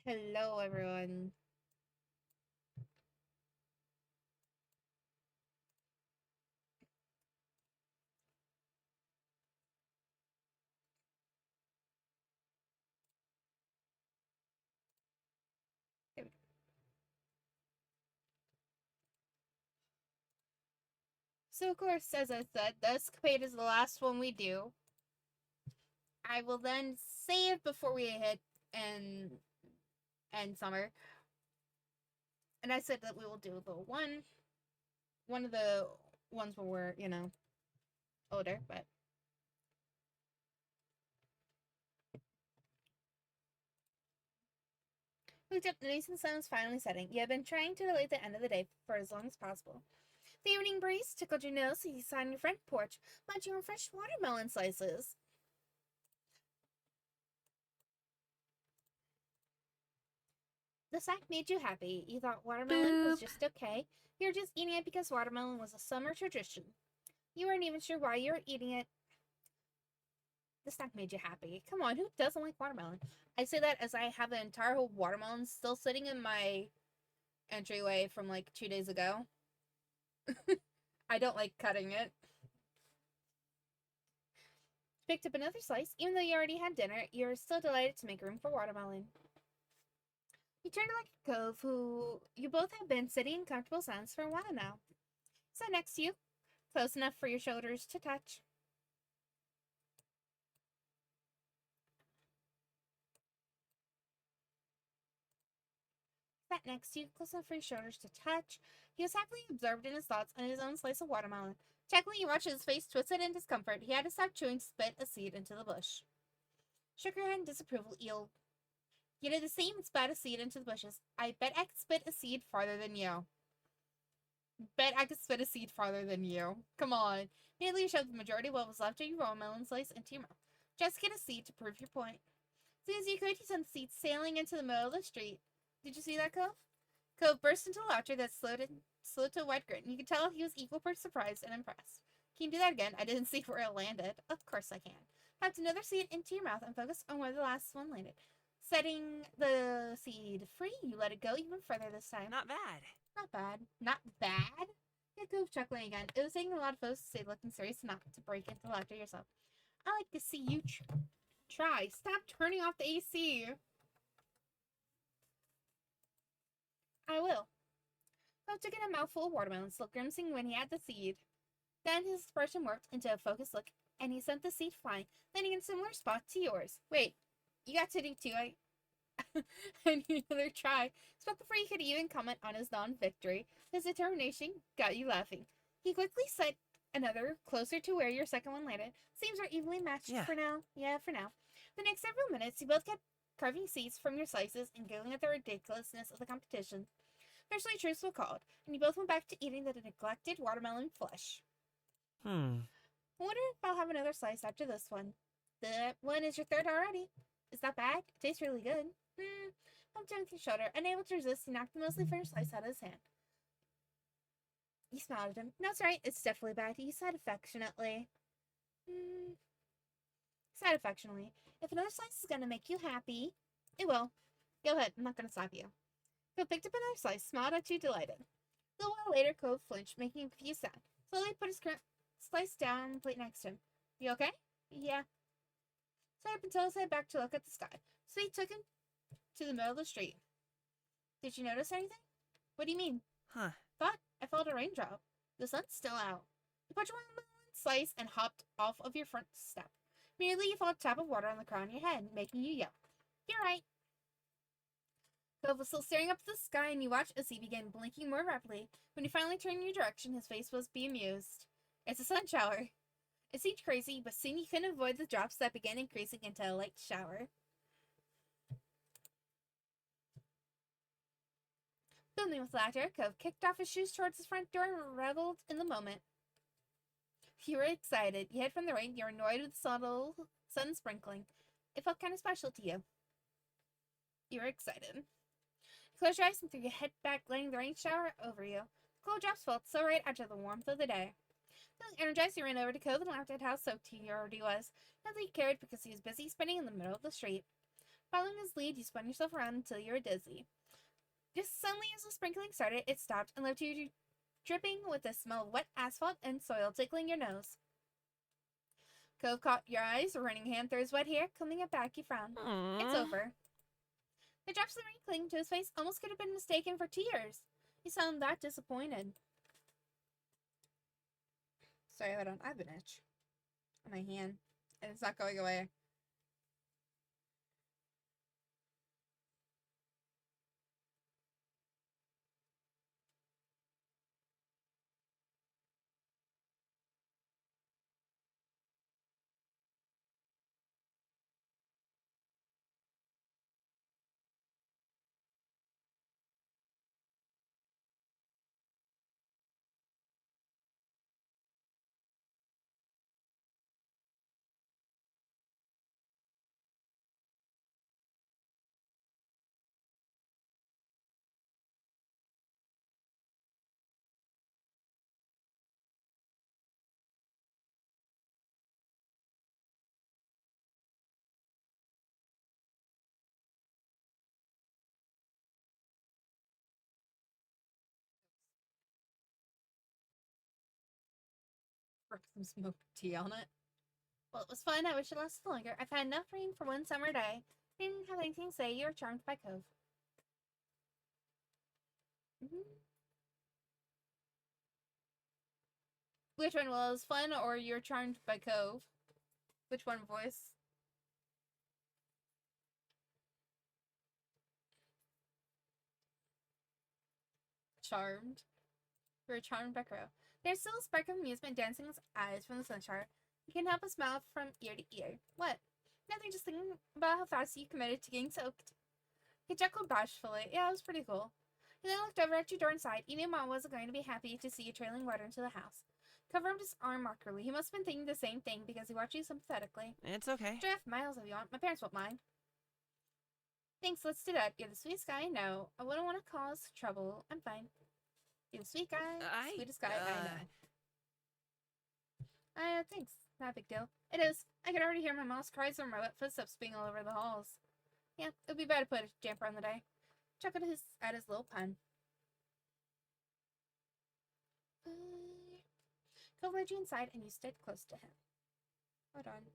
Hello, everyone. So, of course, as I said, the escapade is the last one we do. I will then save before we hit and summer. And I said that we will do the one of the ones where we're, older, but looked up the news and the sun was finally setting. You have been trying to delay the end of the day for as long as possible. The evening breeze tickled your nose as you sat on your front porch, munching on fresh watermelon slices. The sack made you happy. You thought watermelon was Boop. just okay. You were just eating it because watermelon was a summer tradition. You weren't even sure why you were eating it. The snack made you happy. Come on, who doesn't like watermelon? I say that as I have an entire whole watermelon still sitting in my entryway from like 2 days ago. I don't like cutting it. Picked up another slice. Even though you already had dinner, you're still delighted to make room for watermelon. You turned to like a cove who you both have been sitting in comfortable silence for a while now. Sat next to you, close enough for your shoulders to touch. Sat next to you, close enough for your shoulders to touch. He was happily absorbed in his thoughts on his own slice of watermelon. Chuckling, you watched his face twisted in discomfort. He had to stop chewing, spit a seed into the bush. Shook her head in disapproval. You did the same and spat a seed into the bushes. I bet I could spit a seed farther than you. Bet I could spit a seed farther than you. Come on. Immediately you shoved the majority of what was left of your watermelon slice into your mouth. Just get a seed to prove your point. As soon as you could, you sent the seed sailing into the middle of the street. Did you see that, Cove? Cove burst into laughter that slowed to a wide grin. You could tell he was equal parts surprised and impressed. Can you do that again? I didn't see where it landed. Of course I can. Popped another seed into your mouth and focus on where the last one landed. Setting the seed free, you let it go even further this time. Not bad. Not bad. Not bad? Yeah, Cove chuckling again. It was taking a lot of folks to say looking serious enough to break into laughter yourself. I like to see you try. Stop turning off the AC. I will. Bob took in a mouthful of watermelon, still grimacing when he had the seed. Then his expression warped into a focused look, and he sent the seed flying, landing in a similar spot to yours. Wait, you got to do too. I need another try. But before you could even comment on his non-victory, his determination got you laughing. He quickly set another closer to where your second one landed. Seems are evenly matched Yeah. for now. Yeah, for now. The next several minutes, you both kept carving seeds from your slices and giggling at the ridiculousness of the competition. Eventually, truce was called, and you both went back to eating the neglected watermelon flesh. Hmm. I wonder if I'll have another slice after this one. The one is your third already. Is that bad? It tastes really good. Bumped him with your shoulder. Unable to resist, he knocked the mostly finished slice out of his hand. You smiled at him. No, it's right. It's definitely bad. He said affectionately. Said affectionately. If another slice is going to make you happy, it will. Go ahead. I'm not going to stop you. Cove picked up another slice, smiled at you, delighted. A little while later, Cove flinched, making a confused sound. Slowly put his slice down on the plate next to him. You okay? Yeah. Sat up until his head back to look at the sky. So he took him to the middle of the street. Did you notice anything? What do you mean? Huh. Thought I felt a raindrop. The sun's still out. You put your one slice and hopped off of your front step. Immediately you felt a tap of water on the crown of your head, making you yell. You're right. Cove was still staring up at the sky, and you watched as he began blinking more rapidly. When he finally turned in your direction, his face was bemused. It's a sun shower. It seemed crazy, but soon you couldn't avoid the drops that began increasing into a light shower. Booming with laughter, Cove kicked off his shoes towards his front door and reveled in the moment. You were excited. You hid from the rain. You were annoyed with the subtle sun sprinkling. It felt kind of special to you. You were excited. You closed your eyes and threw your head back, letting the rain shower over you. The cold drops felt so right after the warmth of the day. Feeling energized, you ran over to Cove and laughed at how soaked he already was. Not that he cared because he was busy spinning in the middle of the street. Following his lead, you spun yourself around until you were dizzy. Just suddenly, as the sprinkling started, it stopped and left you dripping with the smell of wet asphalt and soil tickling your nose. Cove caught your eyes, running hand through his wet hair, combing it back. He frowned. It's over. The drops of rain clinging to his face almost could have been mistaken for tears. He sounded that disappointed. Sorry, hold on. I have an itch on my hand, and it's not going away. Pour some smoked tea on it. Well, it was fun. I wish it lasted longer. I've had enough rain for one summer day. I didn't have anything to say. You were charmed by Cove. Which one was fun or you're charmed by Cove? Which one voice? Charmed. You were charmed by Crow. There's still a spark of amusement dancing in his eyes from the sunshine. He can't help but smile from ear to ear. What? Nothing, just thinking about how fast you committed to getting soaked. He chuckled bashfully. Yeah, it was pretty cool. He then looked over at your door and sighed. He knew Mom wasn't going to be happy to see you trailing water into the house. Covered his arm awkwardly. He must have been thinking the same thing because he watched you sympathetically. It's okay. Drive miles if you want. My parents won't mind. Thanks, let's do that. You're the sweetest guy I know. I wouldn't want to cause trouble. I'm fine. You're the sweet guy. Sweetest guy I know. Thanks. Not a big deal. It is. I could already hear my mom's cries or my wet footsteps being all over the halls. Yeah, it would be better to put a damper on the day. Chuckled at his little pun. Cove led you inside and you stood close to him. Hold on.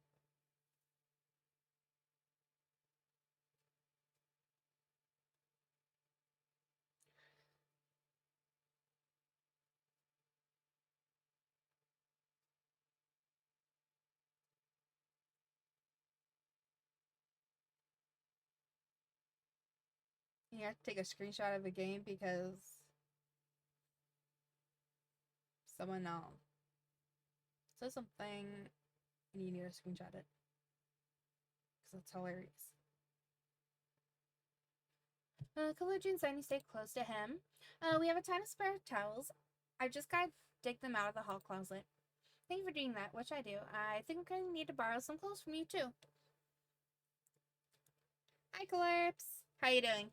You have to take a screenshot of the game because someone says something and you need to screenshot it. Because that's hilarious. Coolidge and Sunny stayed close to him. We have a ton of spare towels. I just gotta dig them out of the hall closet. Thank you for doing that, which I do. I think I'm gonna need to borrow some clothes from you too. Hi, Collapse. How you doing?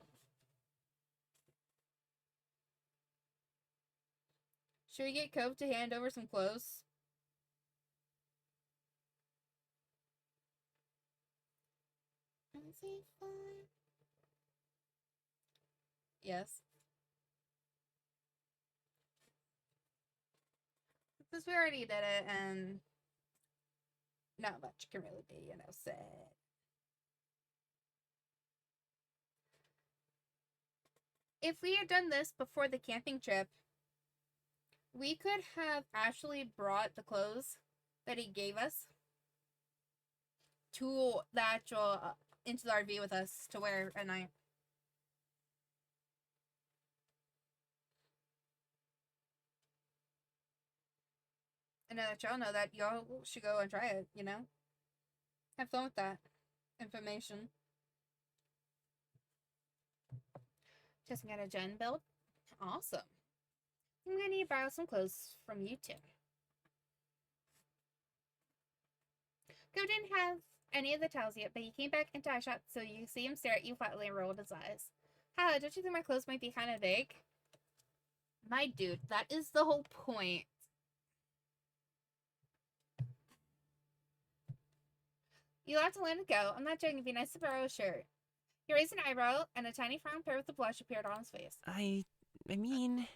Should we get Cove to hand over some clothes? Is he fine? Yes. Since we already did it, and not much can really be, said. If we had done this before the camping trip, we could have actually brought the clothes that he gave us to the actual into the RV with us to wear at night. And now that y'all know that, y'all should go and try it, Have fun with that information. Testing out a gen build. Awesome. I'm gonna need to borrow some clothes from you too. Go didn't have any of the towels yet, but he came back into eye shot so you see him stare at you flatly and rolled his eyes. Hi, don't you think my clothes might be kind of big? My dude, that is the whole point. You'll have to let it go. I'm not joking. It'd be nice to borrow a shirt. He raised an eyebrow, and a tiny frown paired with a blush appeared on his face. I mean...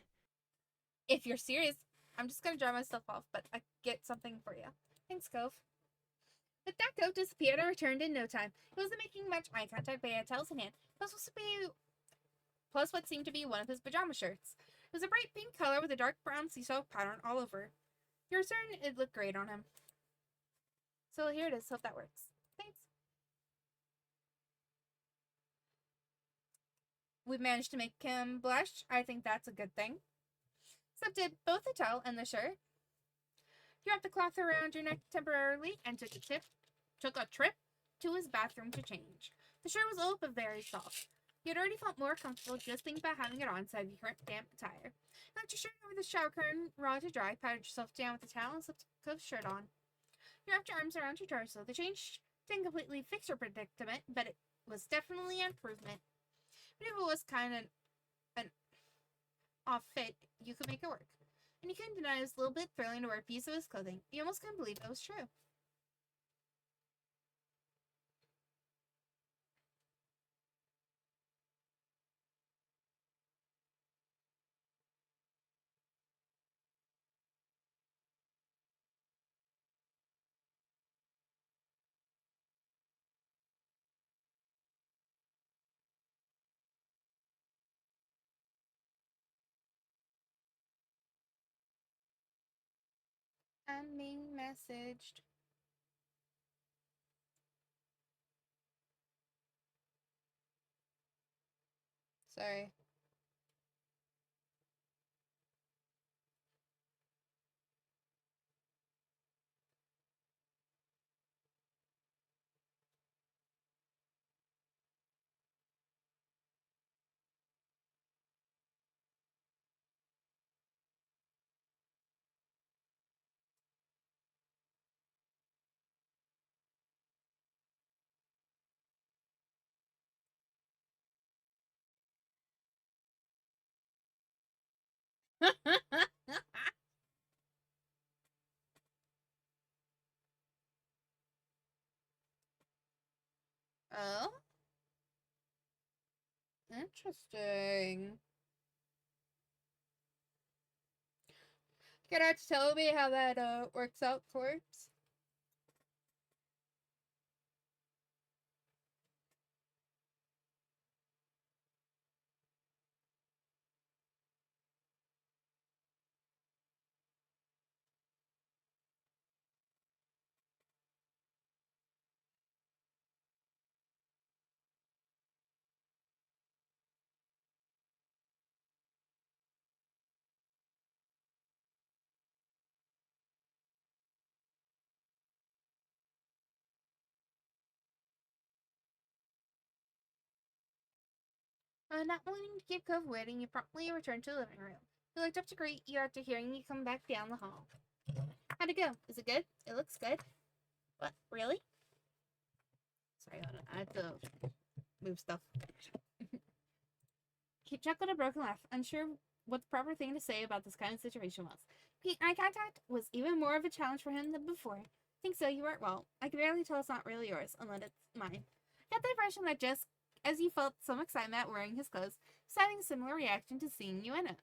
If you're serious, I'm just gonna dry myself off, but I get something for you. Thanks, Cove. But that Cove disappeared and returned in no time. He wasn't making much eye contact, but he had towels in hand. Plus what seemed to be one of his pajama shirts. It was a bright pink color with a dark brown seesaw pattern all over. You're certain it looked great on him. So here it is. Hope that works. Thanks. We managed to make him blush. I think that's a good thing. Slip did both the towel and the shirt. He wrapped the cloth around your neck temporarily and took a trip to his bathroom to change. The shirt was old but very soft. He had already felt more comfortable just thinking about having it on inside the current damp attire. Knocked your shirt over the shower curtain, raw to dry, patted yourself down with a towel, and slipped Cove's shirt on. You wrapped your arms around your torso. The change didn't completely fix your predicament, but it was definitely an improvement. But if it was kind of an off fit, you could make it work. And you couldn't deny it was a little bit thrilling to wear a piece of his clothing. You almost couldn't believe it was true. I'm being messaged. Sorry. Oh? Interesting. Gonna have to tell me how that works out for it. Not wanting to keep Cove waiting, you promptly returned to the living room. He looked up to greet you after hearing you come back down the hall. How'd it go? Is it good? It looks good. What? Really? Sorry, hold on. I have to move stuff. He chuckled a broken laugh, unsure what the proper thing to say about this kind of situation was. Eye contact was even more of a challenge for him than before. Think so, you weren't well. I can barely tell it's not really yours, unless it's mine. Got the impression that just as you felt some excitement at wearing his clothes, he was having a similar reaction to seeing you in it.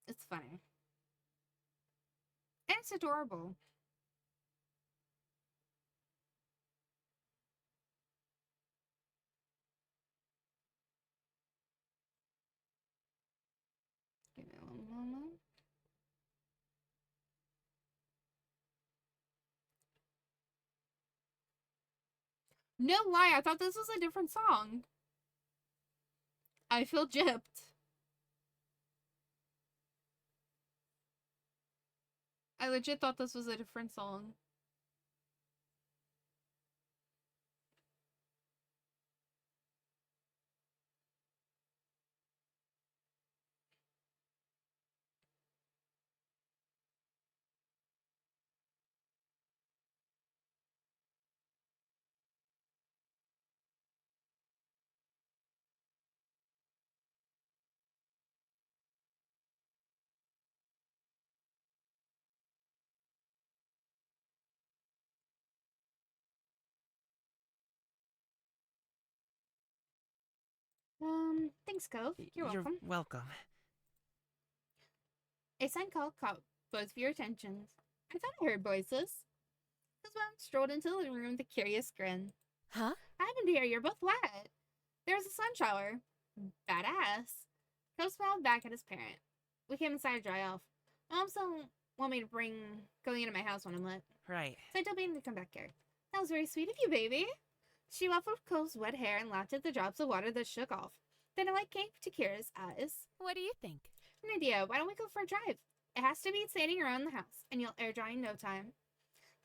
It's funny. And it's adorable. Give me one moment. No lie, I thought this was a different song. I feel gypped. I legit thought this was a different song. Thanks, Cove. You're You're welcome. welcome. A sudden call caught both of your attentions. I thought I heard voices. His mom strolled into the living room with a curious grin. Huh? I happened to hear you're both wet. There was a sun shower. Badass. Cove smiled back at his parent. We came inside to dry off. Mom still want me to bring going into my house when I'm lit. Right. So I told Baden to come back here. That was very sweet of you, baby. She ruffled Cove's wet hair and laughed at the drops of water that shook off. Then a light came to Kira's eyes. What do you think? An idea. Why don't we go for a drive? It has to be standing around the house, and you'll air dry in no time.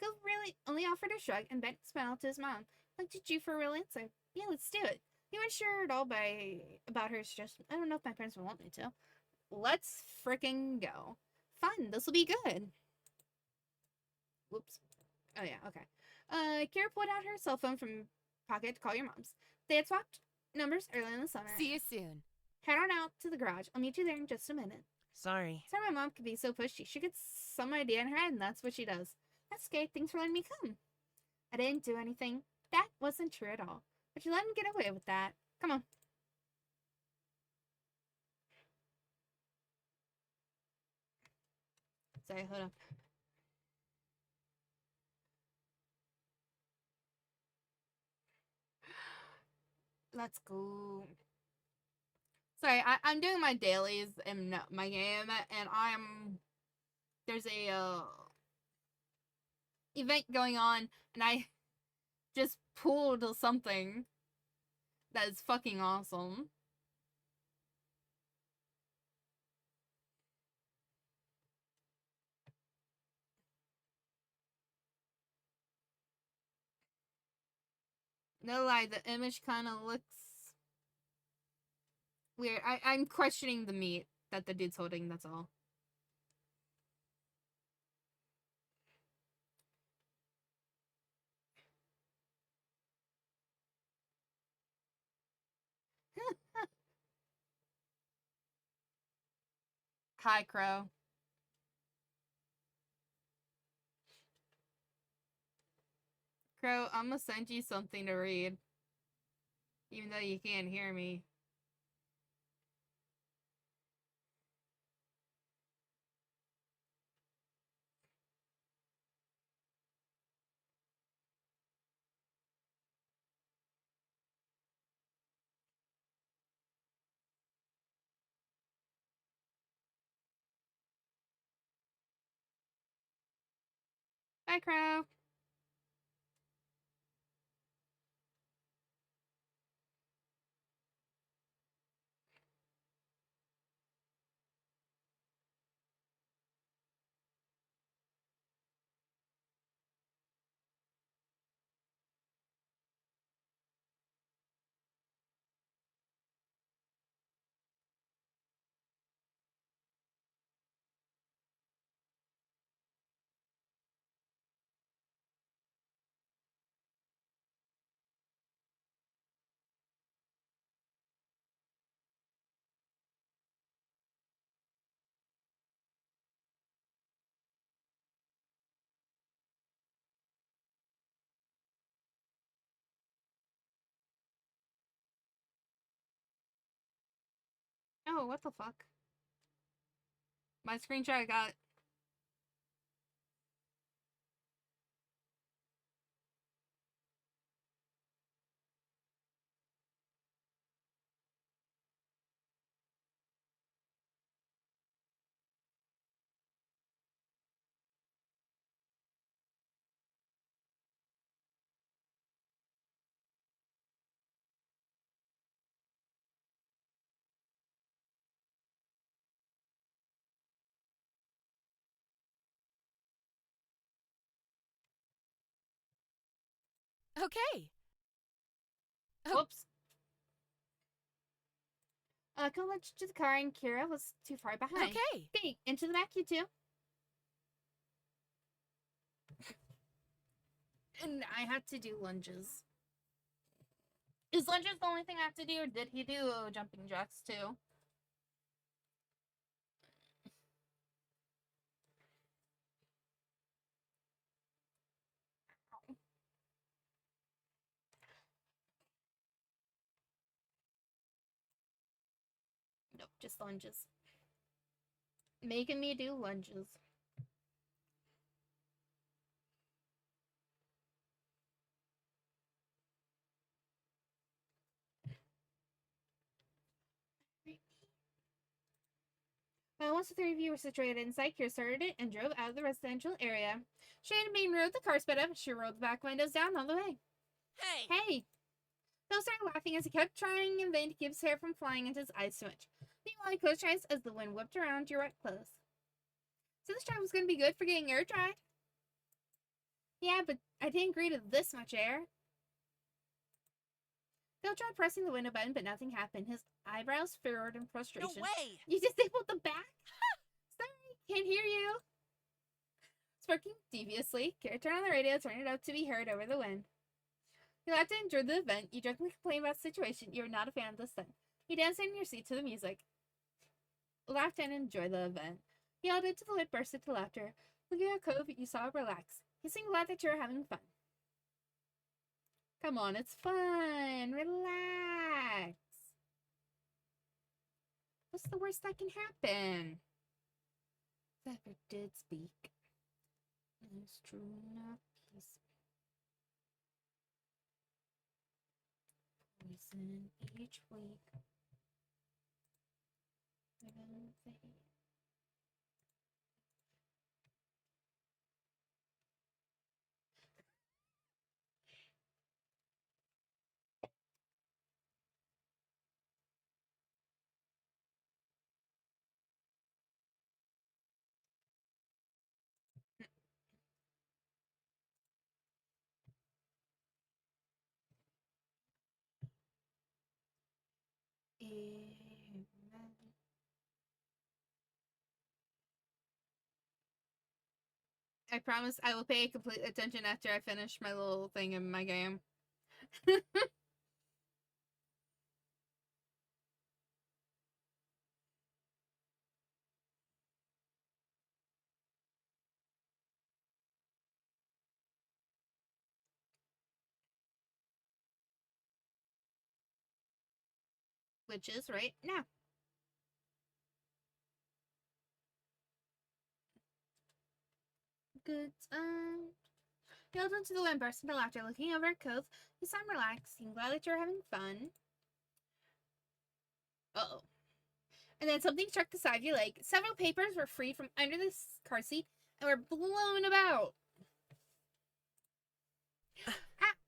Cove really only offered a shrug and bent a smile to his mom. Looked at you for a real answer. Yeah, let's do it. He wasn't sure at all about her suggestion. I don't know if my parents would want me to. Let's frickin' go. Fun. This will be good. Whoops. Oh, yeah, okay. Kira pulled out her cell phone from pocket to call your moms. They had swapped numbers early in the summer. See you soon. Head on out to the garage. I'll meet you there in just a minute. Sorry. Sorry my mom could be so pushy. She gets some idea in her head, and that's what she does. That's okay. Thanks for letting me come. I didn't do anything. That wasn't true at all. But you let him get away with that. Come on. Sorry, hold up. Let's go. Sorry, I'm doing my dailies in my game, and there's a event going on, and I just pulled something that is fucking awesome. No lie, the image kind of looks weird. I'm questioning the meat that the dude's holding, that's all. Hi, Crow. Crow, I'm gonna send you something to read. Even though you can't hear me. Bye, Crow. Oh, what the fuck? My screenshot got... Okay. Whoops. Go lunch to the car, and Kira was too far behind. Okay. Okay, into the back, you two. And I had to do lunges. Is lunges the only thing I have to do, or did he do jumping jacks too? Nope, just lunges. Making me do lunges. Once the three of you were situated inside, Kira started it and drove out of the residential area. She had main road, the car sped up. She rolled the back windows down all the way. Hey! Hey! Phil started laughing as he kept trying in vain to keep his hair from flying into his eyes too much. Meanwhile, he closed his eyes as the wind whipped around your wet clothes. So this job was going to be good for getting air dried. Yeah, but I didn't agree to this much air. Phil tried pressing the window button, but nothing happened. His eyebrows furrowed in frustration. No way! You disabled the back? Sorry, can't hear you. Sparking deviously, Kira turned on the radio, turned it up to be heard over the wind. You laughed and enjoyed the event. You drunkenly complained about the situation. You were not a fan of this thing. You danced in your seat to the music. Laughed and enjoyed the event. He yelled into the lid, burst into laughter. Looking at Cove, you saw relax. He seemed glad that you were having fun. Come on, it's fun. Relax. What's the worst that can happen? Zephyr did speak. It's true enough. Poison each week. I promise I will pay complete attention after I finish my little thing in my game. Which is right now. Good time. He held onto the wind, burst into laughter, looking over at Cove. You sound relaxed, seemed glad that you're having fun. Uh-oh. And then something struck the side of your leg. Several papers were freed from under the car seat and were blown about.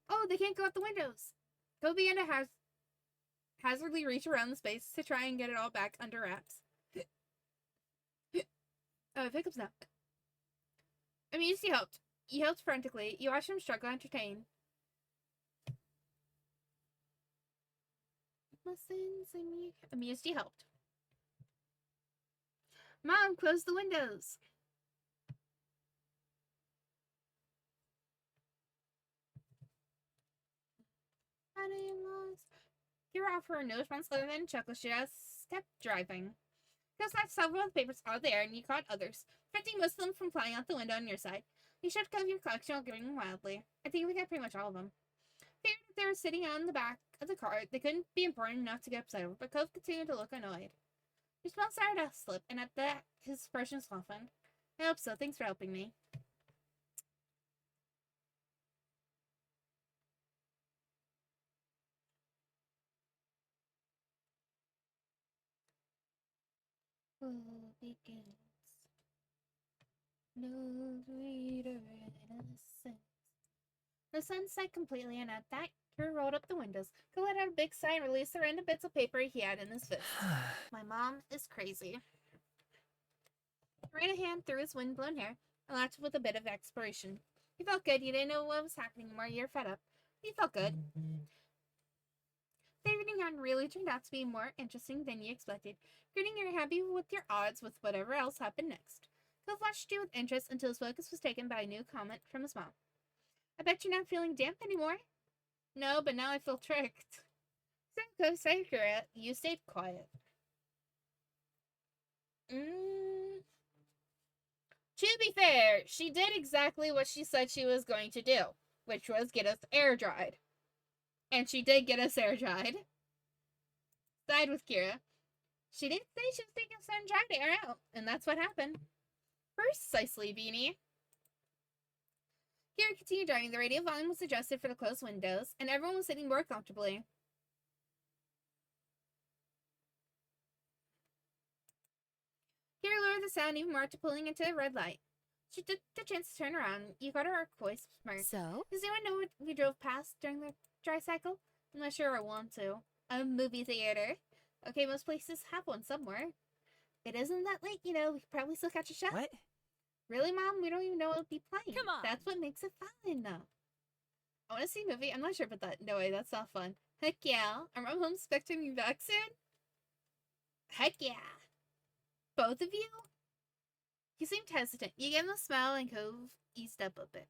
Oh, they can't go out the windows. Cove began to hazardly reach around the space to try and get it all back under wraps. Oh, Hiccup's now. Amused, he helped. You helped frantically. You watched him struggle, entertained. Amused, he helped. Mom, close the windows. You're off for no response other than chuckle. She just kept driving. You snatched several of the papers out of the air, and you caught others, preventing most of them from flying out the window on your side. You showed Cove your collection while grinning wildly. I think we got pretty much all of them. Figured if they were sitting out in the back of the car, they couldn't be important enough to get upset over, but Cove continued to look annoyed. You smelled sour dust slip, and at that, his expression softened. I hope so. Thanks for helping me. Begins. No sweeter innocence. The sun set completely, and at that, Kira rolled up the windows. Go let out a big sigh and released the random bits of paper he had in his fist. My mom is crazy. He ran a hand through his windblown hair and laughed with a bit of expiration. He felt good. You didn't know what was happening anymore. You're fed up. He felt good. The evening had really turned out to be more interesting than you expected. Grinning, you're happy with your odds with whatever else happened next. Cove watched you with interest until his focus was taken by a new comment from his mom. I bet you're not feeling damp anymore. No, but now I feel tricked. So, Cove said, you stayed quiet. To be fair, she did exactly what she said she was going to do, which was get us air dried. And she did get us air dried. Side with Kira. She did say she was taking some dry air out, and that's what happened. Precisely, Beanie. Gary continued driving. The radio volume was adjusted for the closed windows, and everyone was sitting more comfortably. Gary lowered the sound even more after pulling into a red light. She took the chance to turn around. You got her voice smirk. So? Does anyone know what we drove past during the dry cycle? I'm not sure I want to. A movie theater. Okay, most places have one somewhere. It isn't that late, you know. We could probably still catch a shot. What? Really, Mom? We don't even know what it'll be playing. Come on. That's what makes it fun. I want to see a movie. I'm not sure about that. No way, that's not fun. Heck yeah. Are Mom home expecting me back soon? Heck yeah. Both of you? He seemed hesitant. You gave him a smile and Cove eased up a bit.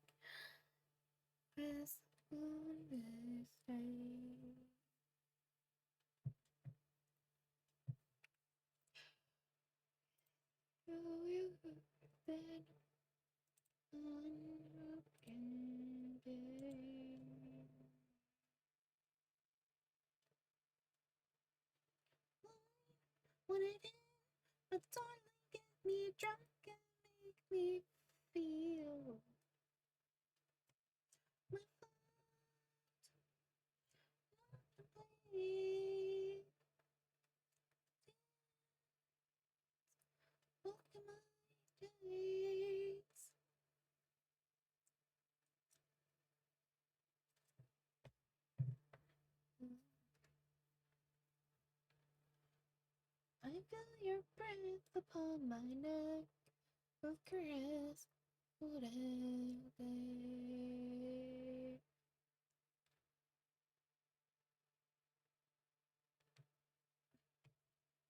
Press on this day. What it is, but darling, get me drunk and make me feel my fault, not to blame. Look at my days. I feel your breath upon my neck, a caress, whatever.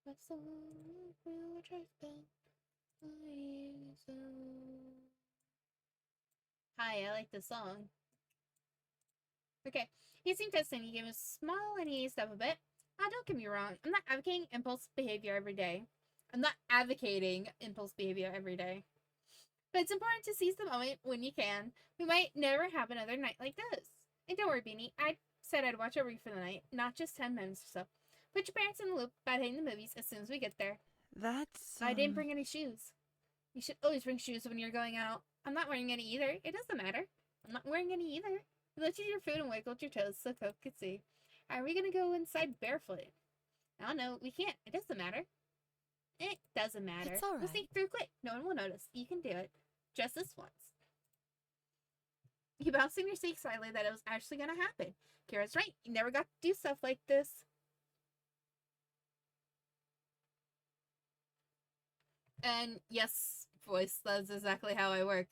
My soul will drive back my years old. Hi, I like the song. Okay, he seemed hesitant. He gave a smile and he eased up a bit. Don't get me wrong. I'm not advocating impulse behavior every day. I'm not advocating impulse behavior every day. But it's important to seize the moment when you can. We might never have another night like this. And don't worry, Beanie. I said I'd watch over you for the night, not just 10 minutes or so. Put your parents in the loop about hitting the movies as soon as we get there. That's, I didn't bring any shoes. You should always bring shoes when you're going out. I'm not wearing any either. It doesn't matter. I'm not wearing any either. You lifted your food and wiggled your toes so Coke could see. Are we gonna go inside barefoot? I don't know. We can't. It doesn't matter. It doesn't matter. It's all We'll right. sneak through quick. No one will notice. You can do it. Just this once. You bounced in your seat slightly that it was actually gonna happen. Kira's right. You never got to do stuff like this. And yes, voice, that's exactly how I work.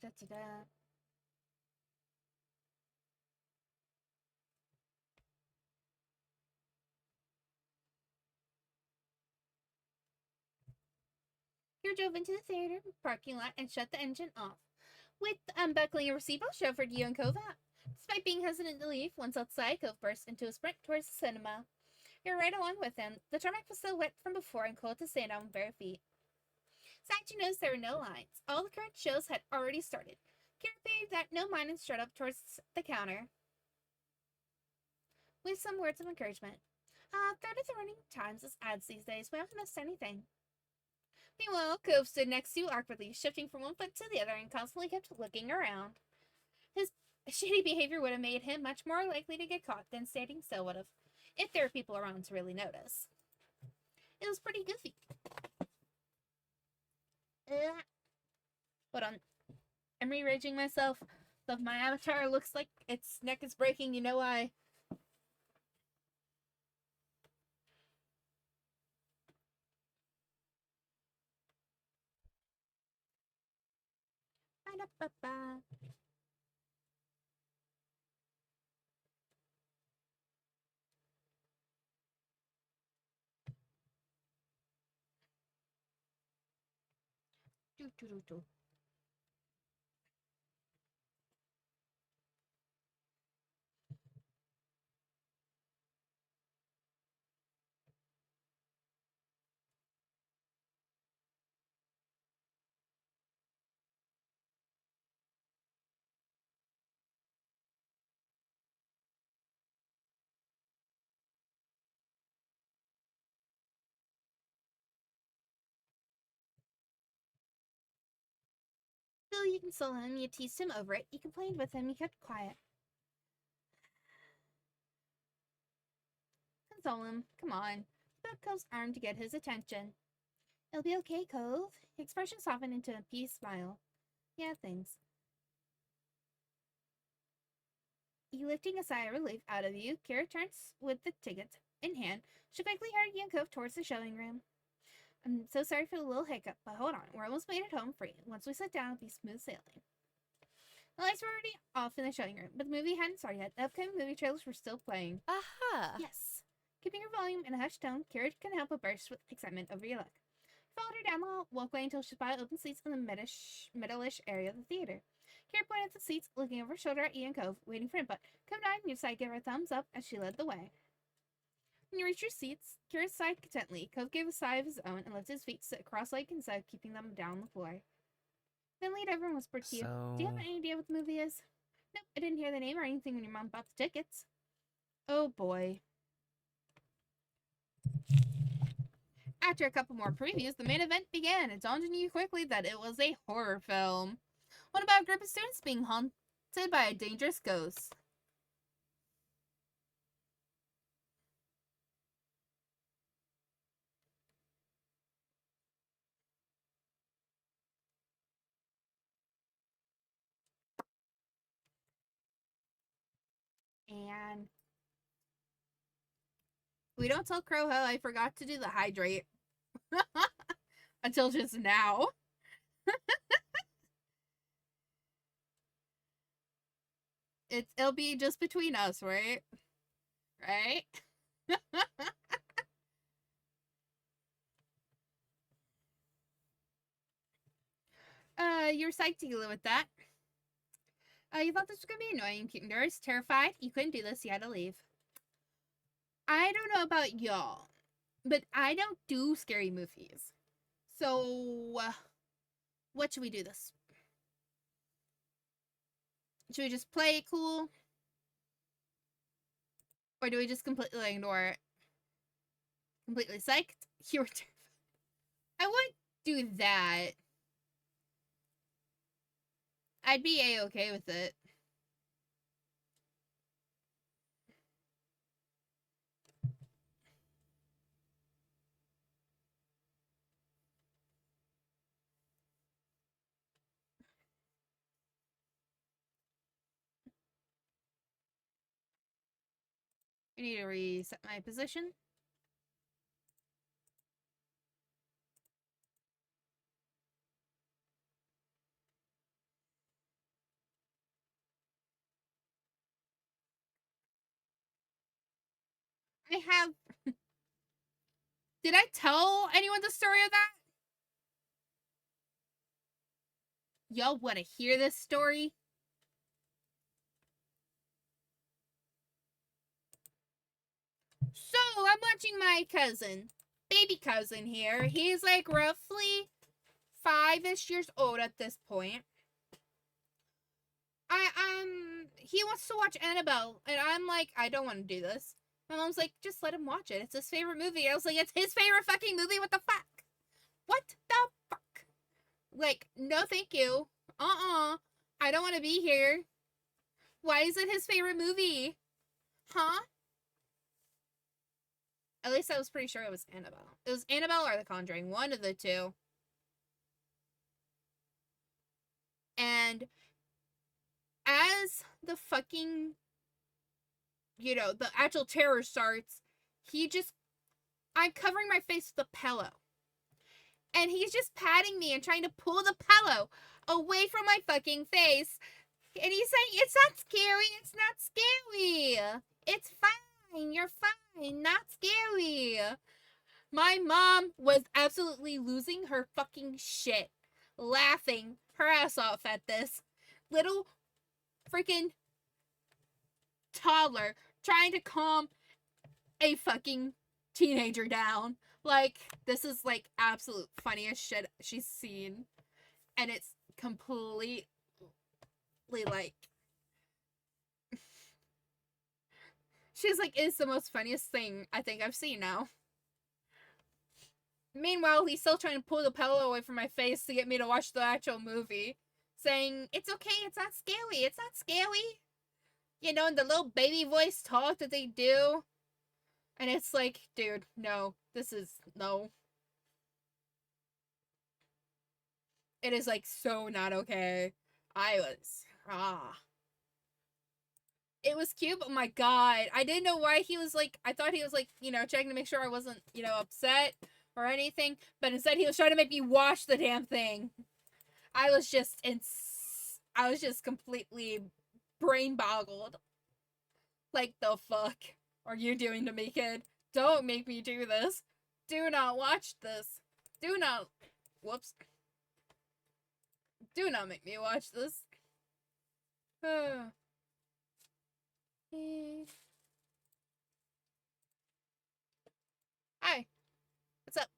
Da-da-da-da. Kira drove into the theater parking lot and shut the engine off. With unbuckling a seatbelt, chauffeured you and Cove out. Despite being hesitant to leave, once outside, Cove burst into a sprint towards the cinema. You're right along with him. The tarmac was still wet from before and cold to stand on bare feet. Sachi noticed there were no lines. All the current shows had already started. Kira paid that no mind and strode up towards the counter with some words of encouragement. Third of the running times is ads these days. We haven't missed anything. Meanwhile, Cove stood next to you awkwardly, shifting from one foot to the other and constantly kept looking around. His shady behavior would have made him much more likely to get caught than standing still would have, if there were people around to really notice. It was pretty goofy. Hold on. I'm re-raging myself. So if my avatar looks like its neck is breaking, you know why. Ba-da-ba-ba. Do-do-do-do. you consoled him, you teased him over it, you complained with him, you kept quiet. Console him. Come on. Put Cove's arm to get his attention. It'll be okay, Cove. His expression softened into a peace smile. Yeah, thanks. You lifting a sigh of relief out of you, Kira turns with the tickets in hand. She quickly hurried you and Cove towards the showing room. I'm so sorry for the little hiccup, but hold on. We're almost made it home free. Once we sit down, it'll be smooth sailing. The lights were already off in the showing room, but the movie hadn't started yet. The upcoming movie trailers were still playing. Aha! Yes. Keeping her volume in a hushed tone, Kira couldn't help but burst with excitement over your luck. Followed her down the walkway until she spotted open seats in the middle-ish area of the theater. Kira pointed at the seats, looking over her shoulder at Ian Cove, waiting for input. Cove nodded and you decided to give her a thumbs up as she led the way. When you reached your seats, Kira sighed contentedly. Cove gave a sigh of his own and lifted his feet to sit cross-legged instead of keeping them down on the floor. Then lead everyone whispered to you. Do you have any idea what the movie is? Nope, I didn't hear the name or anything when your mom bought the tickets. Oh boy. After a couple more previews, the main event began. It dawned on you quickly that it was a horror film. One about a group of students being haunted by a dangerous ghost. And we don't tell Crowho I forgot to do the hydrate. Until just now. It'll be just between us, right? Right? You're psyched to deal with that. You thought this was gonna be annoying, keep nervous, terrified. You couldn't do this, you had to leave. I don't know about y'all, but I don't do scary movies. So, what should we do this? Should we just play it cool? Or do we just completely ignore it? Completely psyched? You're terrified. I would do that. I'd be A-okay with it. I need to reset my position. I have... Did I tell anyone the story of that? Y'all want to hear this story? So, I'm watching my cousin. Baby cousin here. He's like roughly 5-ish years old at this point. He wants to watch Annabelle, and I'm like, I don't want to do this. My mom's like, just let him watch it. It's his favorite movie. I was like, it's his favorite fucking movie? What the fuck? What the fuck? Like, no thank you. I don't want to be here. Why is it his favorite movie? Huh? At least I was pretty sure it was Annabelle. It was Annabelle or The Conjuring. One of the two. And as the fucking, the actual terror starts, I'm covering my face with a pillow. And he's just patting me and trying to pull the pillow away from my fucking face. And he's saying, it's not scary, it's not scary. It's fine, you're fine, not scary. My mom was absolutely losing her fucking shit. Laughing her ass off at this little freaking toddler trying to calm a fucking teenager down. Like, this is like absolute funniest shit she's seen. And it's completely like she's like, it's the most funniest thing I think I've seen now. Meanwhile, he's still trying to pull the pillow away from my face to get me to watch the actual movie. saying, "It's okay, it's not scary, it's not scary." You know, in the little baby voice talk that they do. And it's like, dude, no. This is, no. It is, like, so not okay. It was cute, but my god. I didn't know why he was, like, I thought he was, like, you know, checking to make sure I wasn't, you know, upset or anything. But instead he was trying to make me watch the damn thing. I was just completely brain boggled. Like, the fuck are you doing to me, kid? Don't make me do this. Do not watch this. Do not. Whoops. Do not make me watch this. Hi. What's up?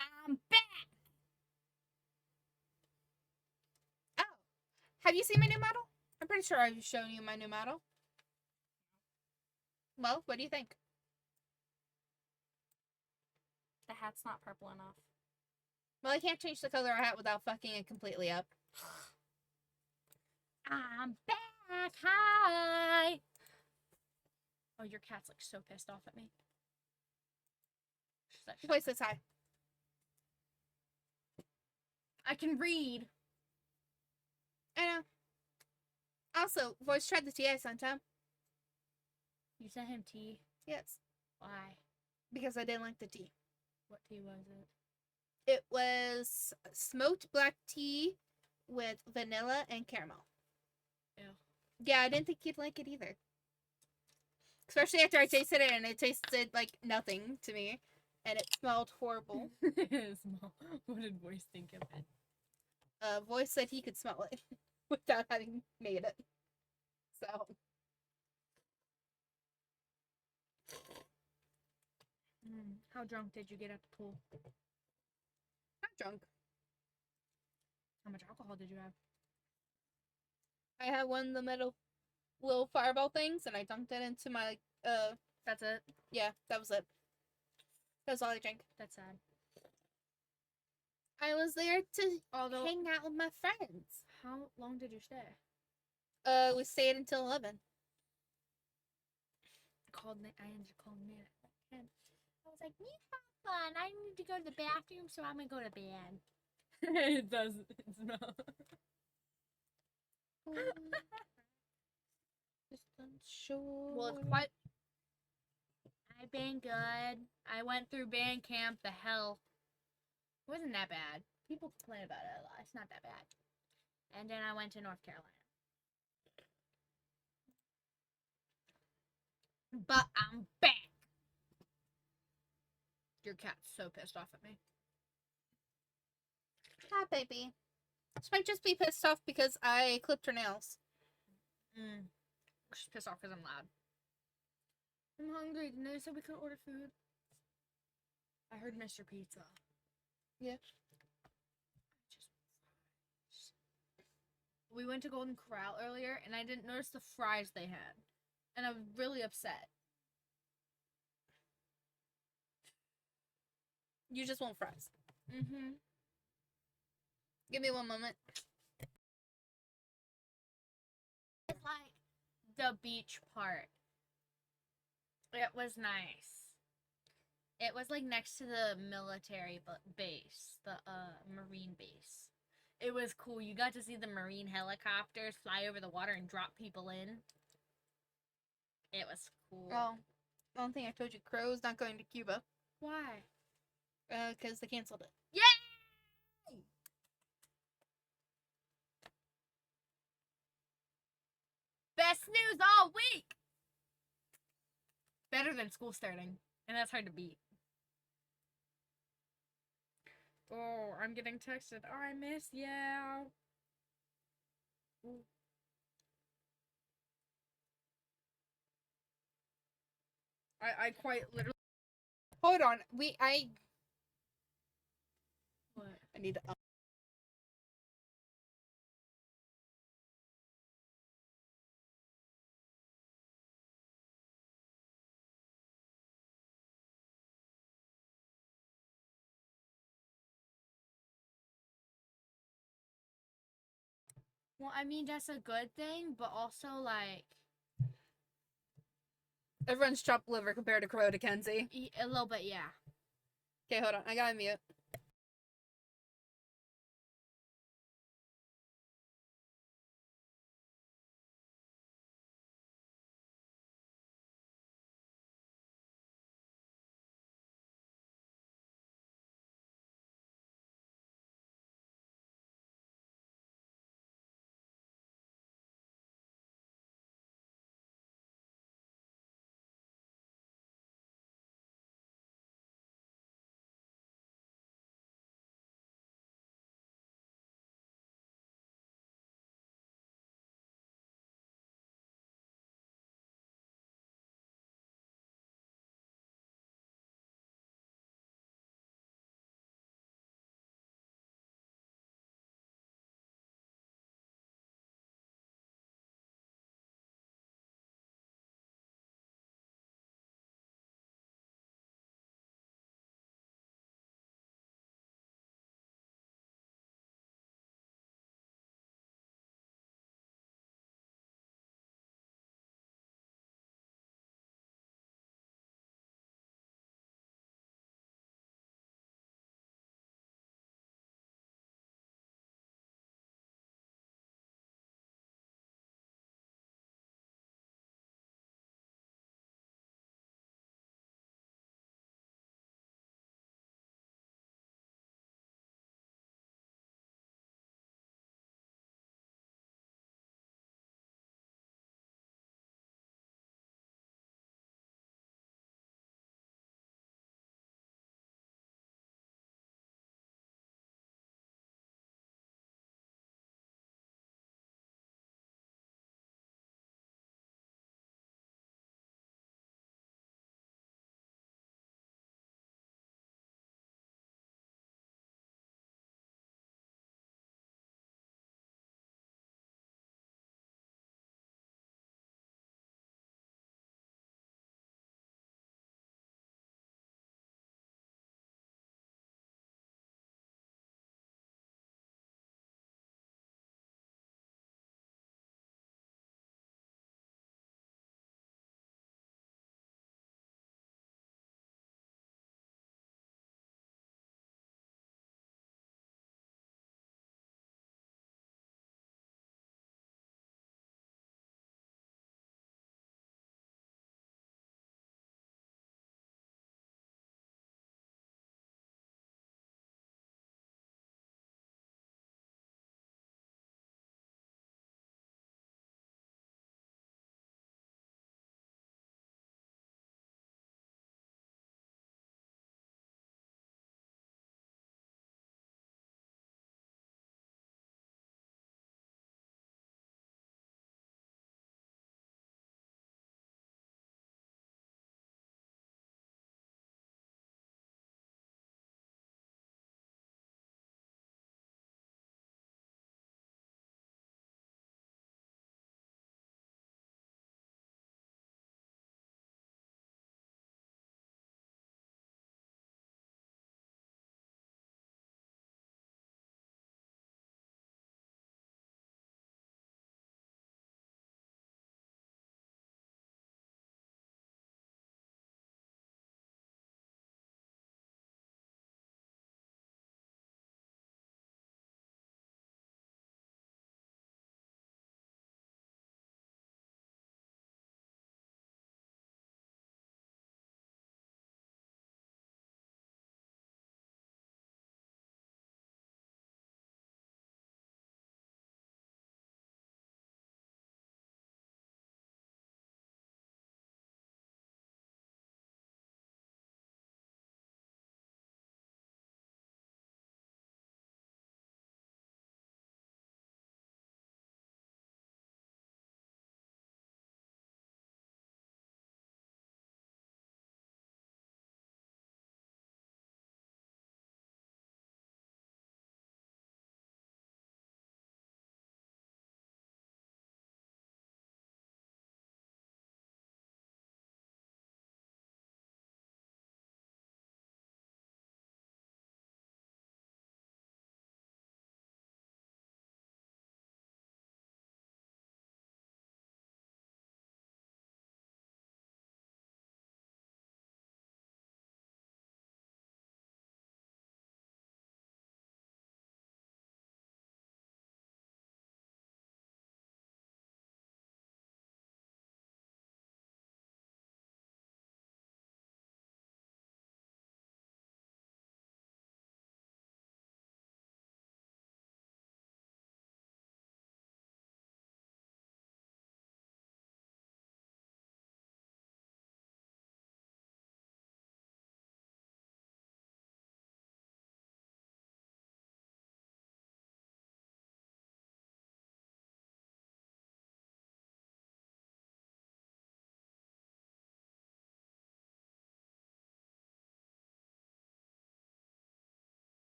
I'm back. Oh. Have you seen my new model? I'm pretty sure I've shown you my new model. Well, what do you think? The hat's not purple enough. Well, I can't change the color of a hat without fucking it completely up. I'm back. Hi. Oh, your cat's like so pissed off at me. She's like, Voice says hi. I can read. I know. Also, Voice tried the tea I sent him. You sent him tea. Yes. Why? Because I didn't like the tea. What tea was it? It was smoked black tea with vanilla and caramel. Ew. Yeah, I didn't think you'd like it either. Especially after I tasted it and it tasted like nothing to me. And it smelled horrible. Small. What did Voice think of it? Voice said he could smell it without having made it. So. How drunk did you get at the pool? Not drunk. How much alcohol did you have? I had one of the little fireball things and I dumped it into my That's it. yeah, that was it. That's all I drank. That's sad. I was there to Although, hang out with my friends. how long did you stay? We stayed until 11. I ended up calling Nate at 10. I was like, we have fun. I need to go to the bathroom, so I'm gonna go to bed. It does smell. Well, it's quite. I've been good. I went through band camp. The hell, it wasn't that bad. People complain about it a lot. It's not that bad. And then I went to North Carolina. But I'm back. Your cat's so pissed off at me. Hi, baby. She might just be pissed off because I clipped her nails. She's pissed off because I'm loud. I'm hungry. Didn't they say we could order food? I heard Mr. Pizza. Yeah. We went to Golden Corral earlier, and I didn't notice the fries they had. And I was really upset. You just want fries. Mm-hmm. Give me one moment. It's like the beach part. It was nice. It was like next to the military base, the marine base. It was cool. You got to see the marine helicopters fly over the water and drop people in. It was cool. Oh, one thing I told you, Crow's not going to Cuba. Why? Because they canceled it. Yay! Best news all week! Better than school starting. And that's hard to beat. Oh, I'm getting texted. Oh, I miss you. Ooh. I quite literally. Hold on. What? I need to Well, I mean, that's a good thing, but also, like, Everyone's chopped liver compared to Crota, Kenzie. a little bit, yeah. Okay, hold on. I gotta mute.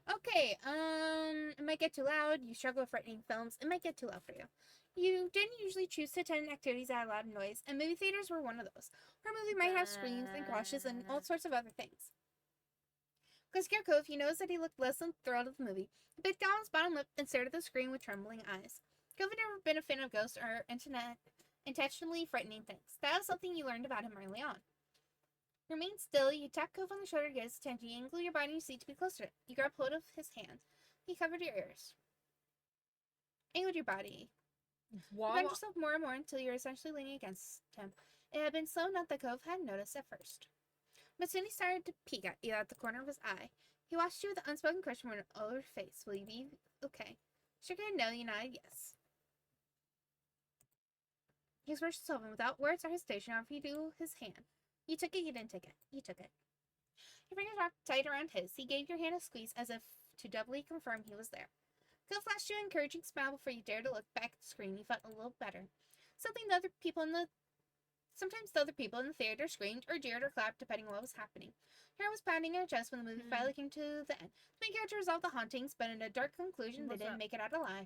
Okay, it might get too loud. You struggle with frightening films. It might get too loud for you. You didn't usually choose to attend activities that had loud noise, and movie theaters were one of those. Her movie might have screams and crashes and all sorts of other things. Because Cove, he knows that he looked less than thrilled with the movie. He bit down his bottom lip and stared at the screen with trembling eyes. Cove had never been a fan of ghosts or intentionally frightening things. That was something you learned about him early on. Remain still. You tap Cove on the shoulder to get his attention. You angle your body in your seat to be closer to it. You grab hold of his hand. He covered your ears. Angled your body. You bend yourself more and more until you're essentially leaning against him. It had been slow enough that Cove hadn't noticed at first. But soon he started to peek at you at the corner of his eye. He watched you with an unspoken question all over your face. Will you be okay? Shook your head no, you nodded yes. His words was open without words or hesitation offered you his hand. You took it, you didn't take it. You took it. Your fingers wrapped tight around his. He gave your hand a squeeze as if to doubly confirm he was there. Phil flashed you an encouraging smile before you dared to look back at the screen. You felt a little better. Sometimes the other people in the theater screamed or jeered or clapped depending on what was happening. Your heart was pounding in your chest when the movie finally came to the end. The main character resolved the hauntings, but in a dark conclusion, they didn't make it out alive.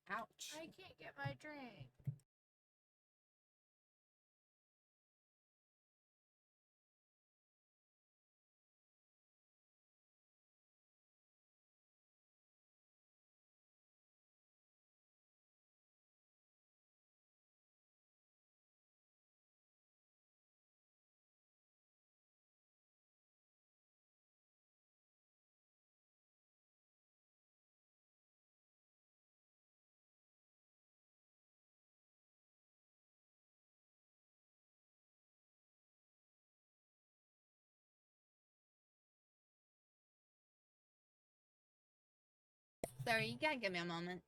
Ouch. I can't get my drink. Sorry, you gotta give me a moment.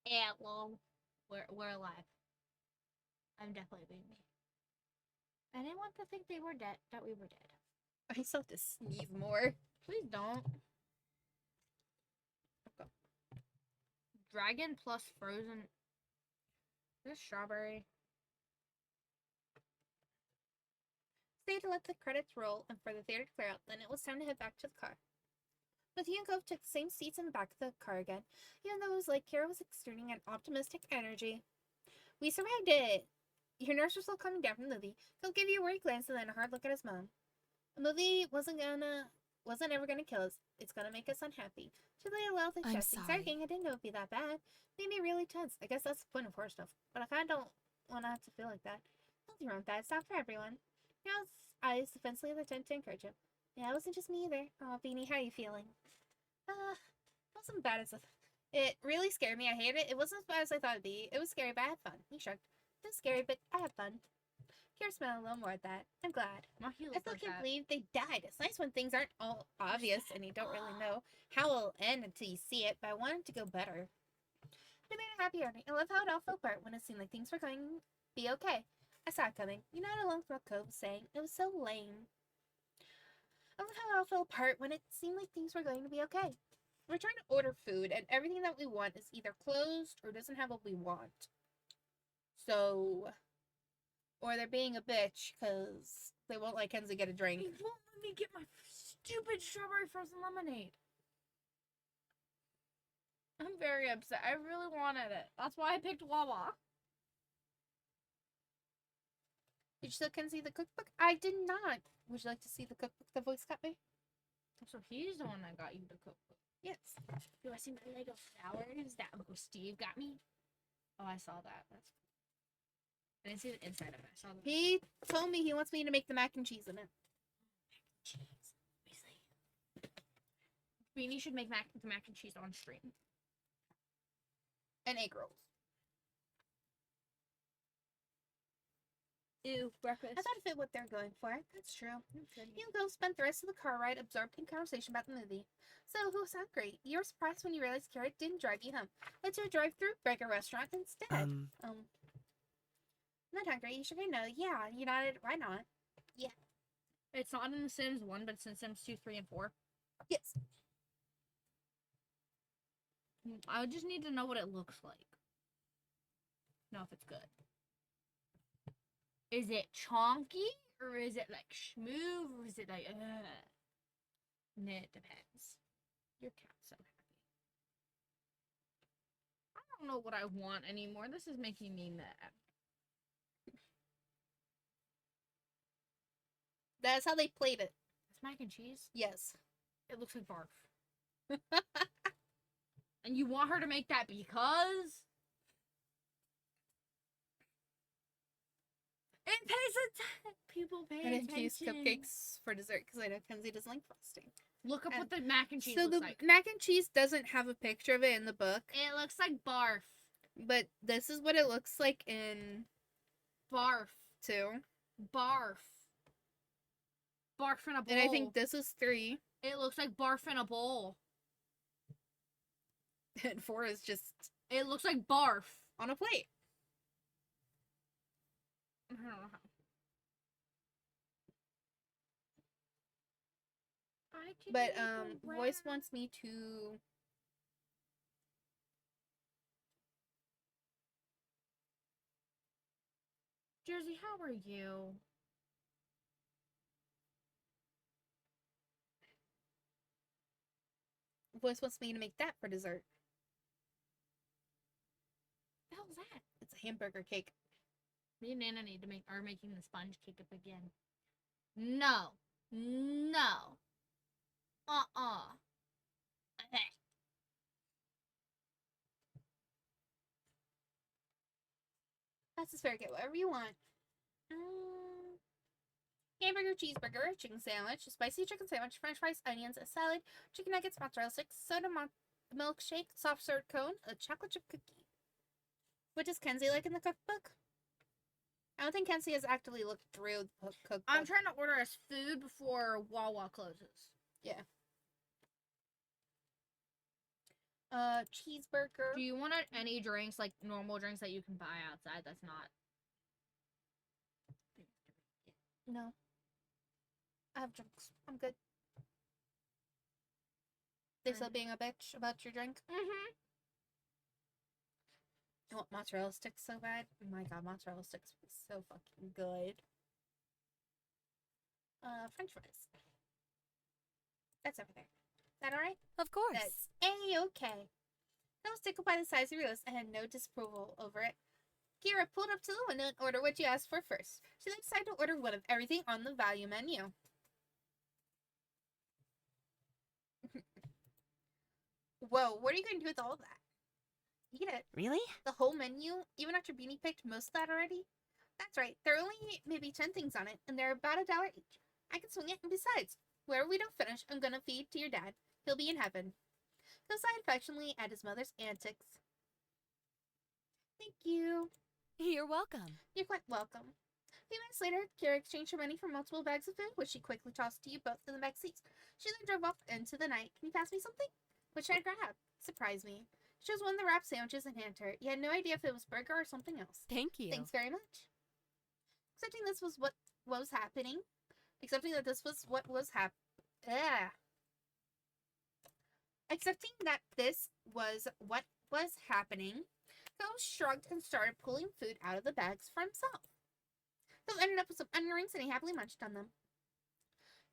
Yeah, well, we're alive. I'm definitely being me. I didn't want to think they were dead. That we were dead. I still have to sneeze more. Please don't. Okay. Dragon plus frozen. This strawberry. Stayed to let the credits roll and for the theater to clear out, then it was time to head back to the car. Matthew and Cove took the same seats in the back of the car again, even though it was like Kira was exerting an optimistic energy. We survived it! Your nerves were still coming down from the movie. Cove gave you a worried glance and then a hard look at his mom. The movie wasn't ever gonna kill us. It's gonna make us unhappy. She laid a little thick I'm chest. sorry. Sorry, King, I didn't know it'd be that bad. Made me really tense. I guess that's the point of horror stuff. But I kinda don't wanna have to feel like that. Don't do wrong, Dad. Stop for everyone. His eyes defensively at the tent to encourage him. Yeah, it wasn't just me either. Oh, Beanie, how are you feeling? It wasn't bad as it really scared me. I hated it. It wasn't as bad as I thought it'd be. It was scary, but I had fun. He shrugged. It was scary, but I had fun. Kira smiled a little more at that. I'm glad. My heels I still like can't that. believe they died. It's nice when things aren't all obvious and you don't really know how it'll end until you see it, but I want it to go better. It made a happy ending. I love how it all fell apart when it seemed like things were going to be okay. I saw it coming. You know what Lone Cove was saying? It was so lame. I love how it all fell apart when it seemed like things were going to be okay. We're trying to order food, and everything that we want is either closed or doesn't have what we want. So, or they're being a bitch because they won't let Kenzie get a drink. They won't let me get my stupid strawberry frozen lemonade. I'm very upset. I really wanted it. That's why I picked Wawa. Did you still Kenzie the cookbook? I did not. Would you like to see the cookbook the voice got me? So he's the one that got you the cookbook. Yes. Do I see my Lego flowers that Uncle Steve got me? Oh, I saw that. That's cool. I didn't see the inside of it. I saw the He told me he wants me to make the mac and cheese in it. cheese. Let me see. Beanie should make the mac and cheese on stream. And egg rolls. Ew, breakfast. I thought it fit what they're going for. That's true. You and Gove spent the rest of the car ride absorbed in conversation about the movie. So, who was hungry? You were surprised when you realized Carrot didn't drive you home. Went to a drive-through burger restaurant instead. Not hungry. You should know. Yeah, you nodded. Why not? It's not in The Sims 1, but it's in Sims 2, 3, and 4. Yes. I just need to know what it looks like. Know if it's good. Is it chonky? Or is it like smooth? Or is it like, And it depends. Your cat's so happy. I don't know what I want anymore. This is making me mad. That's how they played it. It's mac and cheese. Yes. It looks like barf. And you want her to make that because it pays attention. People pay I attention. didn't use cupcakes for dessert because I know Kenzie doesn't like frosting. Look up And what the mac and cheese So looks the like. mac and cheese doesn't have a picture of it in the book, It looks like barf. but this is what it looks like in Barf. 2. Barf. Barf in a bowl. And I think this is 3. It looks like barf in a bowl. And 4 is just It looks like barf. on a plate. I don't know how. I can But make a Voice round- wants me to Jersey, how are you? Voice wants me to make that for dessert. The hell's that? It's a hamburger cake. Me and Nana need to are making the sponge cake up again. No. No. Okay. That's just fair. Get whatever you want. Hamburger, cheeseburger, chicken sandwich, spicy chicken sandwich, french fries, onions, a salad, chicken nuggets, mozzarella sticks, soda milkshake, soft serve cone, a chocolate chip cookie. What does Kenzie like in the cookbook? I don't think Kenzie has actively looked through the cookbook. I'm trying to order us food before Wawa closes. Yeah. Cheeseburger. Do you want any drinks, like normal drinks that you can buy outside that's not? No. I have drinks. I'm good. They still being a bitch about your drink? Mm-hmm. I want mozzarella sticks so bad. Oh my god, mozzarella sticks would be so fucking good. French fries. That's over there. Is that alright? Of course. That's A-okay. I was tickled by the size of your list and had no disapproval over it. Kira pulled up to the window and ordered what you asked for first. She then decided to order one of everything on the value menu. Whoa, what are you going to do with all of that? Eat it. Really? The whole menu, even after Beanie picked most of that already? That's right, there are only maybe 10 things on it, and they're about $1 each. I can swing it, and besides, wherever we don't finish, I'm gonna feed to your dad. He'll be in heaven. Phil sighed affectionately at his mother's antics. Thank you. You're welcome. You're quite welcome. A few minutes later, Kira exchanged her money for multiple bags of food, which she quickly tossed to you both in the back seats. She then drove off into the night. Can you pass me something? What should I grab? Surprise me. She chose one of the wrapped sandwiches and handed her. You had no idea if it was burger or something else. Thank you. Thanks very much. Accepting this was what was happening. Accepting that this was what was Accepting that this was what was happening, Phil shrugged and started pulling food out of the bags for himself. Phil ended up with some onion rings and he happily munched on them.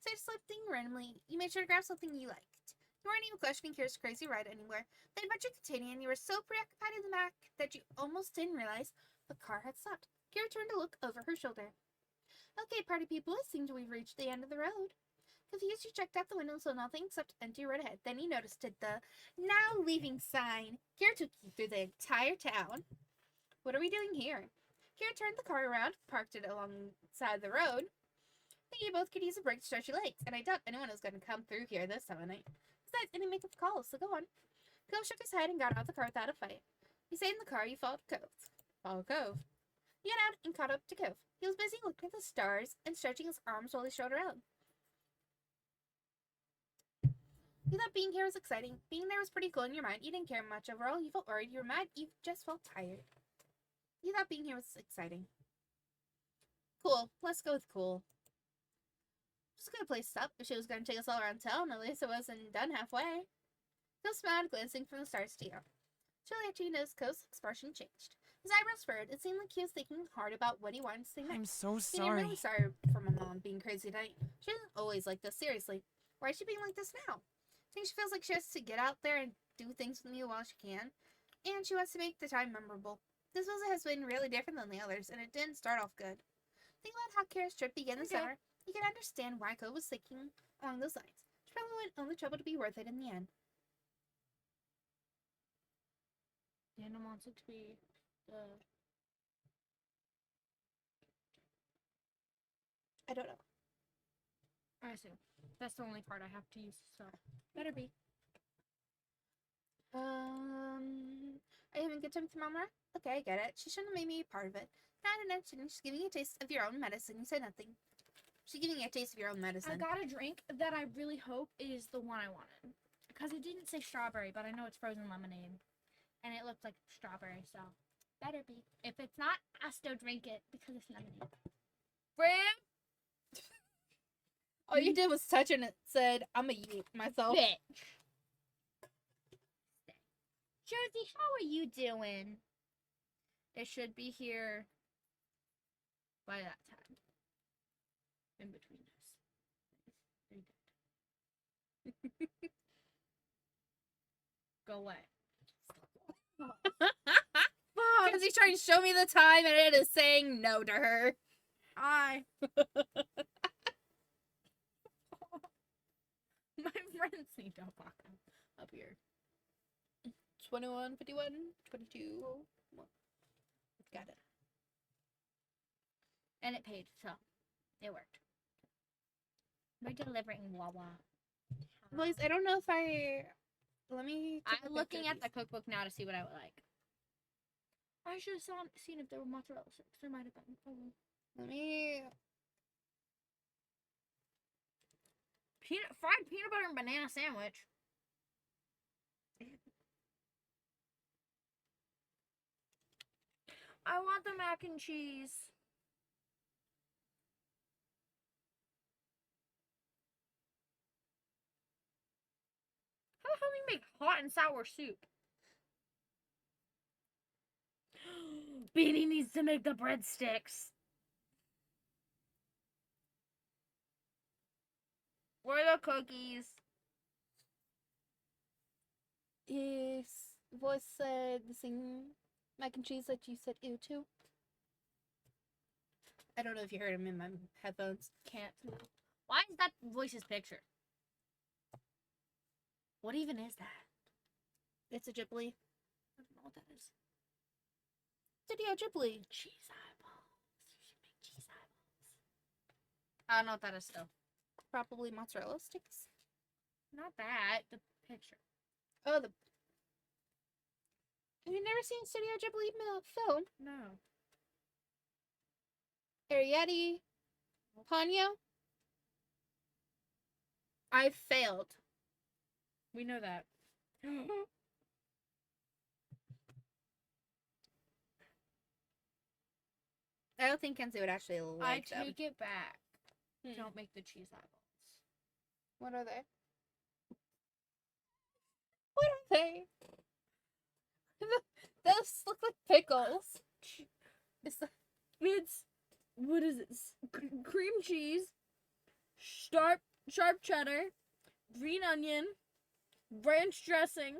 So slipping randomly, you made sure to grab something you liked. You weren't even questioning Kira's crazy ride anywhere. The adventure continued, and you were so preoccupied in the back that you almost didn't realize the car had stopped. Kira turned to look over her shoulder. Okay, party people, it seems we've reached the end of the road. Confused, you checked out the window and saw nothing except empty road ahead. Then you noticed the now leaving sign. Kira took you through the entire town. What are we doing here? Kira turned the car around, parked it alongside the road. Then you both could use a break to stretch your legs, and I doubt anyone is going to come through here this time of night. Besides, I didn't make up the call, so go on. Cove shook his head and got out of the car without a fight. You stayed in the car, you followed Cove. You got out and caught up to Cove. He was busy looking at the stars and stretching his arms while he strode around. You thought being here was exciting. Being there was pretty cool in your mind. You didn't care much overall. You felt worried. You were mad. You just felt tired. You thought being here was exciting. Cool. Let's go with cool. Just a good place to stop. If she was going to take us all around town, at least it wasn't done halfway. Phil smiled, glancing from the stars to you. Shortly after you noticed Cove's expression changed. His eyebrows furrowed. It seemed like he was thinking hard about what he wanted to say next. I'm so I'm sorry. really sorry for my mom being crazy tonight. She isn't always like this, seriously. Why is she being like this now? I think she feels like she has to get out there and do things with me while she can. And she wants to make the time memorable. This visit has been really different than the others, and it didn't start off good. Think about how Kira's trip began this summer. You can understand why Cove was thinking along those lines. She probably went on the trouble to be worth it in the end. Dana wants it to be the... I don't know. I see. That's the only part I have to use, so better be. Are you having a good time with your mama? Okay, I get it. She shouldn't have made me a part of it. Not an mention. She's giving you a taste of your own medicine. You said nothing. She's giving you a taste of your own medicine. I got a drink that I really hope is the one I wanted. Because it didn't say strawberry, but I know it's frozen lemonade. And it looked like strawberry, so better be. If it's not, I still drink it because it's lemonade. Bram! All you did was touch and it said, I'm gonna eat myself. Bitch! Josie, how are you doing? It should be here by that time. In between us. Go away. Because he's trying to show me the time and it is saying no to her. My friends need to walk up here. 21, 51, 22. Got it. And it paid, so it worked. We're delivering Wawa. Boys, I don't know if let me... I'm looking at the cookbook now to see what I would like. I should have seen if there were mozzarella sticks. There might have been. Oh. Let me... Fried peanut butter and banana sandwich. I want the mac and cheese. How the hell do you make hot and sour soup? Beanie needs to make the breadsticks. Where are the cookies? Yes. Voice said the same mac and cheese that you said ew to. I don't know if you heard him in my headphones. Can't. Why is that Voice's picture? What even is that? It's a Ghibli. I don't know what that is. Studio Ghibli. Cheese eyeballs. You should make cheese eyeballs. I don't know what that is still. Probably mozzarella sticks. Not that. The picture. Oh, the. Have you never seen Studio Ghibli film? No. Arrietty, Ponyo. I failed. We know that. I don't think Kenzie would actually I like them. take it back. Hmm. Don't make the cheese eyeballs. What are they? What are they? Those look like pickles. It's It's what is it? Cream cheese, sharp cheddar, green onion, ranch dressing,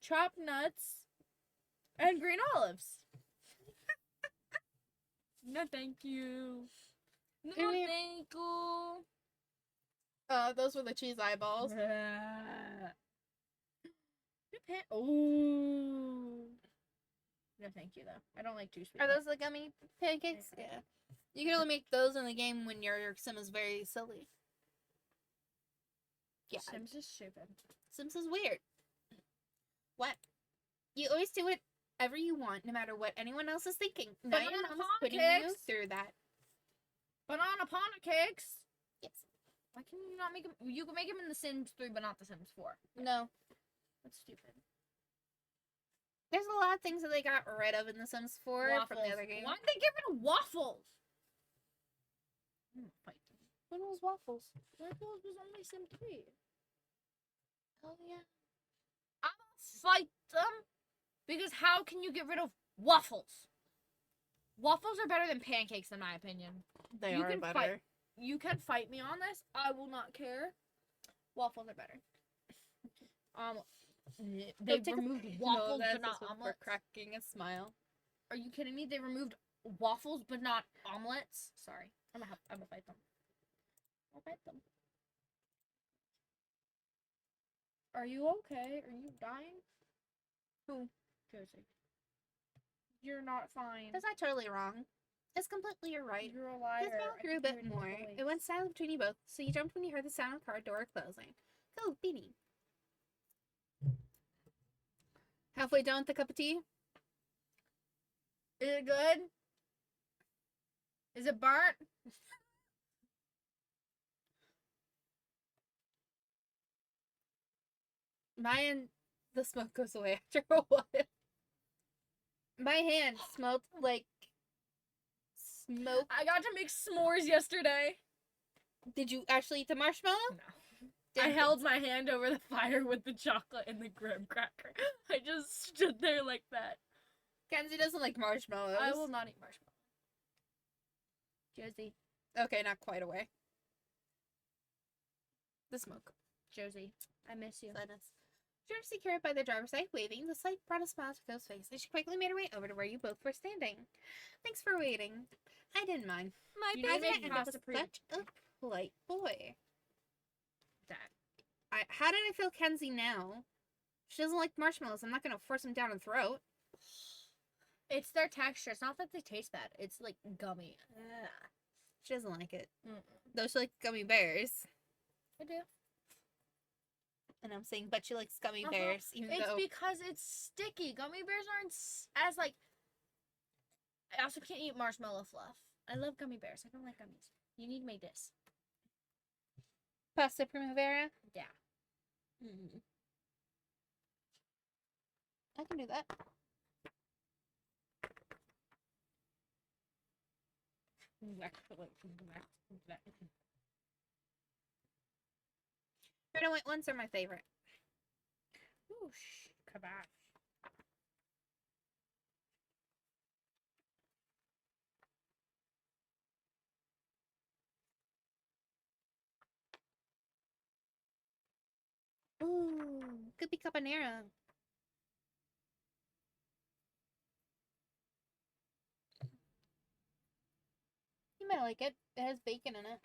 chopped nuts, and green olives. No, thank you. No, I mean- thank you. those were the cheese eyeballs. Ooh. No, thank you though. I don't like too sweet. Are those the gummy pancakes? Yeah. You can only make those in the game when your sim is very silly. Yeah. Sims is stupid. Sims is weird. What? You always do whatever you want, no matter what anyone else is thinking. Now your Banana mom's putting you pancakes. through that. Banana pancakes. Yes. Why can you not make them? You can make them in The Sims 3, but not The Sims 4. No. That's stupid. There's a lot of things that they got rid of in The Sims 4 from the other game. Why did they get rid of waffles? I'm gonna fight them. When was Waffles? Waffles was only Sim 3. Oh, yeah. I'm gonna fight them because how can you get rid of waffles? Waffles are better than pancakes, in my opinion. They You are can better. fight- You can fight me on this. I will not care. Waffles are better. They take a- removed No, waffles, that's but not just for omelets. cracking a smile. Are you kidding me? They removed waffles, but not omelets. Sorry, I'm gonna fight them. I'll fight them. Are you okay? Are you dying? Who? Josie. You're not fine. That's not totally wrong. It's completely your right. You're a liar. His mouth I grew a can bit hear it in your more. voice. It went silent between you both, so you jumped when you heard the sound of car door closing. Go, Beanie. Halfway done with the cup of tea? Is it good? Is it burnt? Mine, the smoke goes away after a while. My hand smelled like smoke. I got to make s'mores yesterday. Did you actually eat the marshmallow? No. Didn't I think held so. my hand over the fire with the chocolate and the graham cracker. I just stood there like that. Kenzie doesn't like marshmallows. I will not eat marshmallow. Josie. Okay, not quite away. The smoke. Josie. I miss you. Silence. She was secured by the driver's side, waving. The sight brought a smile to Phil's face, and she quickly made her way over to where you both were standing. Thanks for waiting. I didn't mind. My You didn't president make and I was pasta pre- such a polite boy. That. How did I feel Kenzie now? She doesn't like marshmallows. I'm not gonna force them down her throat. It's their texture. It's not that they taste bad. It's like gummy. Ugh. She doesn't like it. Mm-mm. Though she likes gummy bears. I do. And I'm saying, but she likes gummy Uh-huh. bears, even It's though because it's sticky. Gummy bears aren't as like. I also can't eat marshmallow fluff. I love gummy bears. I don't like gummies. You need to make this. pasta primavera. Yeah. I can do that. Red and white ones are my favorite. Whoosh, kabash. Ooh, could be cabanera. You might like it. It has bacon in it.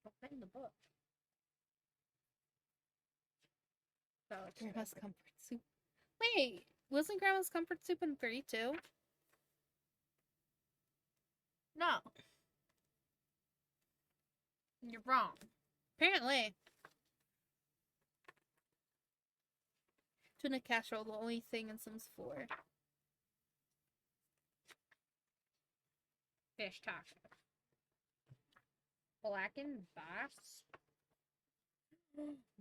What's in the book? So it's Grandma's comfort soup. Wait, wasn't Grandma's comfort soup in 3 too? no. You're wrong. Apparently. Tuna casserole, the only thing in Sims 4. Fish taco. Blackened bass.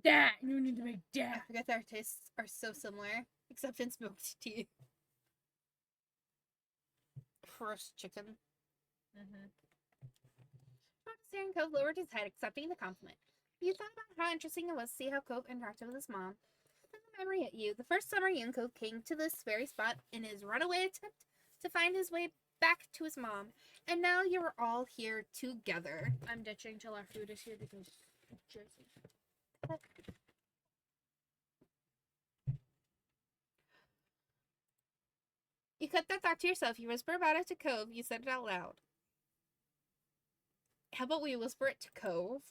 That you need to make I that. forget that our tastes are so similar, except in smoked tea. Crushed chicken. Mm-hmm. Staring, Cove lowered his head, accepting the compliment. You thought about how interesting it was to see how Cove interacted with his mom. Then the memory hit you. The first summer you and Cove came to this very spot in his runaway attempt to find his way back to his mom. And now you're all here together. I'm ditching till our food is here to go to Jersey. You kept that thought to yourself. You whisper about it to Cove. You said it out loud. How about we whisper it to Cove?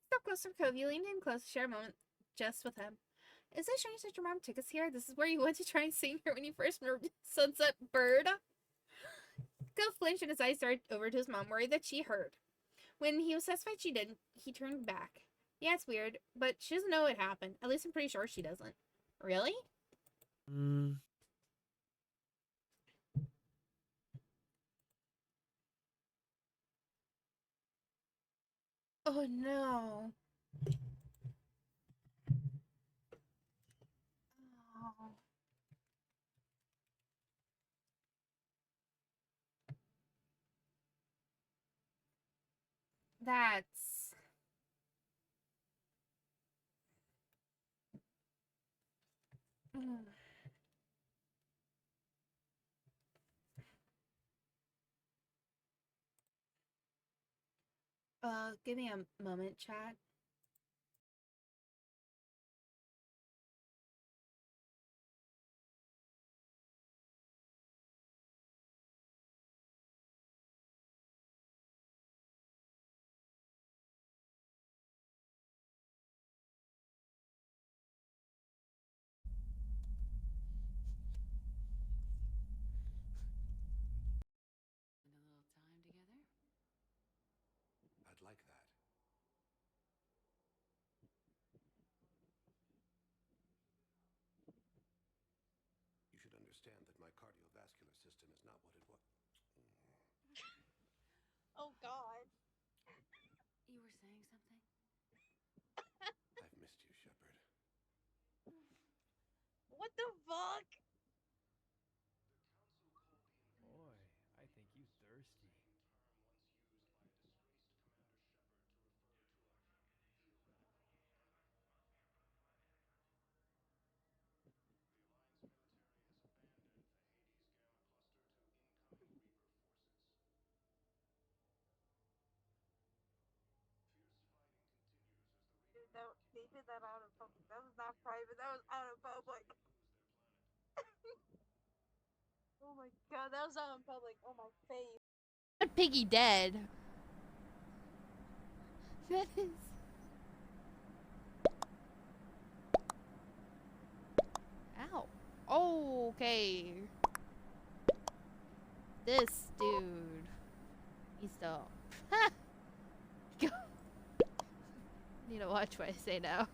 Stop close to Cove. You leaned in close to share a moment just with him. Is it strange that your mom took us here? This is where you went to try and sing her when you first moved Sunset Bird. Cove flinched and his eyes darted over to his mom, worried that she heard. When he was satisfied she didn't, he turned back. Yeah, it's weird, but she doesn't know what happened. At least I'm pretty sure she doesn't. Really? Oh no. Oh. That's... Mm. Give me a moment, chat. I'd like that. You should understand that my cardiovascular system is not what it was. Oh God. You were saying something? I've missed you, Shepard. What the fuck? Boy, I think you thirsty. Dude, they did that out of public. That was not private. That was out of public. Oh my God, that was out in public. Oh my face. That piggy dead. That is... Ow. Oh, okay. This dude. He's dope. Go. Need to watch what I say now.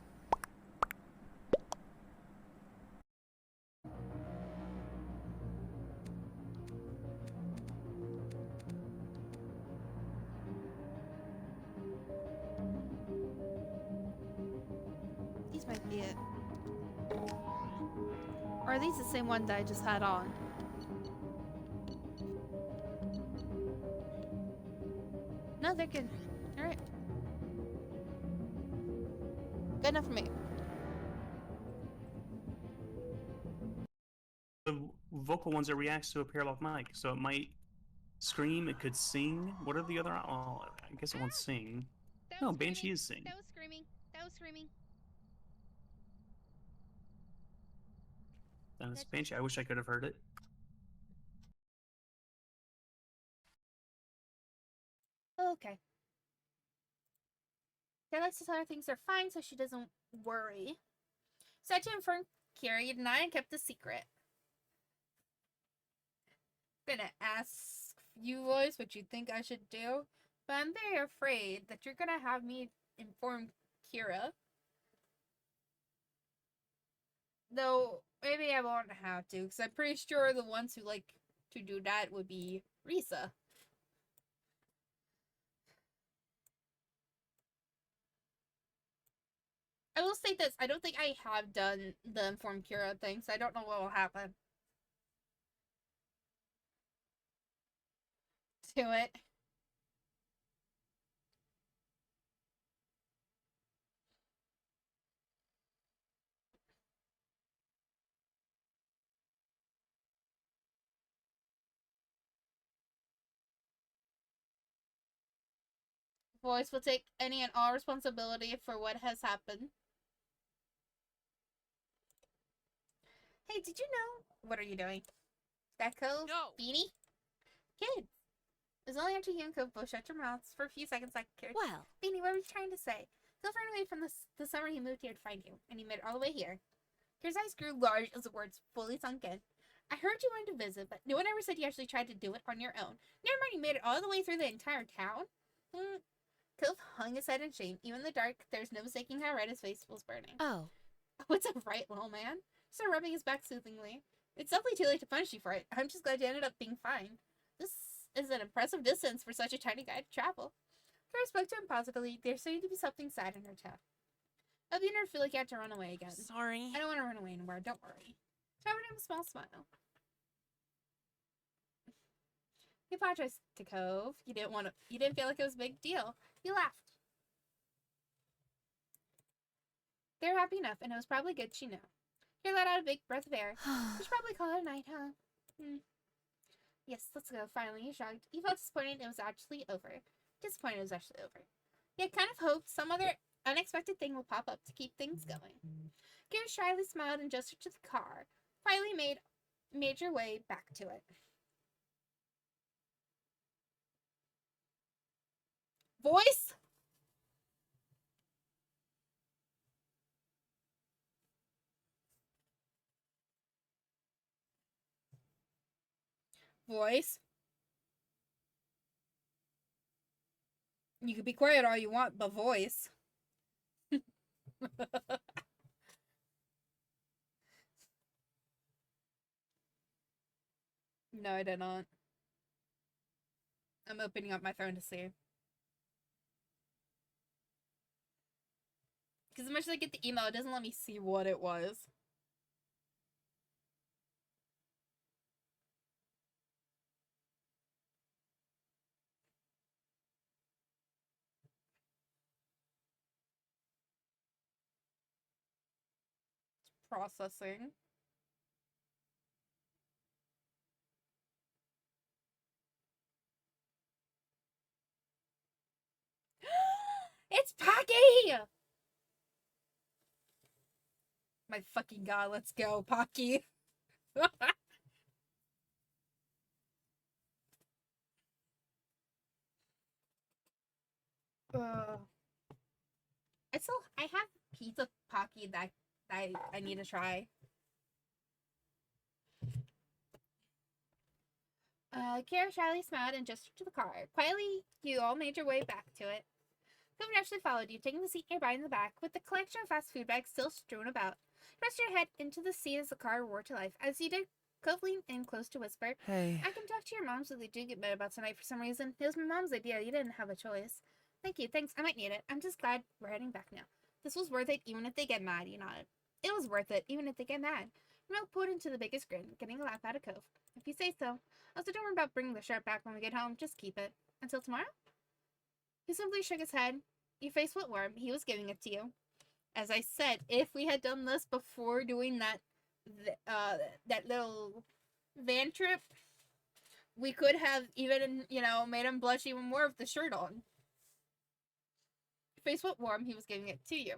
These might be it. Or are these the same ones I just had on? No, they're good. All right. Good enough for me. The vocal ones that reacts to a parallel mic, so it might scream, it could sing. What are the other? Oh, I guess it won't sing. That No, was Banshee screaming. is sing. That was screaming. That was screaming. That's Banshee. I wish I could have heard it. Okay. Dad likes to tell her things are fine so she doesn't worry. So I had to inform Kira you denied and kept the secret. I'm gonna ask you boys what you think I should do, but I'm very afraid that you're gonna have me inform Kira. Though, maybe I won't have to, because I'm pretty sure the ones who like to do that would be Risa. I will state this, I don't think I have done the inform Kira thing, so I don't know what will happen to it. Boys will take any and all responsibility for what has happened. Hey, did you know? What are you doing? That Cove? No. Beanie? Kids! It was only after you and Cove both shut your mouths for a few seconds I cared. Well, Beanie, what were you trying to say? Cove ran away from the summer he moved here to find you, and he made it all the way here. Kira's eyes grew large as the words fully sunk in. I heard you wanted to visit, but no one ever said you actually tried to do it on your own. Never mind, you made it all the way through the entire town? Cove hung his head in shame. Even in the dark, there's no mistaking how red his face was burning. oh, What's up, right, little man? He started rubbing his back soothingly. It's definitely too late to punish you for it. I'm just glad you ended up being fine. This is an impressive distance for such a tiny guy to travel. Kira spoke to him positively. There seemed to be something sad in her tone. I hope you never feel like you had to run away again. sorry. I don't want to run away anymore. Don't worry. So I gave him a small smile. He apologized to Cove. You didn't feel like it was a big deal. He laughed. They were happy enough, and it was probably good she knew. He let out a big breath of air. We should probably call it a night, huh? Yes, let's go. Finally, he shrugged. He felt disappointed it was actually over. Disappointed it was actually over. He had kind of hoped some other unexpected thing will pop up to keep things going. Kira shyly smiled and gestured to the car. Quietly made your way back to it. Voice? Voice? You can be quiet all you want, but voice. No, I did not. I'm opening up my phone to see. Because as much as I get the email, it doesn't let me see what it was. It's processing. It's Pocky! My fucking god, let's go, Pocky. I have pizza Pocky that I need to try. Kira shyly smiled and gestured to the car. Quietly, you all made your way back to it. Cove naturally followed you, taking the seat nearby in the back, with the collection of fast food bags still strewn about. Rest your head into the seat as the car roared to life. As you did, Cove leaned in close to whisper, Hey. I can talk to your mom so they do get mad about tonight for some reason. It was my mom's idea. You didn't have a choice. Thank you. Thanks. I might need it. I'm just glad we're heading back now. This was worth it, even if they get mad. You nodded. It was worth it, even if they get mad. Milk pulled into the biggest grin, getting a laugh out of Cove. If you say so. Also, don't worry about bringing the shirt back when we get home. Just keep it. Until tomorrow? He simply shook his head. Your face went warm. He was giving it to you. As I said, if we had done this before doing that little van trip, we could have even, made him blush even more with the shirt on. Your face went warm. He was giving it to you.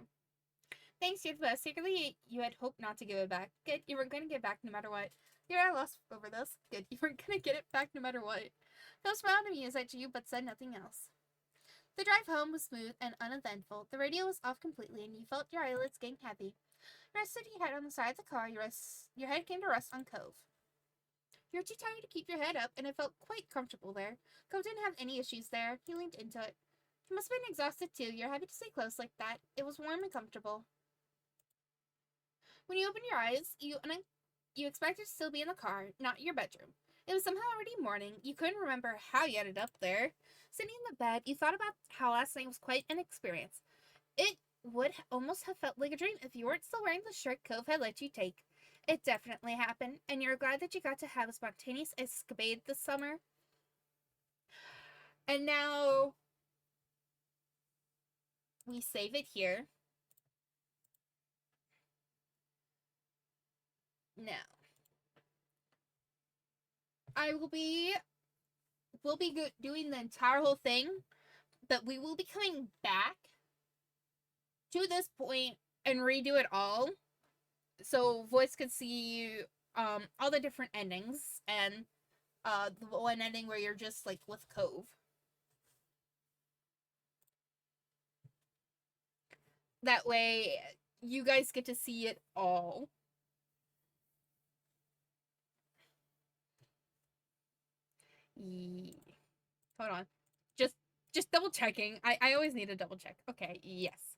Thanks, you're the best. Secretly, you had hoped not to give it back. Good, you were going to get it back no matter what. You're at a loss over this. Good, you were going to get it back no matter what. Phil smiled amused at you, but said nothing else. The drive home was smooth and uneventful. The radio was off completely, and you felt your eyelids getting heavy. You rested your head on the side of the car. Your head came to rest on Cove. You were too tired to keep your head up, and it felt quite comfortable there. Cove didn't have any issues there. He leaned into it. You must have been exhausted, too. You're happy to stay close like that. It was warm and comfortable. When you opened your eyes, you expected to still be in the car, not your bedroom. It was somehow already morning. You couldn't remember how you ended up there. Sitting in the bed, you thought about how last night was quite an experience. It would almost have felt like a dream if you weren't still wearing the shirt Cove had let you take. It definitely happened, and you're glad that you got to have a spontaneous escapade this summer. And now we save it here. Now, we'll be doing the entire whole thing, but we will be coming back to this point and redo it all, so Voice could see all the different endings and the one ending where you're just like with Cove. That way, you guys get to see it all. Hold on. Just double checking. I always need to double check. Okay, yes.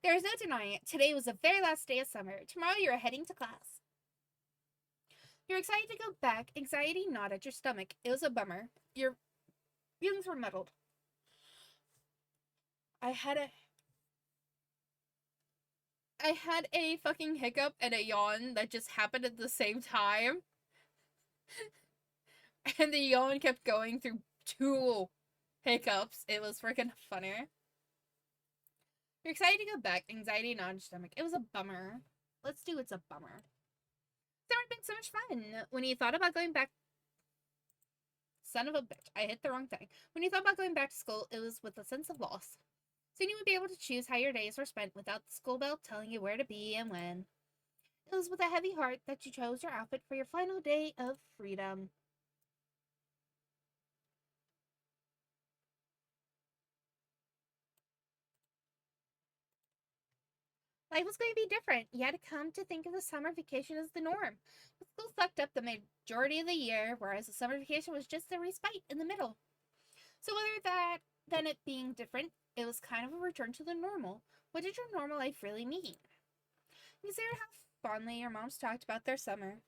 There is no denying it. Today was the very last day of summer. Tomorrow you're heading to class. You're excited to go back. Anxiety gnawed at your stomach. It was a bummer. Your feelings were muddled. I had a fucking hiccup and a yawn that just happened at the same time. And the yawn kept going through 2 hiccups. It was freaking funny. You're excited to go back. Anxiety gnawed your stomach. It was a bummer. Let's do it's a bummer. There would have been so much fun. When you thought about going back... Son of a bitch. I hit the wrong thing. When you thought about going back to school, it was with a sense of loss. Soon you would be able to choose how your days were spent without the school bell telling you where to be and when. It was with a heavy heart that you chose your outfit for your final day of freedom. Life was going to be different. You had to come to think of the summer vacation as the norm. The school sucked up the majority of the year, whereas the summer vacation was just a respite in the middle. So whether that than it being different, it was kind of a return to the normal. What did your normal life really mean? Consider how fondly your moms talked about their summer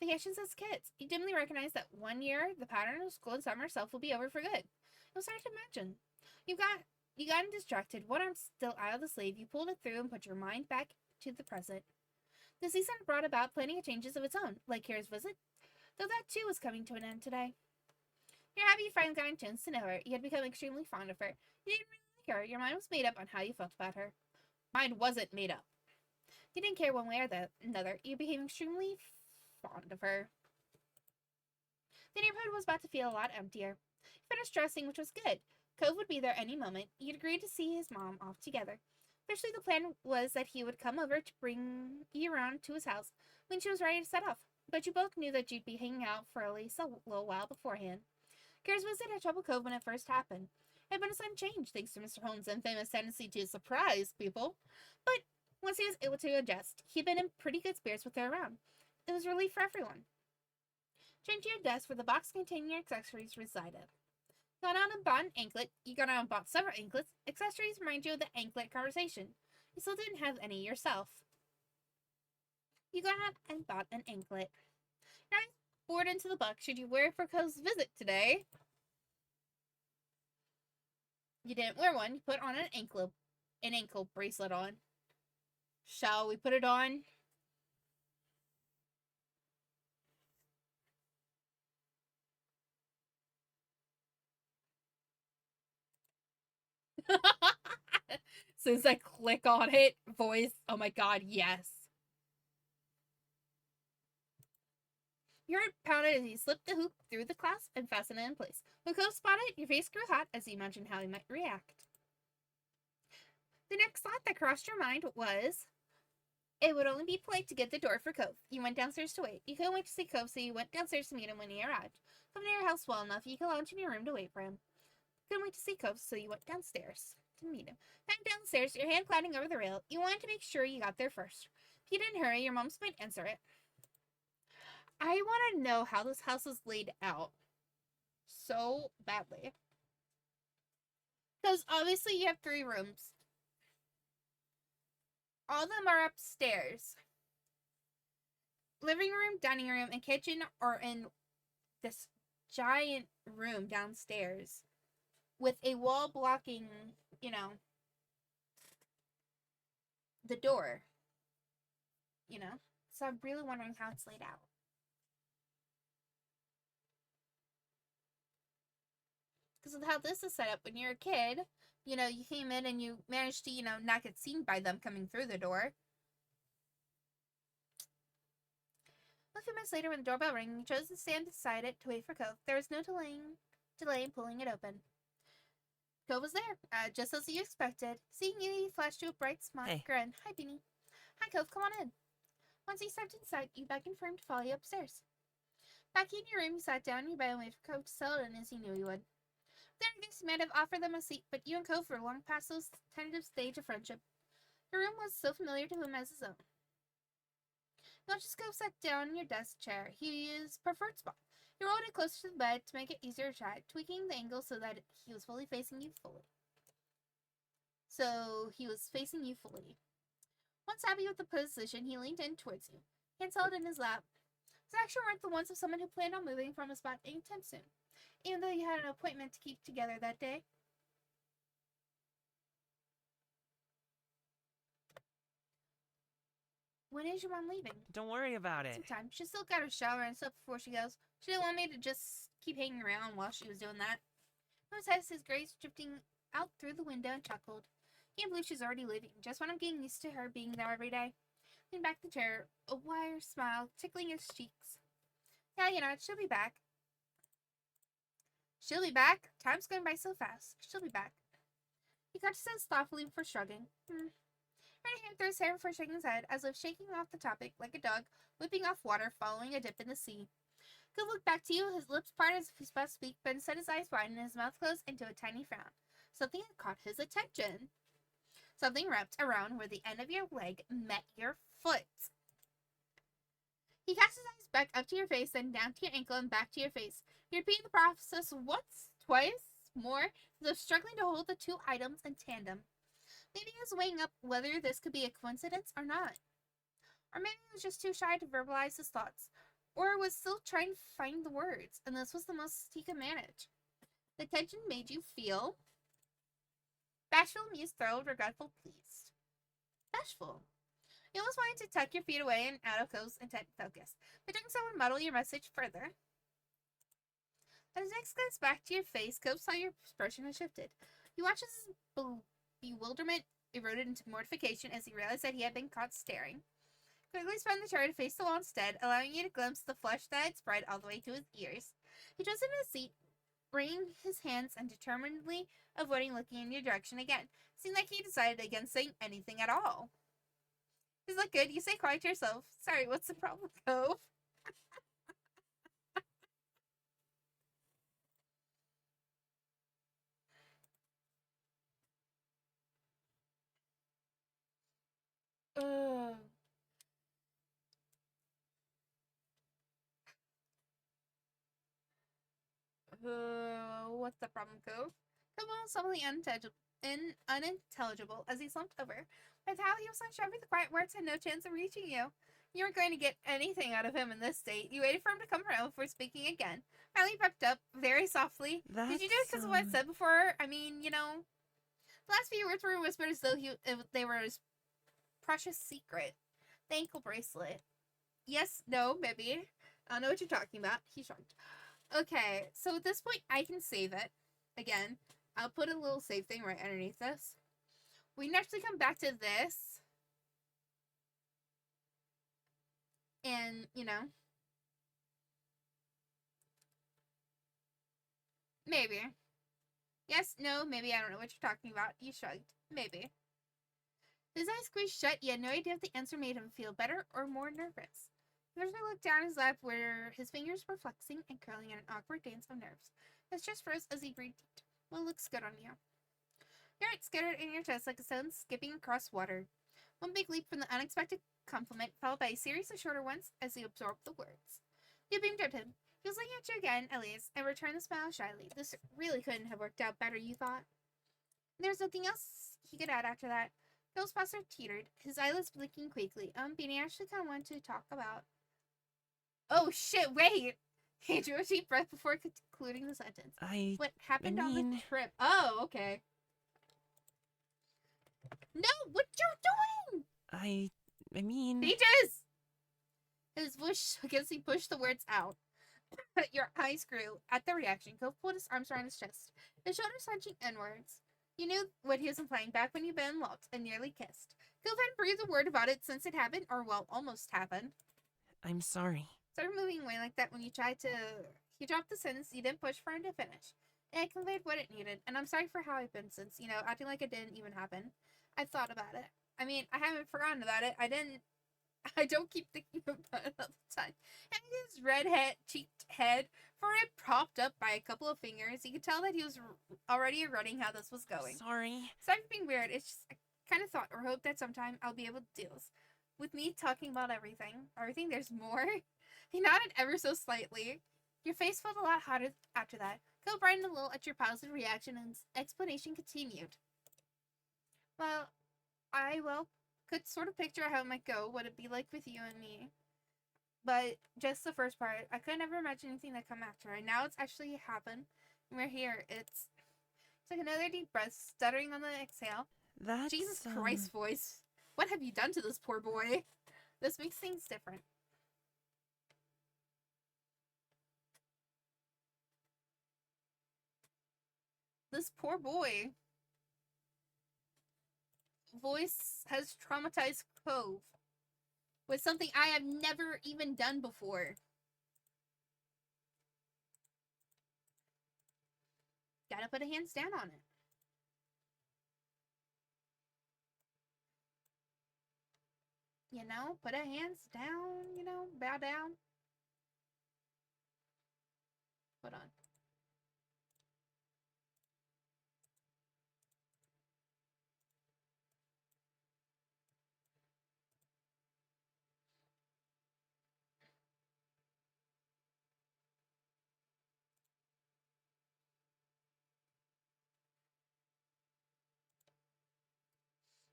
vacations as kids. You dimly recognized that one year, the pattern of school and summer itself will be over for good. It was hard to imagine. You got distracted. One arm still out of the sleeve, you pulled it through and put your mind back to the present. The season brought about plenty of changes of its own, like Kira's visit, though that too was coming to an end today. You're happy you finally got a chance to know her. You had become extremely fond of her. You didn't really like her. Your mind was made up on how you felt about her. Mine wasn't made up. You didn't care one way or the another. You became extremely fond of her. The neighborhood was about to feel a lot emptier. You finished dressing, which was good. Cove would be there any moment. You'd agreed to see his mom off together. Officially, the plan was that he would come over to bring you around to his house when she was ready to set off, but you both knew that you'd be hanging out for at least a little while beforehand. Kira's visit had Trouble Cove when it first happened. It had been a sudden change, thanks to Mr. Holmes' infamous tendency to surprise people, but once he was able to adjust, he'd been in pretty good spirits with her around. It was a relief for everyone. Turned to your desk where the box containing your accessories resided. Got out and bought an anklet. You got out and bought several anklets. Accessories remind you of the anklet conversation. You still didn't have any yourself. You got out and bought an anklet. Your eyes bored into the box. Should you wear it for Cove's visit today? You didn't wear one. You put on an ankle bracelet on. Shall we put it on? As soon as I click on it, voice, oh my god, yes. Your heart pounded as you slipped the hoop through the clasp and fastened it in place. When Cove spotted, your face grew hot as you imagined how he might react. The next thought that crossed your mind was, it would only be polite to get the door for Cove. You went downstairs to wait. You couldn't wait to see Cove, so you went downstairs to meet him when he arrived. Come to your house well enough, you could lounge in your room to wait for him. Couldn't wait to see Cove, so you went downstairs to meet him. Back downstairs, your hand gliding over the rail, you wanted to make sure you got there first. If you didn't hurry, your mom's might answer it. I want to know how this house is laid out so badly. Because obviously you have 3 rooms. All of them are upstairs. Living room, dining room, and kitchen are in this giant room downstairs with a wall blocking, you know, the door. You know? So I'm really wondering how it's laid out. Because of how this is set up, when you're a kid, you know, you came in and you managed to, you know, not get seen by them coming through the door. A few minutes later, when the doorbell rang, you chose to stand beside it to wait for Cove. There was no delay in pulling it open. Cove was there, just as you expected. Seeing you, he flashed you a bright smile. Hey. Grin. Hi, Beanie. Hi, Cove. Come on in. Once he stepped inside, you beckoned for him to follow you upstairs. Back in your room, you sat down in your bed and waited for Cove to settle in as he knew he would. There, I guess you might have offered them a seat, but you and Cove were long past those tentative stage of friendship. Your room was so familiar to him as his own. You watched Cove sat down in your desk chair, his preferred spot. You rolled it closer to the bed to make it easier to chat, tweaking the angle so that he was fully facing you fully. Once happy with the position, he leaned in towards you. Hands held in his lap. His actions weren't the ones of someone who planned on moving from a spot anytime soon, even though you had an appointment to keep together that day. When is your mom leaving? Don't worry about it. Sometime. She still got her shower and stuff before she goes. She didn't want me to just keep hanging around while she was doing that. Rose has his grace drifting out through the window and chuckled. Can't believe she's already leaving. Just when I'm getting used to her being there every day. Leaned back in the chair, a wire smile tickling his cheeks. Yeah, you know, she'll be back. She'll be back? Time's going by so fast. She'll be back. He cut his head thoughtfully before shrugging. Running him through his hair before shaking his head, as if shaking off the topic like a dog whipping off water following a dip in the sea. Cove looked back to you, his lips parted as if he was about to speak, but instead his eyes widened and his mouth closed into a tiny frown. Something had caught his attention. Something wrapped around where the end of your leg met your foot. He cast his eyes back up to your face, then down to your ankle and back to your face. He repeated the process once, twice, more, as if struggling to hold the 2 items in tandem. Maybe he was weighing up whether this could be a coincidence or not. Or maybe he was just too shy to verbalize his thoughts, or was still trying to find the words, and this was the most he could manage. The tension made you feel bashful, amused, thrilled, regretful, pleased. Bashful. You almost wanted to tuck your feet away and out of Cove's intent focus, but doing so would muddle your message further. As his next glance back to your face, Cove saw your expression had shifted. You watched as his bewilderment eroded into mortification as he realized that he had been caught staring. Quickly spun the chair to face the wall instead, allowing you to glimpse the flush that had spread all the way to his ears. He twisted in his seat, wringing his hands and determinedly avoiding looking in your direction again. It seemed like he decided against saying anything at all. Is that good? You say quiet to yourself. Sorry, what's the problem, Cove? What's the problem, Cove? Cove was suddenly unintelligible as he slumped over. With how he was unsure with the quiet words had no chance of reaching you. You weren't going to get anything out of him in this state. You waited for him to come around before speaking again. Finally piped up, very softly. Did you do it because of what I said before? I mean, you know, the last few words were whispered as though they were his precious secret. The ankle bracelet. Yes, no, maybe. I don't know what you're talking about. He shrugged. Okay, so at this point, I can save it. Again, I'll put a little save thing right underneath this. We can actually come back to this. And, you know. Maybe. Yes, no, maybe. I don't know what you're talking about. You shrugged. Maybe. His eyes squeezed shut. He had no idea if the answer made him feel better or more nervous. He first looked down his lap where his fingers were flexing and curling in an awkward dance of nerves. His chest froze as he breathed deep. Well, looks good on you. Your heart scattered in your chest like a stone skipping across water. One big leap from the unexpected compliment, followed by a series of shorter ones as he absorbed the words. You beamed at him. He was looking at you again, at least, and returned the smile shyly. This really couldn't have worked out better, you thought. There was nothing else he could add after that. Phil's posture teetered, his eyelids blinking quickly. Beanie actually kind of wanted to talk about... Oh, shit, wait! He drew a deep breath before concluding the sentence. What happened on the trip? Oh, okay. No, what you doing? I mean... Peaches! His voice shook as he pushed the words out. Your eyes grew at the reaction. Cove pulled his arms around his chest, his shoulders hunching inwards. You knew what he was implying back when you been locked and nearly kissed. Cove hadn't breathed a word about it since it happened, or well, almost happened. I'm sorry. Started moving away like that when you tried to... He dropped the sentence you didn't push for him to finish. And it conveyed what it needed, and I'm sorry for how I've been since, acting like it didn't even happen. I've thought about it. I mean, I haven't forgotten about it. I don't keep thinking about it all the time. And his red-cheeked head, for it propped up by a couple of fingers, you could tell that he was already running how this was going. Sorry. Sorry for being weird. It's just, I kind of thought or hoped that sometime I'll be able to do this. With me talking about everything. Everything, there's more. He nodded ever so slightly. Your face felt a lot hotter after that. Cole brightened a little at your positive reaction, and his explanation continued. Well, could sort of picture how it might go, what it'd be like with you and me. But just the first part, I could never imagine anything that come after. And now it's actually happened. And we're here. It's like another deep breath, stuttering on the exhale. That's... Jesus Christ, voice. What have you done to this poor boy? This makes things different. This poor boy. Voice has traumatized Cove with something I have never even done before. Gotta put a hands down on it. Put a hands down, bow down. Hold on.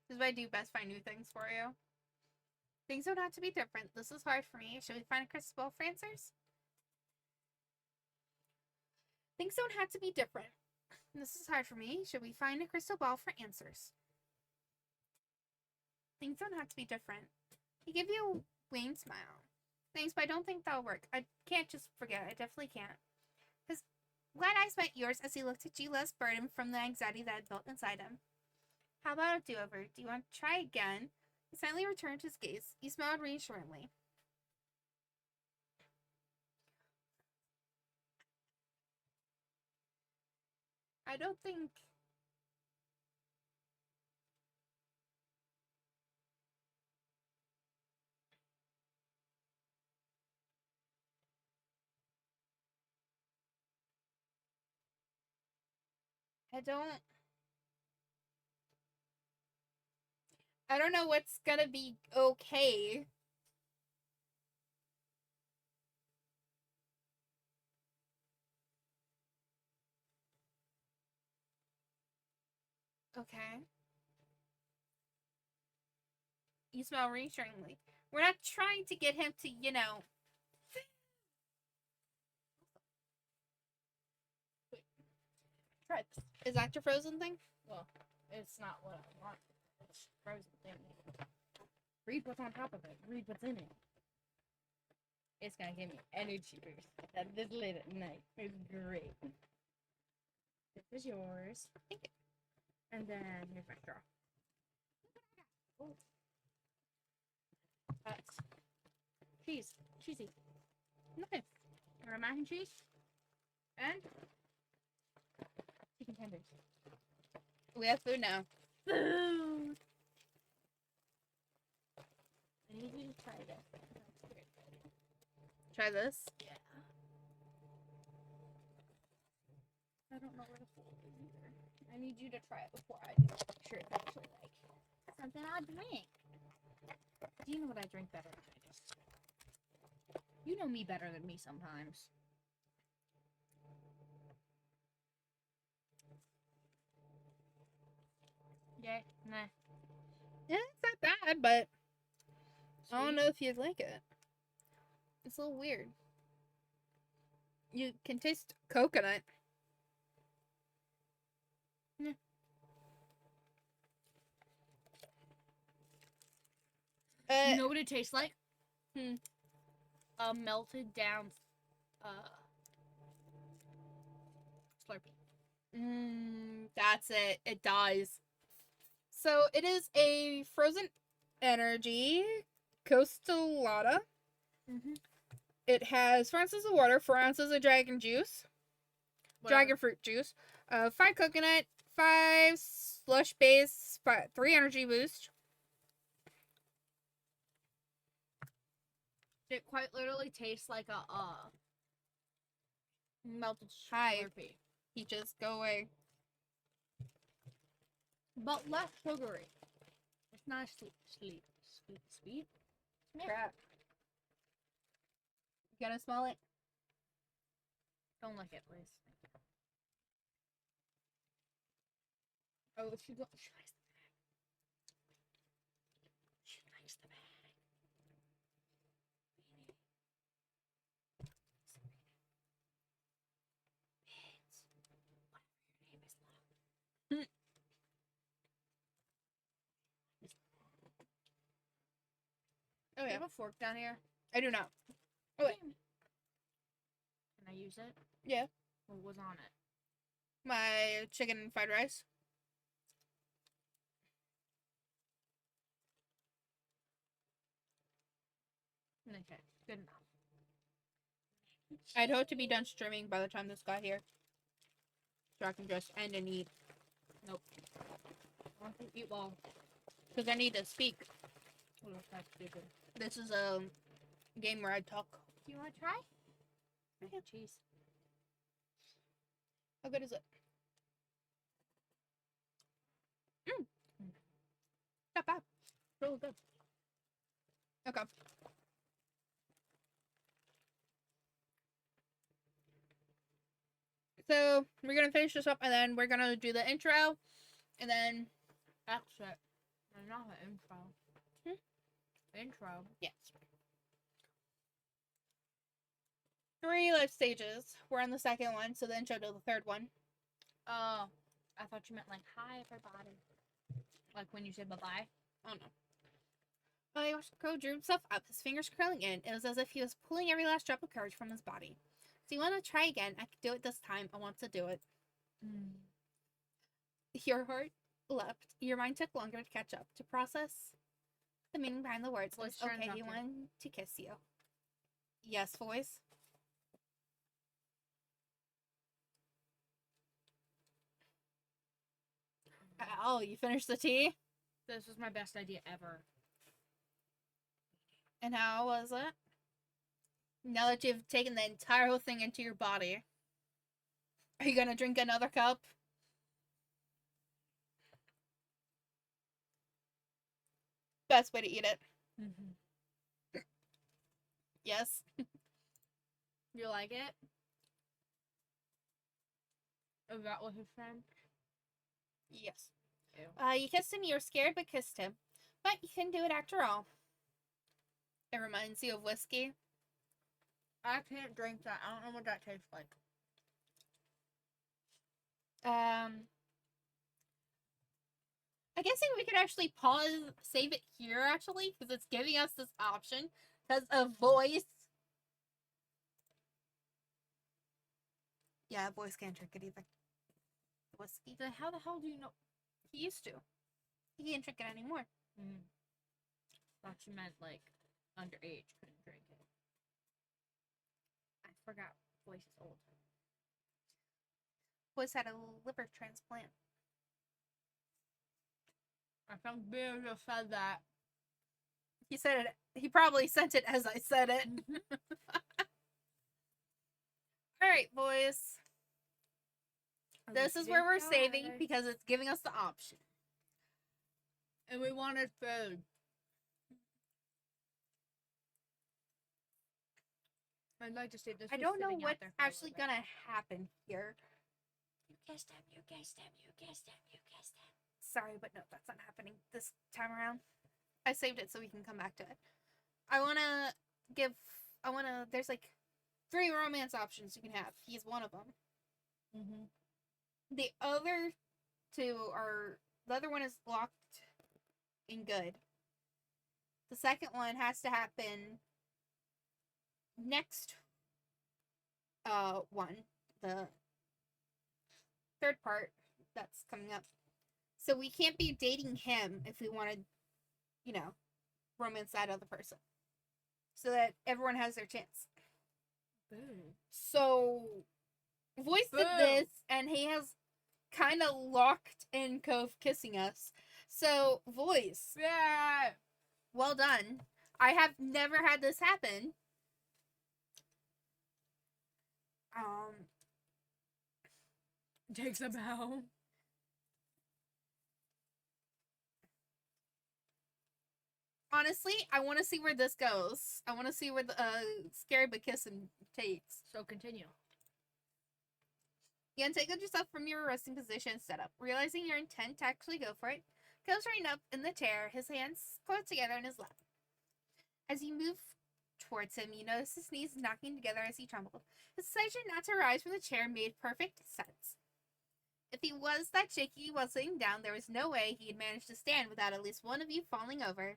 This is what I do best, find new things for you. Things don't have to be different. This is hard for me. Should we find a crystal ball for answers? Things don't have to be different. This is hard for me. Should we find a crystal ball for answers? Things don't have to be different. He gave you a wan smile. Thanks, but I don't think that'll work. I can't just forget. I definitely can't. His glad eyes met yours as he looked at you less burdened from the anxiety that had built inside him. How about a do-over? Do you want to try again? He suddenly returned his gaze. He smiled reassuringly. I don't think... I don't know what's gonna be okay. Okay. You smell reassuringly. We're not trying to get him to, Try this. Is that your frozen thing? Well, it's not what I want. It's frozen thing. Read what's on top of it. Read what's in it. It's gonna give me energy boost at this late at night. It's great. This is yours. Thank you. And then here's my straw. Oh. That's cheese. Cheesy. Nice. Or mac and cheese. And chicken tenders. We have food now. Food. I need you to try this. Try this. Yeah. I don't know where the food is either. I need you to try it before I do. Make sure it's actually like something I drink. Do you know what I drink better than I do? You know me better than me sometimes. Yeah, nah. Yeah, it's not bad, but I don't Sweet. know if you'd like it. It's a little weird. You can taste coconut. Yeah. You know what it tastes like? Hmm. A melted down Slurpee. That's it. It dies. So it is a frozen energy Costalata. Mm-hmm. It has 4 ounces of water, 4 ounces of dragon juice, dragon fruit juice, 5 coconut, 5 slush base, 3 energy boost. It quite literally tastes like a melted Hi. Slurpee, Peaches, go away. but less sugary. It's not sweet. Yeah. Crap. You gonna smell it? Don't lick it, please. Oh, she likes the bag. She likes the bag. Oh Do you yeah. have a fork down here? I do not. Oh wait. Can I use it? Yeah. What was on it? My chicken and fried rice. Okay, good enough. I'd hope to be done streaming by the time this got here. So I can just end and eat. Nope. I want to eat well. Because I need to speak. Oh, that's stupid. This is a game where I talk. Do you want to try? Mac and cheese. How good is it? Not bad. Really good. Okay. So we're gonna finish this up and then we're gonna do the intro and then Exit. And not the intro. Intro. yes. 3 life stages. We're on the second one, so the intro to the third one. Oh, I thought you meant like, hi, everybody. Like when you said bye-bye. Oh no. I watched the crow drew himself up, his fingers curling in. It was as if he was pulling every last drop of courage from his body. So you want to try again? I can do it this time. I want to do it. Your heart leapt. Your mind took longer to catch up, to process the meaning behind the words. Voice Was turns okay, up he here. wanted to kiss you. Yes, voice. Oh, you finished the tea? This was my best idea ever. And how was it? Now that you've taken the entire whole thing into your body, are you gonna drink another cup? Best way to eat it. Yes. You like it? Is that what his friend? Yes. Ew. You kissed him, you were scared but kissed him. But you couldn't do it after all. It reminds you of whiskey. I can't drink that. I don't know what that tastes like. I'm guessing we could actually pause, save it here actually, because it's giving us this option. Because a voice. Yeah, a voice can't drink it either. whiskey. How the hell do you know? He used to. He can't drink it anymore. Thought you meant like underage couldn't drink it. I forgot. Voice is old. Was had a liver transplant. I found Bear just said that. He said it. He probably sent it as I said it. All right, boys. This is where we're saving because it's giving us the option. And we wanted food. I'd like to see if this I was don't know sitting out what's there for a actually little bit. gonna happen here. You guessed him, you guessed him, you guessed him, you guessed him. Sorry, but no, that's not happening this time around. I saved it so we can come back to it. I wanna there's like 3 romance options you can have. He's one of them. The other 2 are, the other one is locked in good. The second one has to happen next one, the third part that's coming up. So we can't be dating him if we want to, you know, romance that other person. So that everyone has their chance. Boo. So Voice did Boo. this and he has kind of locked in Cove kissing us. So Voice, Yeah. well done. I have never had this happen. Takes a bow. Honestly, I want to see where this goes. I want to see where the scary but kissing takes. So continue. You untangled yourself from your resting position and set up. Realizing your intent to actually go for it, Cove's right up in the chair, his hands closed together in his lap. As you move towards him, you notice his knees knocking together as he trembled. His decision not to rise from the chair made perfect sense. If he was that shaky while sitting down, there was no way he'd manage to stand without at least one of you falling over.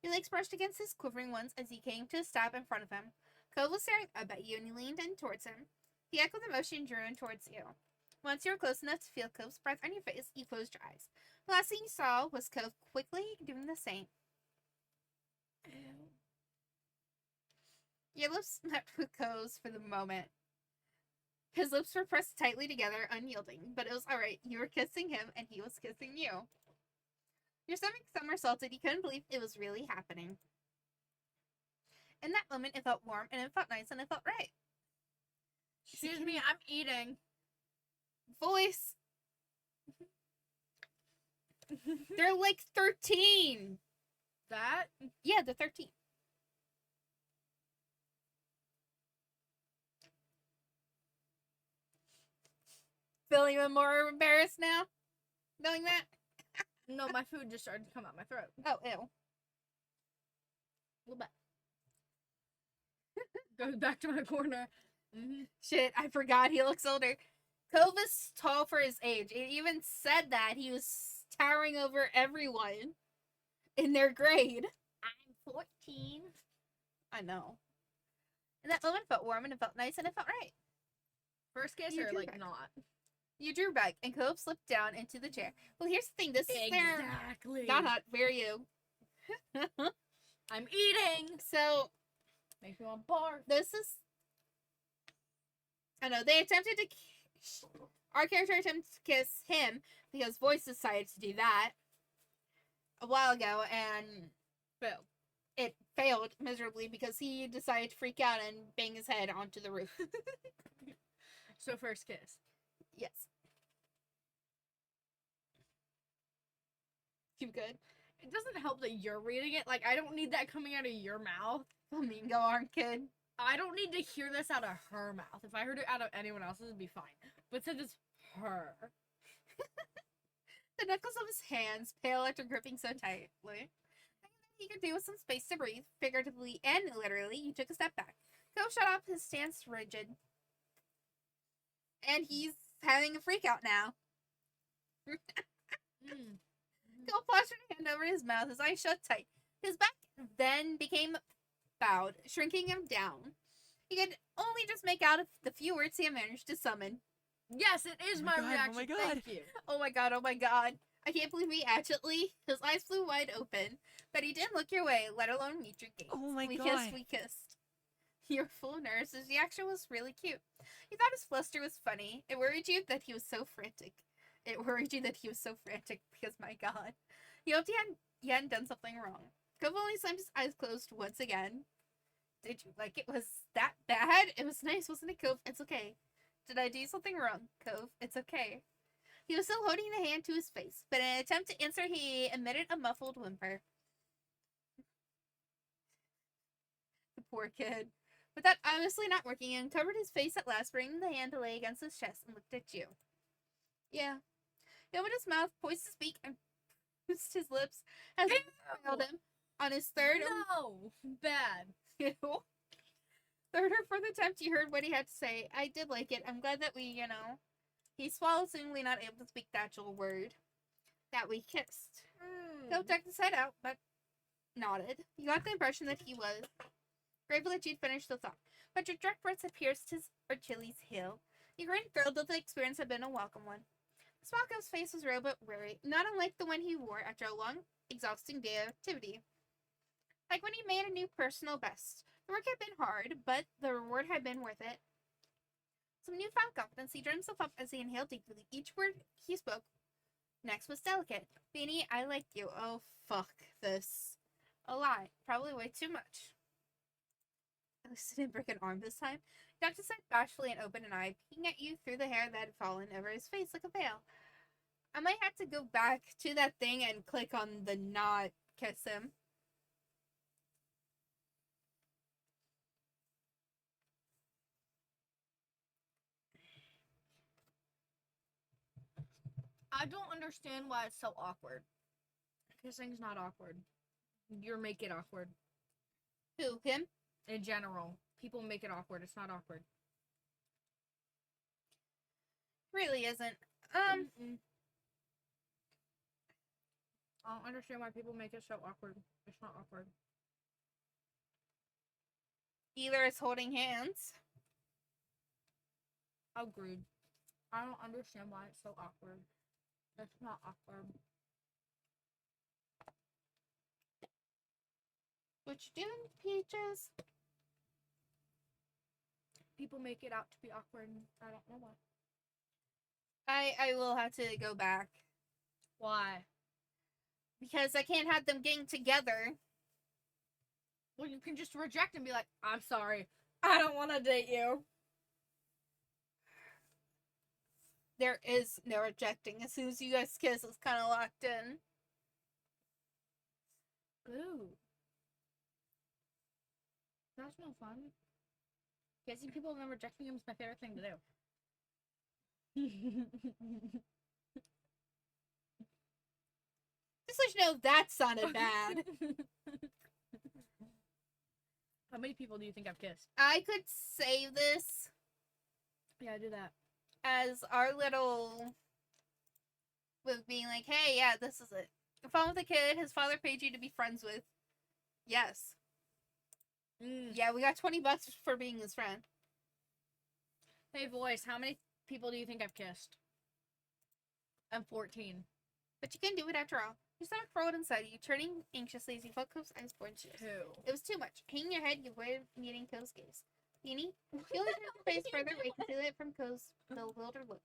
Your legs brushed against his quivering ones as he came to a stop in front of him. Cove was staring up at you and he leaned in towards him. He echoed the motion and drew in towards you. Once you were close enough to feel Cove's breath on your face, you closed your eyes. The last thing you saw was Cove quickly doing the same. Your lips met with Cove's for the moment. His lips were pressed tightly together, unyielding, but it was alright. You were kissing him and he was kissing you. Your stomach somersaulted. You couldn't believe it was really happening. In that moment, it felt warm and it felt nice and it felt right. Excuse me, I'm eating. Voice. They're like 13. That? Yeah, they're 13. Feeling even more embarrassed now? Knowing that? No, my food just started to come out my throat. Oh, ew. A little bit. Goes back to my corner. Shit, I forgot he looks older. Cove is tall for his age. It even said that he was towering over everyone in their grade. I'm 14. I know. And that moment felt warm and it felt nice and it felt right. First kiss You or drew like back. not? You drew back and Cove slipped down into the chair. Well, here's the thing. This is their... Exactly. Not hot. Very you. I'm eating. So, Makes me want to barf. this is... I know, they attempted to... Our character attempted to kiss him because Voice decided to do that a while ago, and Failed. it failed miserably because he decided to freak out and bang his head onto the roof. So first kiss. Yes. You good? It doesn't help that you're reading it. Like, I don't need that coming out of your mouth. Flamingo arm kid. I don't need to hear this out of her mouth. If I heard it out of anyone else's, it'd be fine. But since it's her. The knuckles of his hands, pale after gripping so tightly. He could do with some space to breathe, figuratively and literally. You took a step back. Cove shut off his stance rigid. And he's having a freak out now. Cove flashed her hand over his mouth, his eyes shut tight. His back then became bowed, shrinking him down. He could only just make out the few words he had managed to summon. Yes, it is Oh my my God, oh reaction. my Thank God. you. Oh my god, oh my god. I can't believe he actually, his eyes flew wide open, but he didn't look your way, let alone meet your gaze. Oh my we God. kissed, we kissed. You're full of nerves. His reaction was really cute. You thought his fluster was funny. It worried you that he was so frantic. It worried you that he was so frantic because, my god. You hoped he hadn't done something wrong. Cove only slammed his eyes closed once again. Did you like it was that bad? It was nice, wasn't it, Cove? It's okay. Did I do something wrong, Cove? It's okay. He was still holding the hand to his face, but in an attempt to answer, he emitted a muffled whimper. The poor kid. But that obviously not working, and covered his face at last, bringing the hand to lay against his chest and looked at you. Yeah. He opened his mouth, poised his beak, and pursed his lips as he held him on his third No, bad. third or fourth attempt. You heard what he had to say. I did like it. I'm glad that we, He swallowed, seemingly not able to speak the actual word. That we kissed. Cove tucked his head out, but nodded. You got the impression that he was grateful that you'd finished the thought, but your direct words had pierced his Achilles' heel. You grinned, thrilled that the experience had been a welcome one. The smile on his face was real but weary, not unlike the one he wore after a long, exhausting day of activity. Like when he made a new personal best. The work had been hard, but the reward had been worth it. Some newfound confidence, he drew himself up as he inhaled deeply. Each word he spoke next was delicate. Beanie, I like you. Oh, fuck this. A lot. Probably way too much. At least it didn't break an arm this time. Doctor said bashfully and open an eye, peeking at you through the hair that had fallen over his face like a veil. I might have to go back to that thing and click on the not kiss him. I don't understand why it's so awkward. Kissing's not awkward. You make it awkward. Who? Him? In general, people make it awkward. It's not awkward. Really isn't. Mm-mm. I don't understand why people make it so awkward. It's not awkward. Either it's holding hands. Agreed. I don't understand why it's so awkward. It's not awkward. What you doing, Peaches? People make it out to be awkward. I don't know why. I will have to go back. Why? Because I can't have them getting together. Well, you can just reject and be like, I'm sorry. I don't want to date you. There is no rejecting. As soon as you guys kiss, it's kind of locked in. Ooh. That's no fun. Kissing people and then rejecting them is my favorite thing to do. Just let you know that sounded bad. How many people do you think I've kissed? I could save this Yeah, do that. as our little with being like, hey, yeah, this is it. Fun with a kid his father paid you to be friends with. Yes. Yeah, we got $20 for being his friend. Hey, voice, how many people do you think I've kissed? I'm 14. But you can do it after all. Your stomach rolled inside you, turning anxiously as you felt Cove's eyes forge you. Two. It was too much. Hanging your head, you avoided meeting Cove's gaze. Beanie, you only turned your face further away, conceal it from Cove's bewildered look.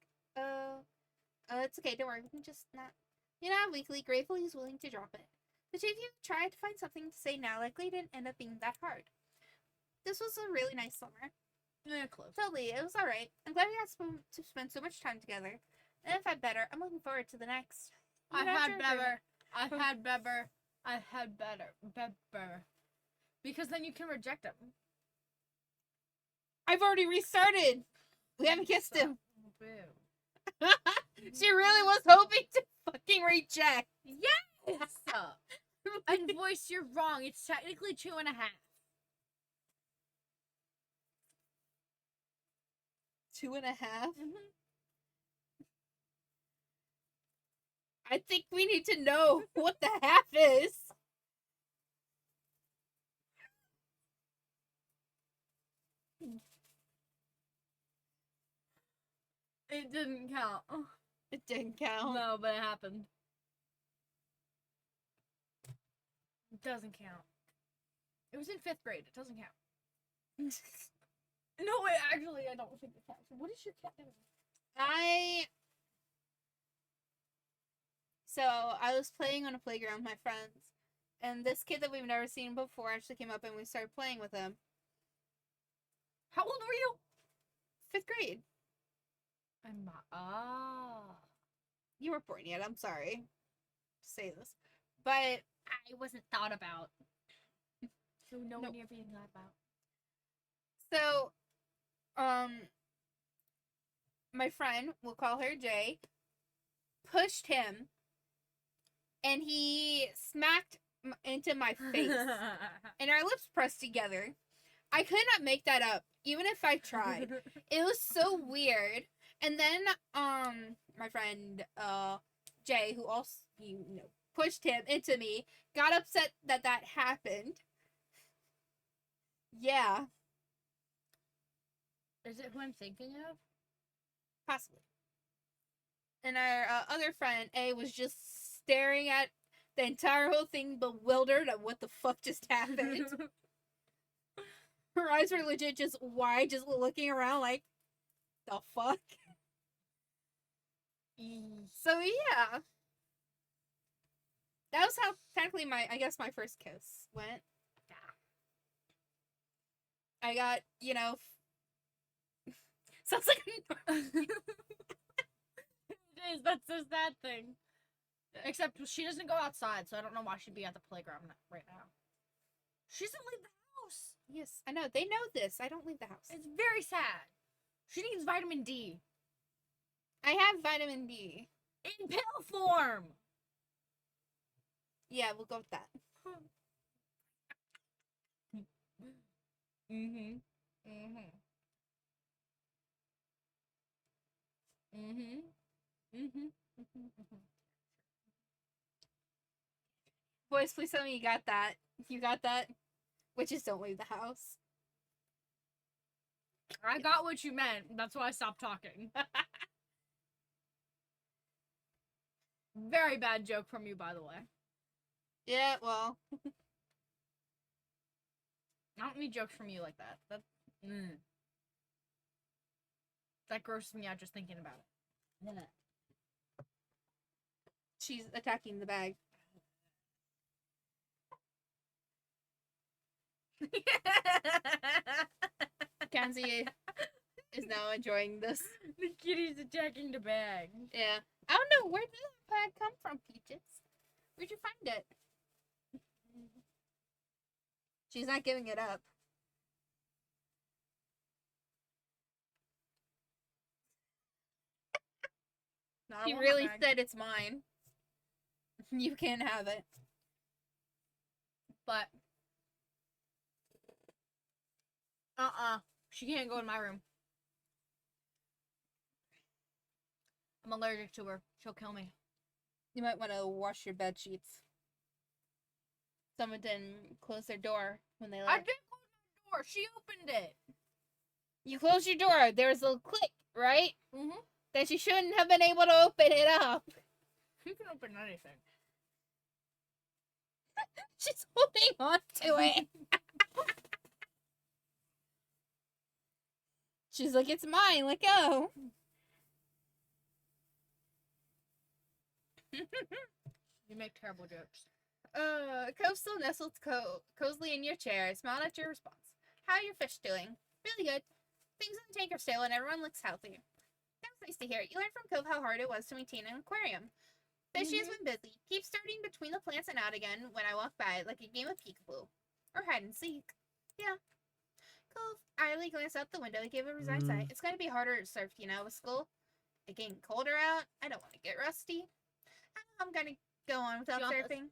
It's okay, don't worry, we can just not. You know, weakly, grateful he's willing to drop it. The two of you tried to find something to say now, likely didn't end up being that hard. This was a really nice summer. Yeah, close. Totally, it was alright. I'm glad we got to spend so much time together. And if I better, I'm looking forward to the next. I've Even after had agreement. better. I've had better. I've had better. Better. Because then you can reject them. I've already restarted. We haven't kissed him. Boo. She really was hoping to fucking reject. Yes! And voice, you're wrong. It's technically 2.5. 2.5. Mm-hmm. I think we need to know what the half is. It didn't count. It didn't count. No, but it happened. It doesn't count. It was in 5th grade. It doesn't count. No, wait, actually, I don't think it counts. What is your cat doing? So I was playing on a playground with my friends, and this kid that we've never seen before actually came up and we started playing with him. How old were you? 5th grade. I'm not. Ah. You weren't born yet. I'm sorry to say this, but I wasn't thought about. So no Nope. one near being thought about. so, my friend, we'll call her Jay, pushed him, and he smacked into my face, and our lips pressed together. I could not make that up, even if I tried. It was so weird. And then, my friend, Jay, who also, pushed him into me, got upset that happened. Yeah, Is it who I'm thinking of? possibly. And our other friend, A, was just staring at the entire whole thing, bewildered at what the fuck just happened. Her eyes were legit just wide, just looking around like, the fuck? So yeah, that was how technically my first kiss went. I got sounds like It is. That's the sad thing. Except she doesn't go outside, so I don't know why she'd be at the playground right now. She doesn't leave the house. yes, I know they know this. I don't leave the house. It's very sad. She needs vitamin D I have vitamin D. in pill form. Yeah, we'll go with that. Mhm. Mhm. Mhm. Mhm. Boys, please tell me you got that. You got that. Witches don't leave the house. I got what you meant. That's why I stopped talking. Very bad joke from you, by the way. Yeah, well, I don't need jokes from you like that. That grosses me out just thinking about it. she's attacking the bag. Kenzie is now enjoying this. The kitty's attacking the bag. Yeah. I don't know, where did that bag come from, Peaches? Where'd you find it? She's not giving it up. No, I He want my really bag. said it's mine. You can't have it. But she can't go in my room. I'm allergic to her. She'll kill me. You might want to wash your bed sheets. Someone didn't close their door when they I left. didn't close my door. She opened it. You closed your door. There was a click, right? Mm-hmm. That you shouldn't have been able to open it up. You can open anything. She's holding on to it. She's like, it's mine. Let go. You make terrible jokes. Cove still nestled cozily in your chair, smiled at your response. How are your fish doing? Really good. Things in the tank are stale and everyone looks healthy. That's nice to hear. You learned from Cove how hard it was to maintain an aquarium. Fishy has been busy. Keeps starting between the plants and out again when I walk by, like a game of peekaboo. Or hide and seek. Yeah. Cove idly glanced out the window and gave a resigned sigh. It's gonna be harder to surf, with school. It's getting colder out. I don't want to get rusty. I'm gonna go on without You want this? surfing.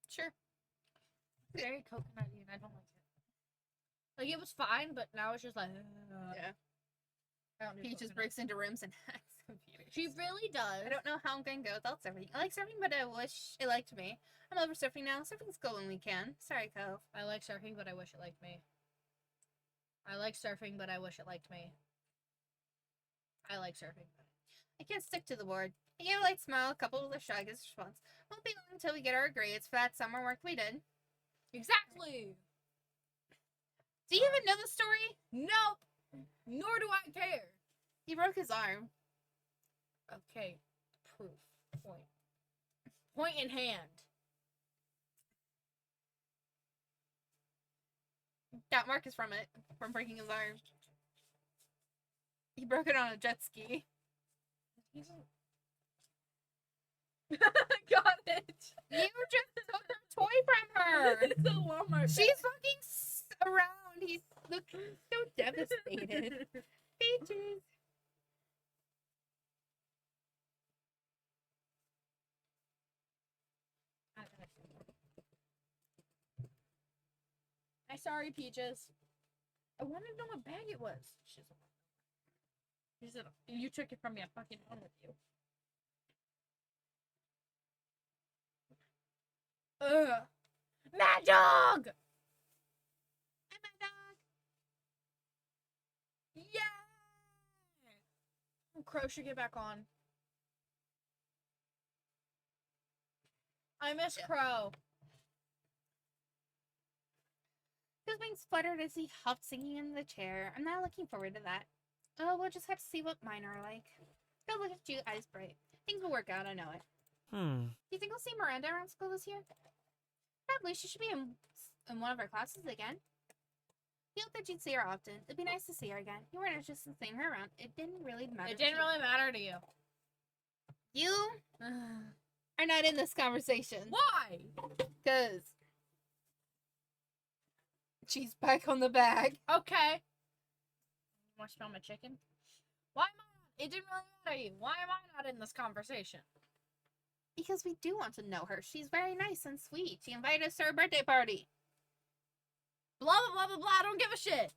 Sure. Very coconutty, and I don't like it. Like, it was fine, but now it's just like... Yeah. I don't do He just coconut. breaks into rooms and acts confused. She really does. I don't know how I'm gonna go without surfing. I like surfing, but I wish it liked me. I'm over surfing now. Surfing's cool when we can. Sorry, Cove. I like surfing, but I wish it liked me. I like like surfing, but I wish it liked me. I like surfing. I can't stick to the board. He gave a light smile, coupled with a shrug as response. Won't be long until we get our grades for that summer work we did. Exactly. Do you even know the story? Nope. Nor do I care. He broke his arm. Okay. Proof. Point. Point in hand. Got Marcus from it, from breaking his arm. He broke it on a jet ski. Got it. You just took her toy from her. It's a Walmart. She's fucking around. He's looking so devastated. Peaches. I'm sorry, Peaches. I wanted to know what bag it was. She said, you took it from me. I'm fucking done with you. Ugh. Mad Dog! I'm a dog. Yeah! Crow should get back on. I miss Crow. His wings fluttered as he huffed, sinking in the chair. I'm not looking forward to that. Oh, we'll just have to see what mine are like. Go look at you, eyes bright. Things will work out, I know it. Do you think we'll see Miranda around school this year? Probably. She should be in one of our classes again. You hope that you'd see her often. It'd be nice to see her again. You weren't interested in seeing her around. It didn't really matter. It didn't really matter to you. You are not in this conversation. Why? Because she's back on the bag. Okay. You want to smell my chicken? Why am I not? It didn't really matter to you. Why am I not in this conversation? Because we do want to know her. She's very nice and sweet. She invited us to her birthday party. Blah, blah, blah, blah, blah. I don't give a shit.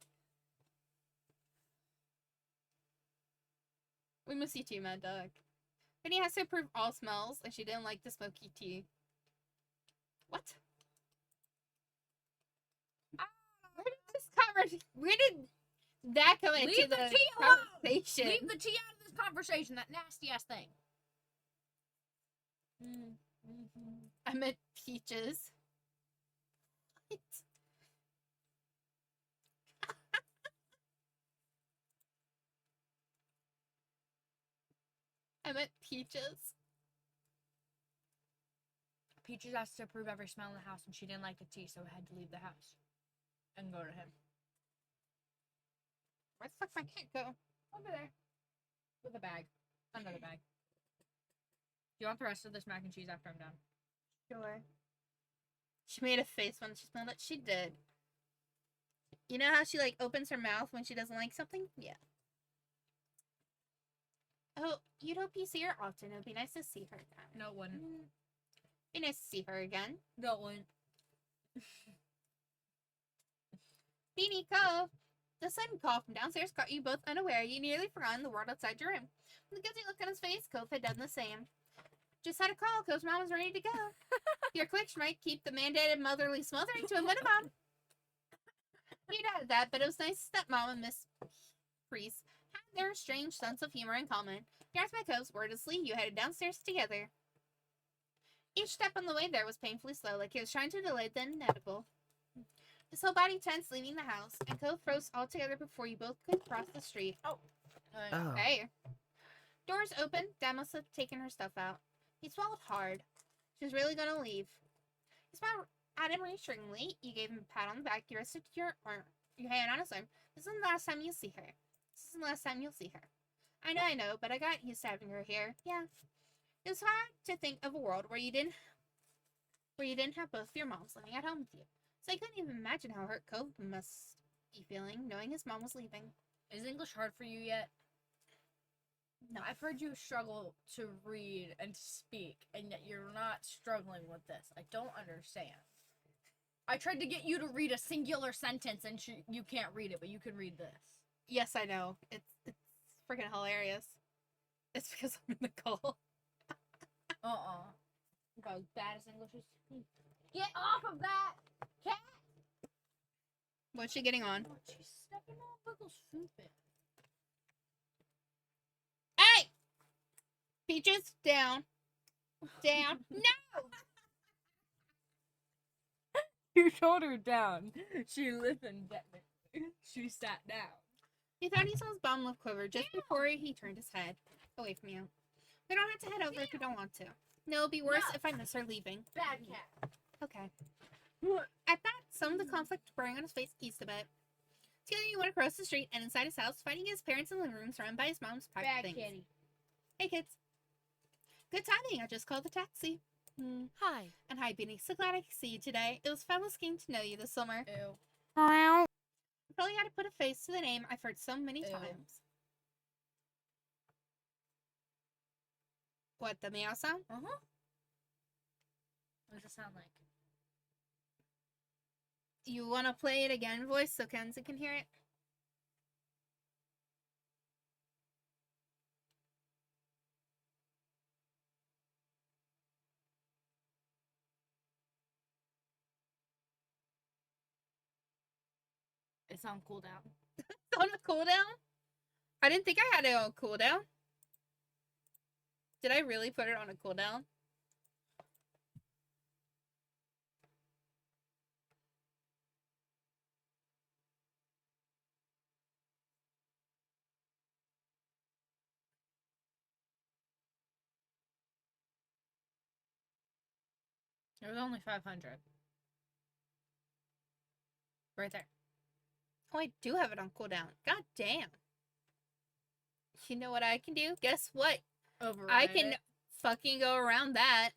We miss you too, Mad Dog. Penny has to approve all smells, and she didn't like the smoky tea. What? Where did that come into Leave the the tea alone! conversation? Leave the tea out of this conversation, that nasty ass thing. I meant peaches. What? I meant peaches. Peaches asked to approve every smell in the house, and she didn't like the tea, so I had to leave the house and go to him. Where the fuck my cat go? Over there. With a bag. Another bag. Do you want the rest of this mac and cheese after I'm done? Sure. She made a face when she smelled it. She did. You know how she like opens her mouth when she doesn't like something? Yeah. Oh, you'd hope you see her often. It would be nice to see her again. No, it wouldn't. Be nice to see her again. No, it wouldn't. Beanie Cove! The sudden call from downstairs caught you both unaware. You nearly forgotten the world outside your room. With a guilty look on his face, Cove had done the same. Just had a call. Cove's mom was ready to go. Your clicks might keep the mandated motherly smothering to a minimum. You'd added that, but it was nice that Mom and Miss Priest had their strange sense of humor in common. Yards by Coves, wordlessly, you headed downstairs together. Each step on the way there was painfully slow, like he was trying to delay the inevitable. His whole body tense leaving the house, and Cove froze altogether before you both could cross the street. Oh. Hey. Doors open. Dad must have taken her stuff out. He swallowed hard. She was really gonna leave. He smiled at him reassuringly. You gave him a pat on the back. You rested your hand on his arm. This isn't the last time you'll see her. This isn't the last time you'll see her. I know, but I got used to having her here. Yeah. It was hard to think of a world where you didn't have both of your moms living at home with you. So I couldn't even imagine how hurt Cove must be feeling, knowing his mom was leaving. Is English hard for you yet? No. I've heard you struggle to read and to speak, and yet you're not struggling with this. I don't understand. I tried to get you to read a singular sentence, and you can't read it, but you can read this. Yes, I know. It's freaking hilarious. It's because I'm in the call. About as bad as English is. Get off of that! Cat! What's she getting on? Oh, she's stuck You know, Buckle's stupid. Hey! Peaches, down. Down. No! You told her down. She listened. She sat down. He thought he saw his bottom lip quiver just before he turned his head away from you. We don't have to head over if you don't want to. No, it'll be worse if I miss her leaving. Bad cat. Okay. At that, some of the conflict burning on his face eased a bit. Together you went across the street and inside his house, finding his parents in the living room surrounded by his mom's private Bad things. kitty. Hey kids. Good timing, I just called the taxi. Hi. And hi, Beanie. So glad I could see you today. It was fabulous getting to know you this summer. Ew. I probably had to put a face to the name I've heard so many Ew. times. What, the meow sound? Uh-huh. What does it sound like? You want to play it again, voice, so Kenzie can hear it? It's on cooldown. It's on a cooldown? I didn't think I had it on cooldown. Did I really put it on a cooldown? It was only 500. Right there. Oh, I do have it on cooldown. God damn. You know what I can do? Guess what? I can fucking go around that.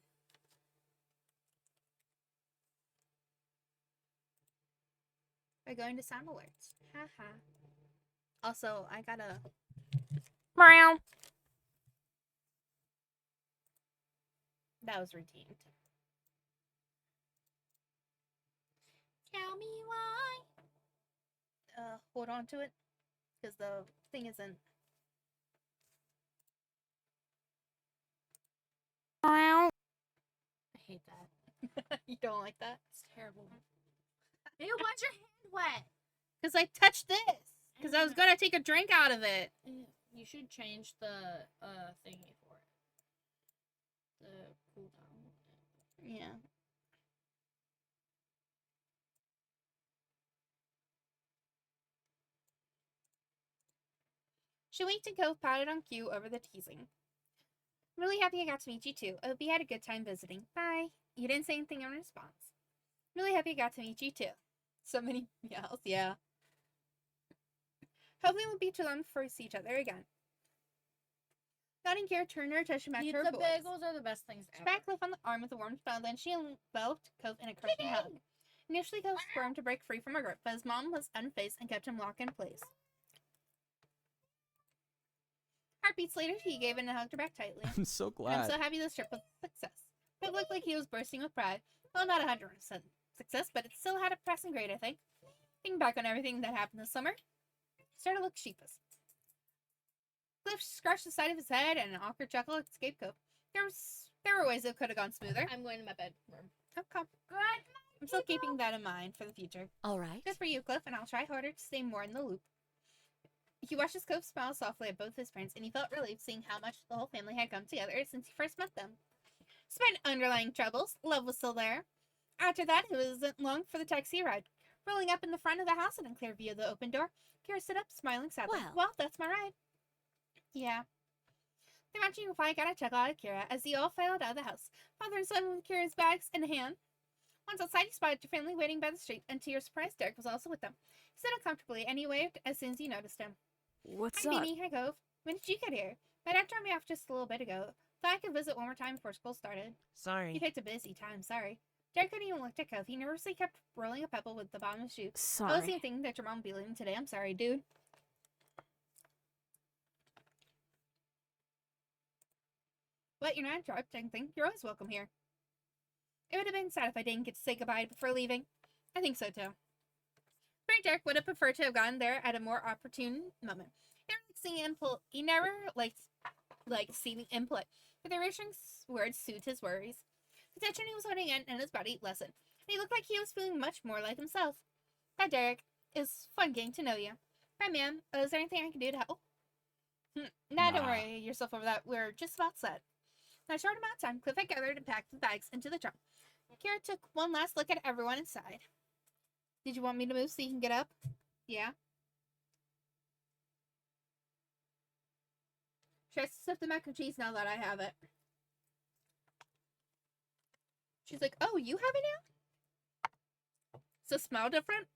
By going to sound alerts. Haha. Also, I gotta. Meow. That was redeemed. Tell me why. Hold on to it. Because the thing isn't. I hate that. You don't like that? It's terrible. Ew, why's your hand wet? Because I touched this. Because I was gonna take a drink out of it. You should change the thingy for it. The cooldown. Yeah. She winked and Cove patted on cue over the teasing. I'm really happy I got to meet you too. I hope you had a good time visiting. Bye. You didn't say anything in response. I'm really happy I got to meet you too. So many meows, yeah. Hopefully it won't be too long before we see each other again. Nodding Kira turned her attention back to her Pizza boys. bagels are the best things She ever. pat Cliff on the arm with a warm smile, then she enveloped Cove in a crushing hug. Initially, Cove squirmed to break free from her grip, but his mom was unfazed and kept him locked in place. Heartbeats later, he gave in and hugged her back tightly. I'm so I'm glad. so happy this trip was a success. It looked like he was bursting with pride. Well, not 100% success, but it still had a passing grade, I think. Thinking back on everything that happened this summer, he started to look sheepish. Cliff scratched the side of his head, and an awkward chuckle escaped Cove. There were ways it could have gone smoother. I'm going to my bedroom. Okay. Good. I'm still keeping that in mind for the future. All right. Good for you, Cliff, and I'll try harder to stay more in the loop. He watched his Cove smile softly at both his parents, and he felt relieved seeing how much the whole family had come together since he first met them. Despite underlying troubles, love was still there. After that, it wasn't long for the taxi ride. Rolling up in the front of the house and in clear view of the open door, Kira stood up, smiling sadly. Well. That's my ride. Yeah. The matching reply got a chuckle out of Kira as they all filed out of the house, father and son with Kira's bags in hand. Once outside, he spotted your family waiting by the street, and to your surprise, Derek was also with them. He sat uncomfortably, and he waved as soon as he noticed him. What's Hi, up? Beanie. Hi, Cove. When did you get here? My dad dropped me off just a little bit ago. Thought I could visit one more time before school started. You Sorry. picked a busy time, sorry. Derek couldn't even look at Cove. He nervously kept rolling a pebble with the bottom of his shoe. Oh, the Sorry. same thing that your mom will be leaving today. I'm sorry, dude. But you're not interrupting anything. You're always welcome here. It would have been sad if I didn't get to say goodbye before leaving. I think so too. Frank Derek would have preferred to have gone there at a more opportune moment. He never liked seeming impolite, but the reassuring words soothed his worries. The tension he was holding in his body lessened, and he looked like he was feeling much more like himself. Hi, Derek. It was fun getting to know you. Bye, ma'am. Is there anything I can do to help? Nah, don't Nah. worry yourself over that. We're just about set. In a short amount of time, Cliff had gathered and packed the bags into the trunk. Kira took one last look at everyone inside. Did you want me to move so you can get up? Yeah. Should I stuff the mac and cheese now that I have it? She's like, oh, you have it now? Does it smell different?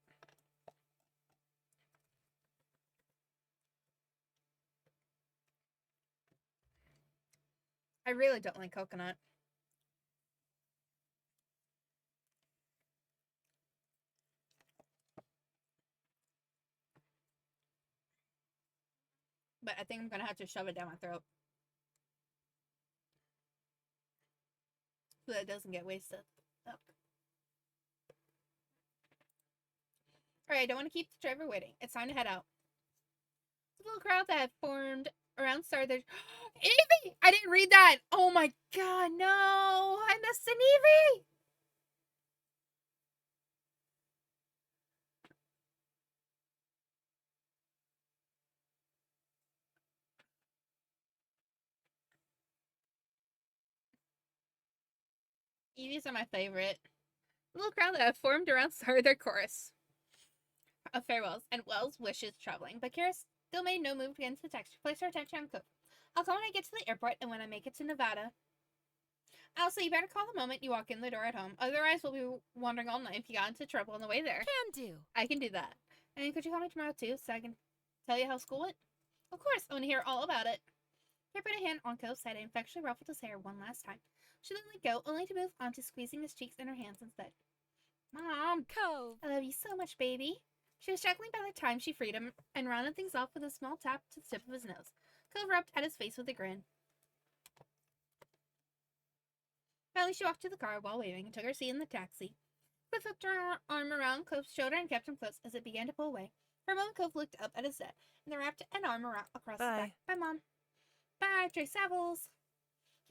I really don't like coconut. But I think I'm gonna have to shove it down my throat so that it doesn't get wasted. Oh. Alright, I don't want to keep the driver waiting. It's time to head out. The little crowd that had formed around started. Evie! I didn't read that! Oh my god, no! I missed an Evie! Eevees are my favorite. The little crowd that had formed around started their chorus of farewells and Wells wishes traveling, but Kira still made no move against the text. She placed her attention on Coop. I'll call when I get to the airport and when I make it to Nevada. Also, you better call the moment you walk in the door at home. Otherwise, we'll be wandering all night if you got into trouble on the way there. Can do. I can do that. And could you call me tomorrow too, so I can tell you how school went? Of course, I want to hear all about it. Kira put a hand on Cove's head and affectionately ruffled his hair one last time. She then let go, only to move on to squeezing his cheeks in her hands instead. Mom, Cove. I love you so much, baby. She was chuckling by the time she freed him and rounded things off with a small tap to the tip of his nose. Cove rubbed at his face with a grin. Finally, she walked to the car while waving and took her seat in the taxi. Cliff hooked her arm around Cove's shoulder and kept him close as it began to pull away. For a moment, Cove looked up at his dad and then wrapped an arm around across his back. Bye, Mom. Bye, Trey Savills.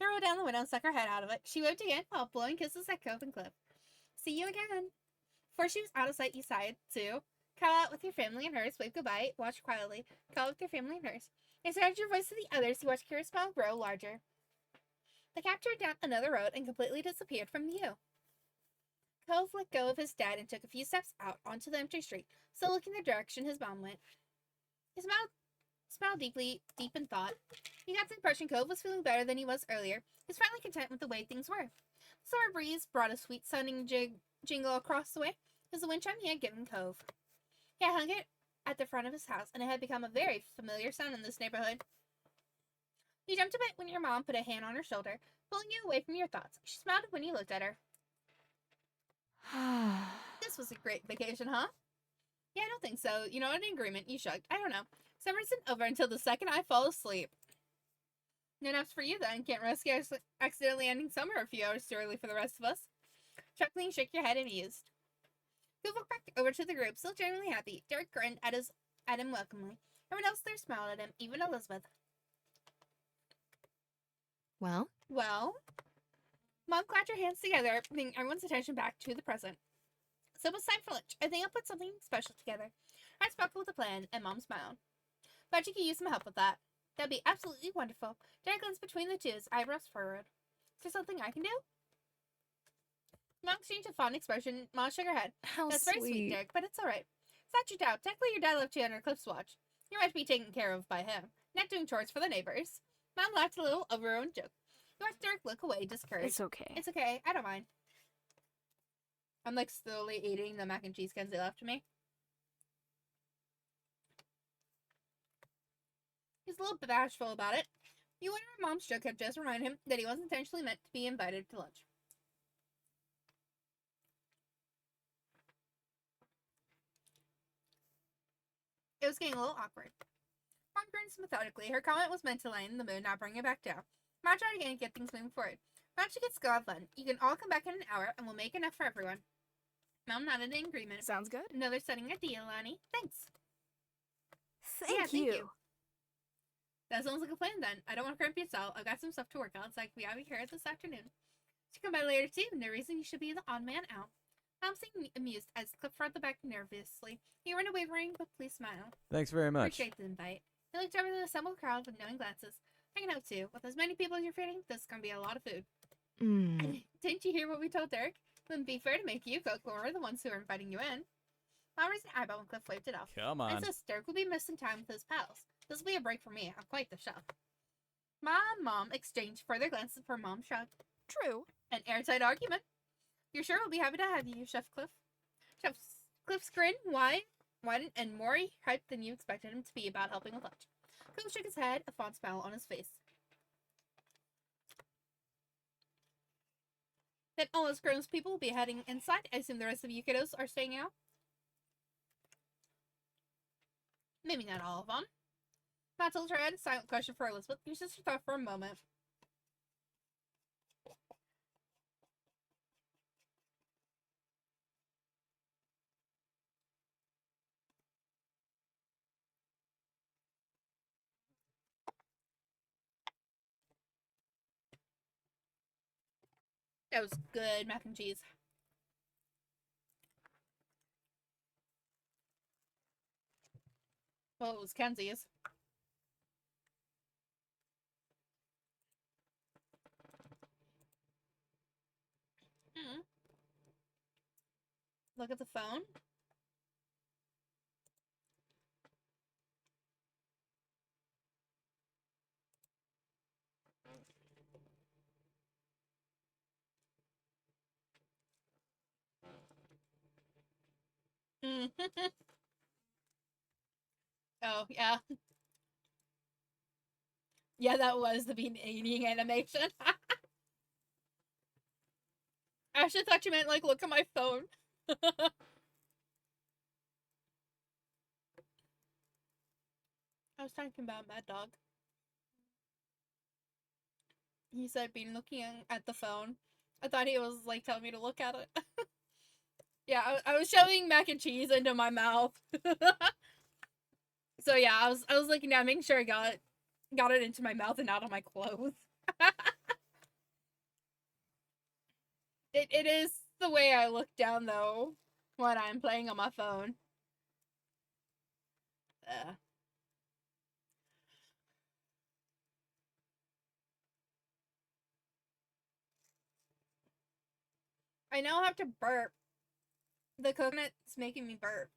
Kira rolled down the window and stuck her head out of it. She waved again while blowing kisses at Cove and Cliff. See you again. Before she was out of sight, you sighed, too. Call out with your family and hers, wave goodbye, watch quietly, call out with your family and hers. As you added your voice to the others, you watched Kira's smile grow larger. The cab turned down another road and completely disappeared from view. Cove let go of his dad and took a few steps out onto the empty street, still looking the direction his mom went. He smiled deeply, deep in thought. He got the impression Cove was feeling better than he was earlier. He was finally content with the way things were. The summer breeze brought a sweet-sounding jingle across the way. It was the wind chime he had given Cove. He had hung it at the front of his house, and it had become a very familiar sound in this neighborhood. You jumped a bit when your mom put a hand on her shoulder, pulling you away from your thoughts. She smiled when you looked at her. This was a great vacation, huh? Yeah, I don't think so. You know, an agreement. You shrugged. I don't know. Summer isn't over until the second I fall asleep. No naps for you then. Can't risk accidentally ending summer a few hours too early for the rest of us. Chuckling, you shook your head and mused. Cove walked back over to the group, still genuinely happy. Derek grinned at him welcomingly. Everyone else there smiled at him, even Elizabeth. Well, Mom clapped her hands together, bringing everyone's attention back to the present. So it's time for lunch. I think I'll put something special together. I sparkled with a plan, and Mom smiled. But you could use some help with that. That'd be absolutely wonderful. Derek glanced between the two, his eyebrows furrowed. Is there something I can do? Mom exchanged a fond expression. Mom shook her head. how That's very sweet, Derek, but it's alright. It's not your doubt. Technically, your dad left you under Cliff's watch. You're meant to be taken care of by him, not doing chores for the neighbors. Mom laughed a little over her own joke. You watched Derek look away, discouraged. It's okay. It's okay. I don't mind. I'm like slowly eating the mac and cheese Kenzie left me. He's a little bashful about it. You wonder if Mom's joke had just reminded him that he wasn't intentionally meant to be invited to lunch. It was getting a little awkward. Mom grinned methodically. Her comment was meant to lighten the mood, not bring it back down. Mom tried again to get things moving forward. Why don't you get go have fun? You can all come back in an hour, and we'll make enough for everyone. Mom nodded in agreement. Sounds good. Another stunning idea, Lonnie. Thanks. Thank Yeah, you. thank you. That sounds like a plan then. I don't want to cramp your cell. I've got some stuff to work on, so I can be out of here this afternoon. She come by later too. No reason you should be the odd man out. Mom seemed amused as Cliff brought the back nervously. He ran away wavering but pleased smile. Thanks very much. Appreciate the invite. He looked over the assembled crowd with knowing glances. I can help too. With as many people as you're feeding, this is gonna be a lot of food. Didn't you hear what we told Derek? It wouldn't be fair to make you cook when we're the ones who are inviting you in. Mom raised an eyebrow when Cliff waved it off. Come My on. sister will be missing time with his pals. This will be a break for me. I'm quite the chef. Mom exchanged further glances before Mom shrugged. True. An airtight argument. You're sure we'll be happy to have you, Chef Cliff. Chef Cliff's grin widened and more hyped than you expected him to be about helping with lunch. Cliff shook his head, a fond smile on his face. Then all those grown people will be heading inside. I assume the rest of you kiddos are staying out? Maybe not all of them. Matilda had a silent question for Elizabeth. Your sister thought for a moment. That was good mac and cheese. Well, it was Kenzie's. Look at the phone. Oh, yeah. Yeah, that was the bean eating animation. I actually thought you meant, like, look at my phone. I was talking about Mad Dog. He said being looking at the phone. I thought he was, like, telling me to look at it. Yeah, I was shoving mac and cheese into my mouth. So yeah, I was looking down, making sure I got it into my mouth and out of my clothes. It is the way I look down though when I'm playing on my phone. I now have to burp. The coconut's making me burp.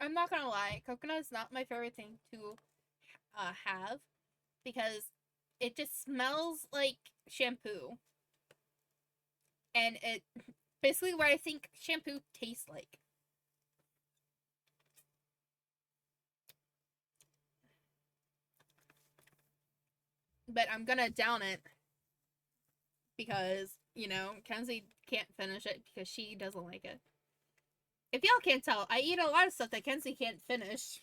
I'm not gonna lie, coconut is not my favorite thing to have because it just smells like shampoo. And it basically what I think shampoo tastes like. But I'm gonna down it because, you know, Kenzie can't finish it because she doesn't like it. If y'all can't tell, I eat a lot of stuff that Kenzie can't finish.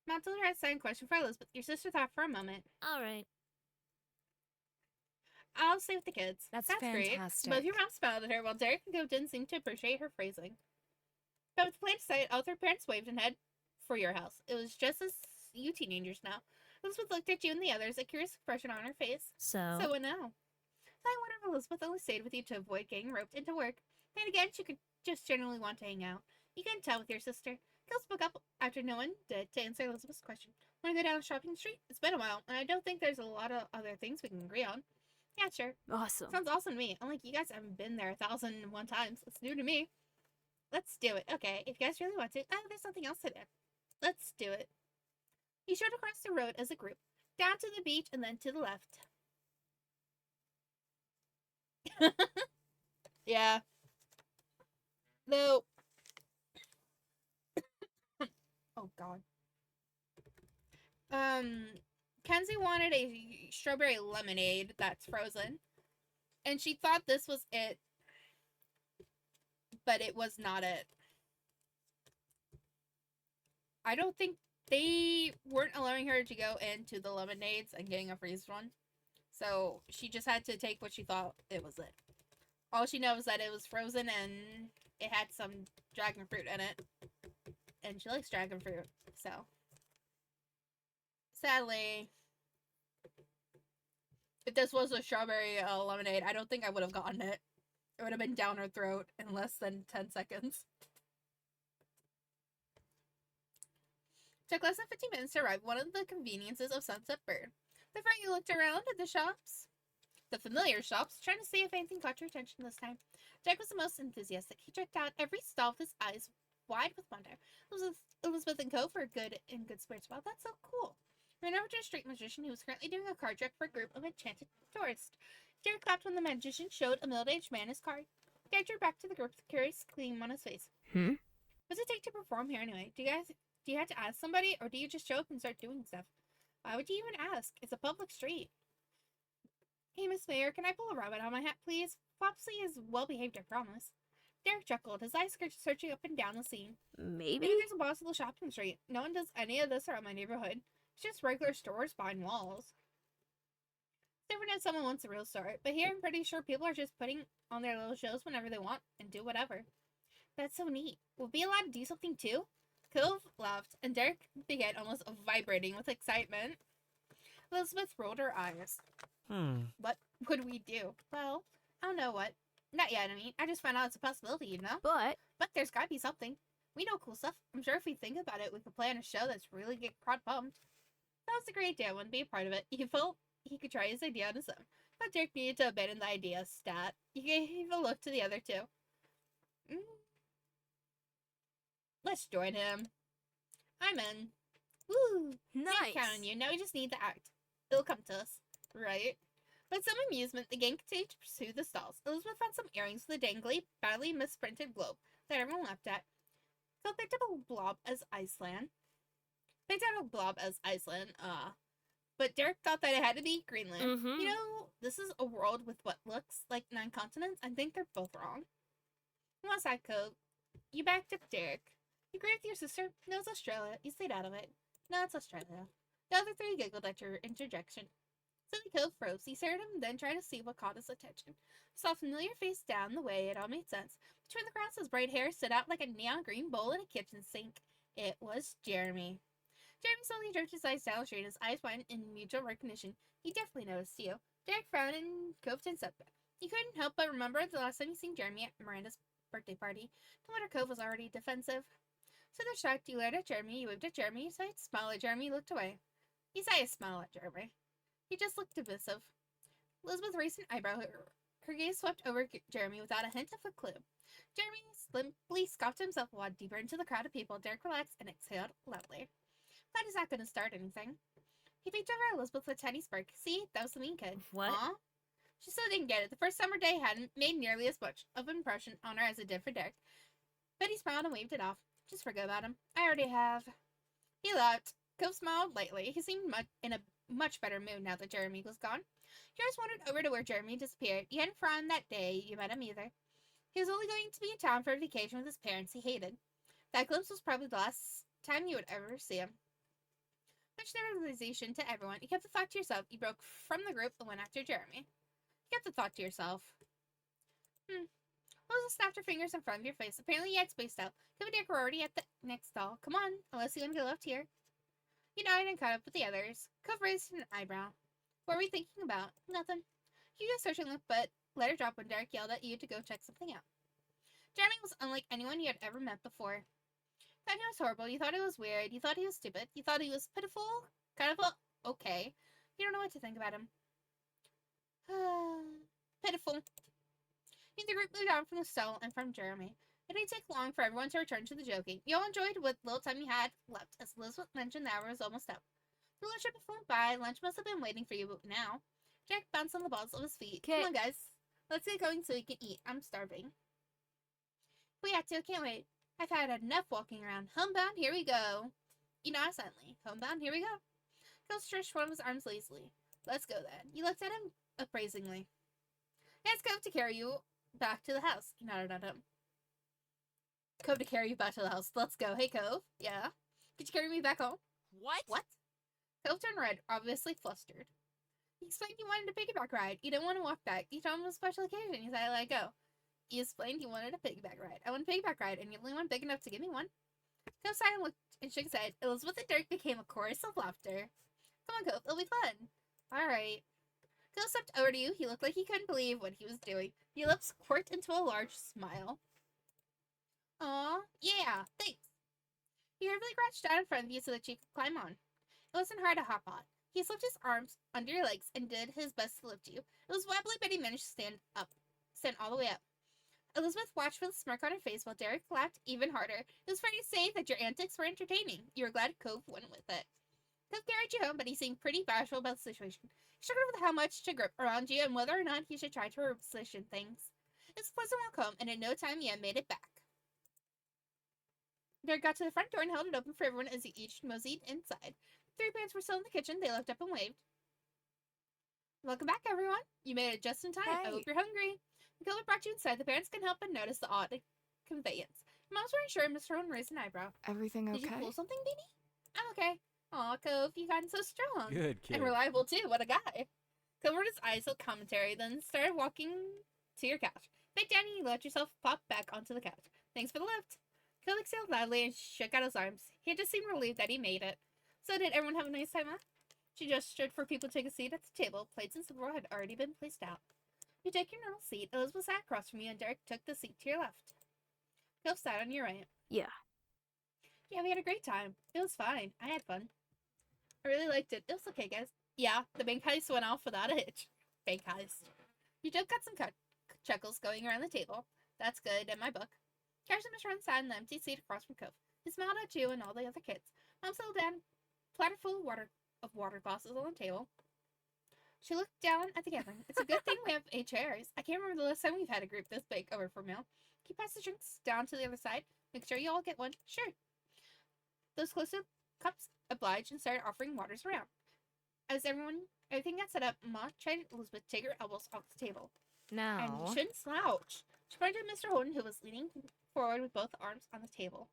Matilda had a second question for Elizabeth. Your sister thought for a moment. All right. I'll stay with the kids. That's great. fantastic. Both your mom smiled at her, while Derek and Go didn't seem to appreciate her phrasing. But with the plain sight, all three parents waved and headed for your house. It was just as you teenagers now. Elizabeth looked at you and the others, a curious expression on her face. So what now? I wonder if Elizabeth only stayed with you to avoid getting roped into work. Then again, she could just generally want to hang out. You can tell with your sister. Gil spoke up after no one did to answer Elizabeth's question. Want to go down shopping street? It's been a while, and I don't think there's a lot of other things we can agree on. Yeah, sure. awesome. Sounds awesome to me. Unlike you guys haven't been there 1,001 times. It's new to me. Let's do it. Okay, if you guys really want to. Oh, there's something else to do. Let's do it. You showed across the road as a group. Down to the beach and then to the left. Yeah. Though. Oh, God. Kenzie wanted a strawberry lemonade that's frozen. And she thought this was it. But it was not it. I don't think they weren't allowing her to go into the lemonades and getting a freeze one. So she just had to take what she thought it was it. All she knows is that it was frozen and it had some dragon fruit in it. And she likes dragon fruit, so. Sadly, If this was a strawberry lemonade, I don't think I would have gotten it. It would have been down her throat in less than 10 seconds. Took less than 15 minutes to arrive at one of the conveniences of Sunset Bird. Before you looked around at the shops, the familiar shops, trying to see if anything caught your attention this time. Jack was the most enthusiastic. He checked out every stall with his eyes wide with wonder. Elizabeth and Co. were good in good spirits. Wow, that's so cool. Ran over to a street magician who was currently doing a card trick for a group of enchanted tourists. Derek clapped when the magician showed a middle-aged man his card. Derek drew back to the group with a curious gleam on his face. What's it take to perform here anyway? Do you have to ask somebody, or do you just show up and start doing stuff? Why would you even ask? It's a public street. Hey, Miss Mayor, can I pull a rabbit on my hat, please? Flopsy is well-behaved, I promise. Derek chuckled, his eyes searching up and down the scene. Maybe? Maybe there's a boss of the shopping street. No one does any of this around my neighborhood. It's just regular stores behind walls. Different if someone wants a real store, but here I'm pretty sure people are just putting on their little shows whenever they want and do whatever. That's so neat. We'll be allowed to do something too? Cove laughed, and Derek began almost vibrating with excitement. Elizabeth rolled her eyes. What would we do? Well, I don't know what. Not yet, I mean. I just found out it's a possibility, you know? But But there's gotta be something. We know cool stuff. I'm sure if we think about it, we could plan a show that's really get crowd pumped. That was a great idea. I wouldn't be a part of it. He felt he could try his idea on his own. But Derek needed to abandon the idea, stat. He gave a look to the other two. Let's join him. I'm in. Woo! nice. Can't count on you. Now we just need to act. It'll come to us, right? With some amusement, the gang continued to pursue the stalls. Elizabeth found some earrings with a dangly, badly misprinted globe that everyone laughed at. Phil picked up a blob as Iceland. But Derek thought that it had to be Greenland. Mhm. You know, this is a world with what looks like 9 continents. I think they're both wrong. One side Cove. You backed up Derek. You agreed with your sister? No, it's Australia. You stayed out of it. No, it's Australia. The other 3 giggled at your interjection. Silly Cove froze. He stared at him, then tried to see what caught his attention. He saw a familiar face down the way. It all made sense. Between the crowds, his bright hair stood out like a neon green bowl in a kitchen sink. It was Jeremy. Jeremy slowly jerked his eyes down the street. His eyes widened in mutual recognition. He definitely noticed you. Derek frowned and Cove didn't step back. He couldn't help but remember the last time he seen Jeremy at Miranda's birthday party. No wonder Cove was already defensive. So they're shocked. You glared at Jeremy. You waved at Jeremy. You saw a smile at Jeremy. You looked away. He saw a smile at Jeremy. He just looked divisive. Elizabeth raised an eyebrow. Her gaze swept over Jeremy without a hint of a clue. Jeremy simply scoffed himself a wad deeper into the crowd of people. Derek relaxed and exhaled loudly. That is not going to start anything. He peeked over at Elizabeth with a tiny spark. See, that was the mean kid. What? Aw? She still didn't get it. The first summer day hadn't made nearly as much of an impression on her as it did for Derek. But he smiled and waved it off. Just forget about him. I already have. He laughed. Cove smiled lightly. He seemed in a much better mood now that Jeremy was gone. Yours wandered over to where Jeremy disappeared. He hadn't frowned that day you met him either. He was only going to be in town for a vacation with his parents he hated. That glimpse was probably the last time you would ever see him. Much realization to everyone. You kept the thought to yourself. You broke from the group and went after Jeremy. You kept the thought to yourself. Rosa snapped her fingers in front of your face. Apparently you had spaced out. Cove and Derek were already at the next stall. Come on, unless you're going to get left here. You nodded and caught up with the others. Cove raised an eyebrow. What were we thinking about? Nothing. You just searching look, but let her drop when Derek yelled at you to go check something out. Jeremy was unlike anyone you had ever met before. You thought he was horrible. You thought he was weird. You thought he was stupid. You thought he was pitiful. Kind of okay. You don't know what to think about him. Pitiful. The group moved on from the stall and from Jeremy. It didn't take long for everyone to return to the joking. You all enjoyed what little time you had left, as Elizabeth mentioned the hour was almost up. The lunch had flown by. Lunch must have been waiting for you, but now Jack bounced on the balls of his feet. Okay. Come on, guys. Let's get going so we can eat. I'm starving. We have to. Can't wait. I've had enough walking around. Homebound, here we go. You nod silently. Homebound, here we go. Phil stretched one of his arms lazily. Let's go, then. You looked at him appraisingly. Ask Cove to carry you back to the house. You nodded at him. Cove to carry you back to the house. Let's go. Hey, Cove. Yeah? Could you carry me back home? What? What? Cove turned red, obviously flustered. He explained you wanted a piggyback ride. You didn't want to walk back. You told him it was a special occasion. You said, I let it go. You explained you wanted a piggyback ride. I want a piggyback ride, and you're the only one big enough to give me one. Cove sighed and looked and shook his head. Elizabeth and Derek became a chorus of laughter. Come on, Cove. It'll be fun. All right. Phil stepped over to you. He looked like he couldn't believe what he was doing. Your lips quirked into a large smile. Aw, yeah, thanks. He hurriedly crouched down in front of you so that you could climb on. It wasn't hard to hop on. He slipped his arms under your legs and did his best to lift you. It was wobbly, but he managed to stand all the way up. Elizabeth watched with a smirk on her face while Derek laughed even harder. It was fair to say that your antics were entertaining. You were glad Cove went with it. Cove carried you home, but he seemed pretty bashful about the situation. He struggled with how much to grip around you and whether or not he should try to reposition things. It was a pleasant walk home, and in no time you had made it back. Derek got to the front door and held it open for everyone as you each moseyed inside. The three parents were still in the kitchen. They looked up and waved. Welcome back, everyone. You made it just in time. I hope Hey. you're hungry. Until it brought you inside, the parents couldn't help but notice the odd conveyance. Moms weren't sure, and Mr. Rowan raised an eyebrow. Everything Did you okay? pull something, Beanie? I'm okay. Aw, Cove, you've gotten so strong. Good kid. And reliable, too. What a guy. Cove rolled his eyes with commentary, then started walking to your couch. Bit down and you let yourself pop back onto the couch. Thanks for the lift. Cove exhaled loudly and shook out his arms. He just seemed relieved that he made it. So did everyone have a nice time, huh? She gestured for people to take a seat at the table. Plates and silverware had already been placed out. You took your normal seat. Elizabeth sat across from you, and Derek took the seat to your left. Cove sat on your right. Yeah. Yeah, we had a great time. It was fine. I had fun. I really liked it. It was okay, guys. Yeah, the bank heist went off without a hitch. Bank heist. You just got some chuckles going around the table. That's good in my book. Cash and Mr. Run sat in the empty seat across from Cove. He smiled at you and all the other kids. Mom settled down, platter full of water glasses on the table. She looked down at the gathering. It's a good thing we have 8 chairs. I can't remember the last time we've had a group this big over for a meal. Can you pass the drinks down to the other side? Make sure you all get one. Sure. Those close to cups obliged and started offering waters around. As everything got set up, Ma tried Elizabeth to take her elbows off the table. And you No. shouldn't slouch. She pointed at Mr. Holden, who was leaning forward with both arms on the table.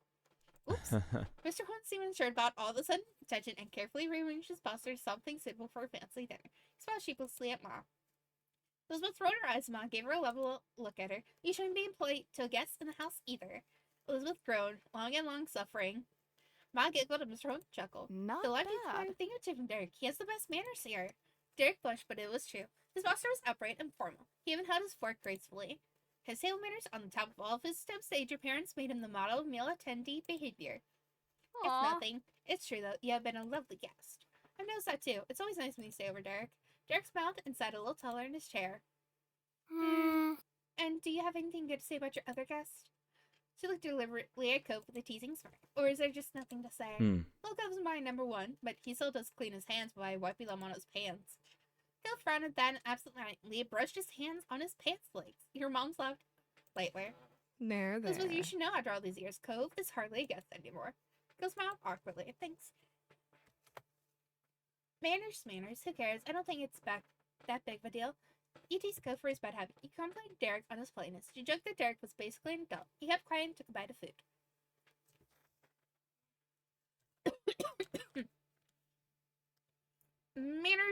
Oops. Mr. Holden seemed unsure about all the sudden attention and carefully rearranged his posture to something suitable for a fancy dinner. He smiled sheepishly at Ma. Elizabeth rolled her eyes. Ma gave her a level look at her. You shouldn't be polite to a guest in the house either. Elizabeth groaned, long suffering. Ma giggled and Mr. Holden chuckled. Not The life bad. thing from Derek. He has the best manners here. Derek blushed, but it was true. His posture was upright and formal. He even held his fork gracefully. His table manners on the top of all of his steps stage your parents made him the model of meal attendee behavior. It's Aw. nothing. It's true, though. You have been a lovely guest. I've noticed that, too. It's always nice when you stay over, Derek. Derek smiled and sat a little taller in his chair. And do you have anything good to say about your other guest? She looked deliberately at Cove with a teasing smirk. Or is there just nothing to say? Well, Cove's my number one, but he still does clean his hands by wiping them on his pants. Cove frowned at that and absently brushed his hands on his pants legs. Your mom's laughed. Lightwear. There. Elizabeth, you should know after all these years, Cove is hardly a guest anymore. Cove smiled awkwardly. Thanks. Manners. Who cares? I don't think it's that big of a deal. You teased Cove for his bad habit. You complimented Derek on his politeness. You joked that Derek was basically an adult. He kept quiet and took a bite of food.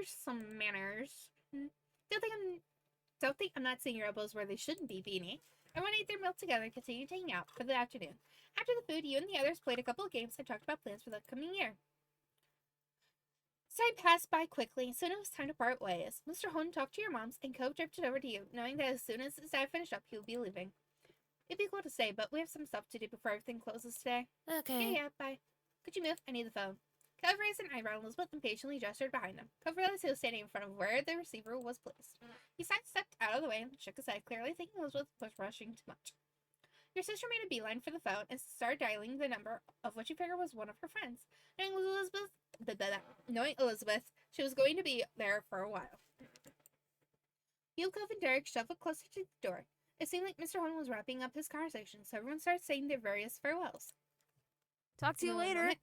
Some manners. Don't think I'm not seeing your elbows where they shouldn't be, Beanie. Everyone ate their meal together and continued to hang out for the afternoon. After the food, you and the others played a couple of games and talked about plans for the upcoming year. Time passed by quickly, and soon it was time to part ways. Mr. Holden talked to your moms, and Cove drifted over to you, knowing that as soon as his dad finished up, he would be leaving. It'd be cool to say, but we have some stuff to do before everything closes today. Okay. Yeah, bye. Could you move? I need the phone. Cove raised an eyebrow, and Elizabeth impatiently gestured behind him. Cove realized he was standing in front of where the receiver was placed. He sidestepped out of the way and shook his head, clearly thinking Elizabeth was rushing too much. Your sister made a beeline for the phone and started dialing the number of what you figured was one of her friends. Knowing Elizabeth, she was going to be there for a while. You, Cove, and Derek shuffled closer to the door. It seemed like Mr. Holden was wrapping up his conversation, so everyone started saying their various farewells. Talk to you Another later. moment.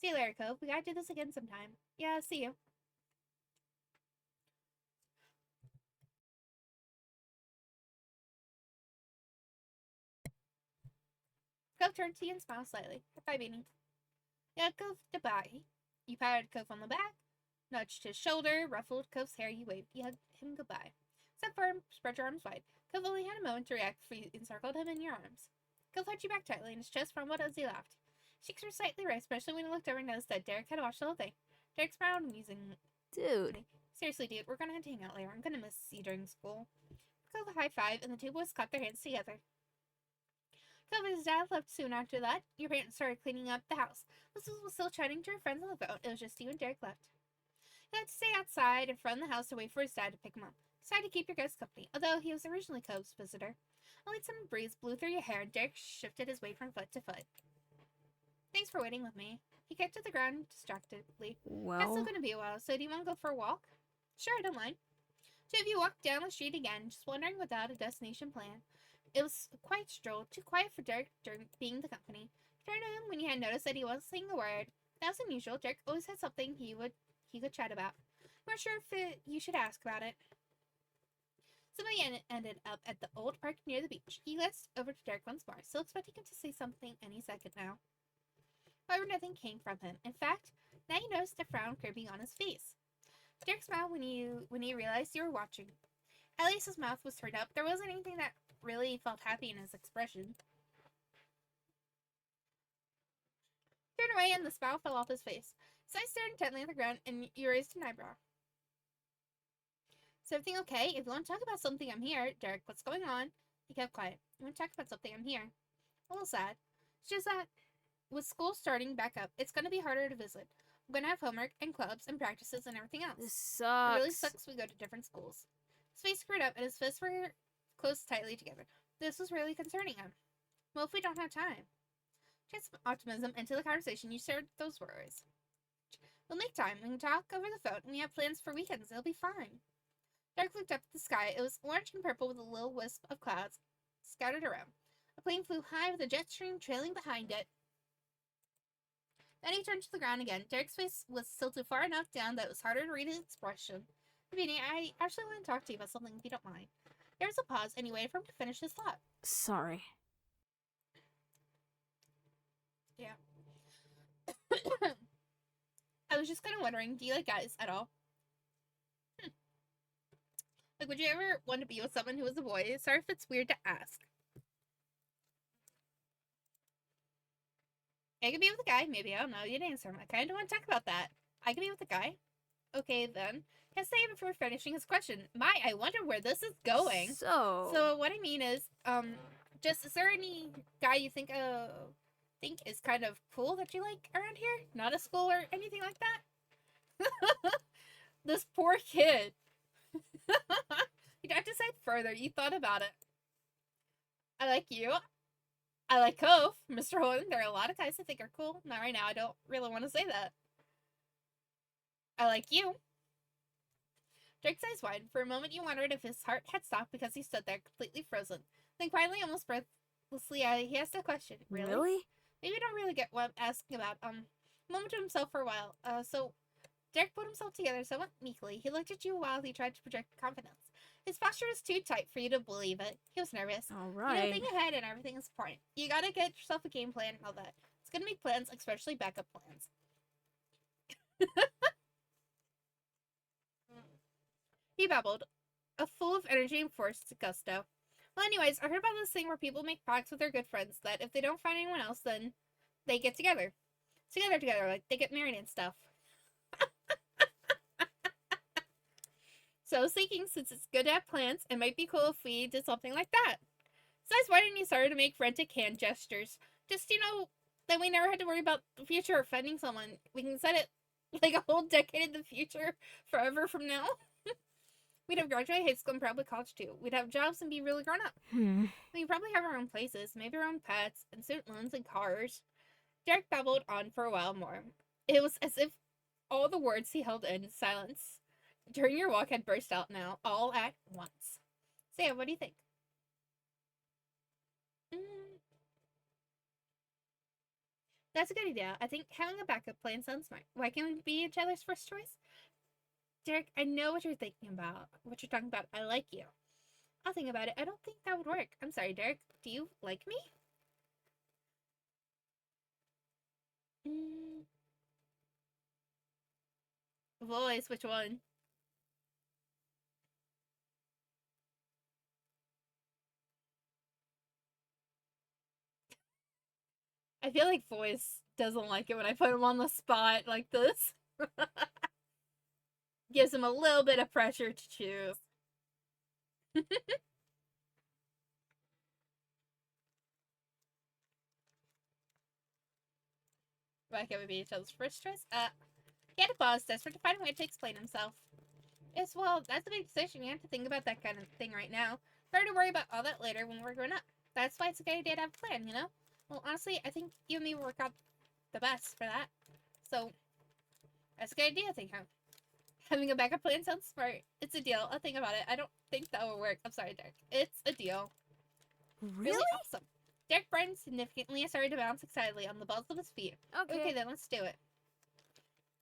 See you later, Cove. We gotta do this again sometime. Yeah, see you. Cove turned to you and smiled slightly. Bye, Beanie. Yeah, Cove, goodbye. You patted Cove on the back, nudged his shoulder, ruffled Cove's hair. You waved. You hugged him goodbye. Step forward, spread your arms wide. Cove only had a moment to react before you encircled him in your arms. Cove hugged you back tightly in his chest for a moment as he laughed. Cheeks were slightly red, especially when he looked over and noticed that Derek had watched the whole thing. Derek smiled amusingly. Dude. Seriously, dude, we're gonna have to hang out later. I'm gonna miss you during school. Cove a high five, and the two boys clapped their hands together. Cove and his dad left soon after that. Your parents started cleaning up the house. Liz was still chatting to her friends on the phone. It was just you and Derek left. He had to stay outside in front of the house to wait for his dad to pick him up. Decided to keep your guys company, although he was originally Cove's visitor. A light summer breeze blew through your hair, and Derek shifted his weight from foot to foot. Thanks for waiting with me. He kicked to the ground distractedly. That's Well, still gonna be a while, so do you want to go for a walk? Sure, I don't mind. Two of you walked down the street again, just wandering without a destination plan. It was a quiet stroll, too quiet for Derek during being the company. You turned to him when you had noticed that he wasn't saying a word. That was unusual. Derek always had something he could chat about. You weren't sure if you should ask about it. Somebody ended up at the old park near the beach. He glanced over to Derek once more, still expecting him to say something any second now. However, nothing came from him. In fact, now you noticed a frown creeping on his face. Derek smiled when he realized you were watching. At least his mouth was turned up. There wasn't anything that really felt happy in his expression. He turned away and the smile fell off his face. His eyes stared intently at the ground and you raised an eyebrow. Is everything okay? If you want to talk about something, I'm here. Derek, what's going on? He kept quiet. You want to talk about something, I'm here. A little sad. It's just that with school starting back up, it's going to be harder to visit. I'm going to have homework and clubs and practices and everything else. this It sucks. really sucks we go to different schools. His face screwed up and his fists were closed tightly together. This was really concerning him. Well, if we don't have time. Try some optimism into the conversation. You shared those words. We'll make time. We can talk over the phone. We have plans for weekends. It'll be fine. Derek looked up at the sky. It was orange and purple with a little wisp of clouds scattered around. A plane flew high with a jet stream trailing behind it. Then he turned to the ground again. Derek's face was tilted far enough down that it was harder to read his expression. Vinny, I actually want to talk to you about something if you don't mind. There was a pause, and he waited for him to finish his thought. Sorry. Yeah. I was just kind of wondering, do you like guys at all? Like, would you ever want to be with someone who was a boy? Sorry if it's weird to ask. I could be with a guy, maybe. I don't know. You'd answer him. I kind of want to talk about that. I could be with a guy. Okay, then. Can't say before finishing his question. I wonder where this is going. So what I mean is, is there any guy you think is kind of cool that you like around here? Not at school or anything like that? This poor kid. You'd have to say it further. You thought about it. I like you. I like Cove, Mr. Holden. There are a lot of guys I think are cool. Not right now. I don't really want to say that. I like you. Drake's eyes widened. For a moment, you wondered if his heart had stopped because he stood there, completely frozen. Then finally, almost breathlessly, he asked a question. Really? Maybe you don't really get what I'm asking about. Moment to himself for a while. So Derek put himself together somewhat meekly. He looked at you while he tried to project confidence. His posture was too tight for you to believe it. He was nervous. All You right. know, think ahead and everything is important. You gotta get yourself a game plan and all that. It's gonna make plans, especially backup plans. He babbled, full of energy and forced gusto. Well, anyways, I heard about this thing where people make pacts with their good friends that if they don't find anyone else, then they get together. Together, like they get married and stuff. So I was thinking, since it's good to have plans, it might be cool if we did something like that. Besides, why didn't you start to make frantic hand gestures? Just, then we never had to worry about the future or offending someone. We can set it like a whole decade in the future, forever from now. We'd have graduated high school and probably college too. We'd have jobs and be really grown up. We'd probably have our own places, maybe our own pets, and student loans and cars. Derek babbled on for a while more. It was as if all the words he held in silence during your walk had burst out now, all at once. Sam, what do you think? That's a good idea. I think having a backup plan sounds smart. Why can't we be each other's first choice? Derek, I know what you're thinking about. What you're talking about. I like you. I'll think about it. I don't think that would work. I'm sorry, Derek. Do you like me? Voice, which one? I feel like Voice doesn't like it when I put him on the spot like this. Gives him a little bit of pressure to choose. Why can't we be each other's first choice? He had to pause, desperate to find a way to explain himself. Yes, well, that's a big decision. You have to think about that kind of thing right now. Better to worry about all that later when we're grown up. That's why it's a good idea to have a plan, you know? Well, honestly, I think you and me work out the best for that. So, that's a good idea, I think. Having a backup plan sounds smart. It's a deal. I'll think about it. I don't think that will work. I'm sorry, Derek. It's a deal. Really? Awesome. Derek brightened significantly and started to bounce excitedly on the balls of his feet. Okay, then let's do it.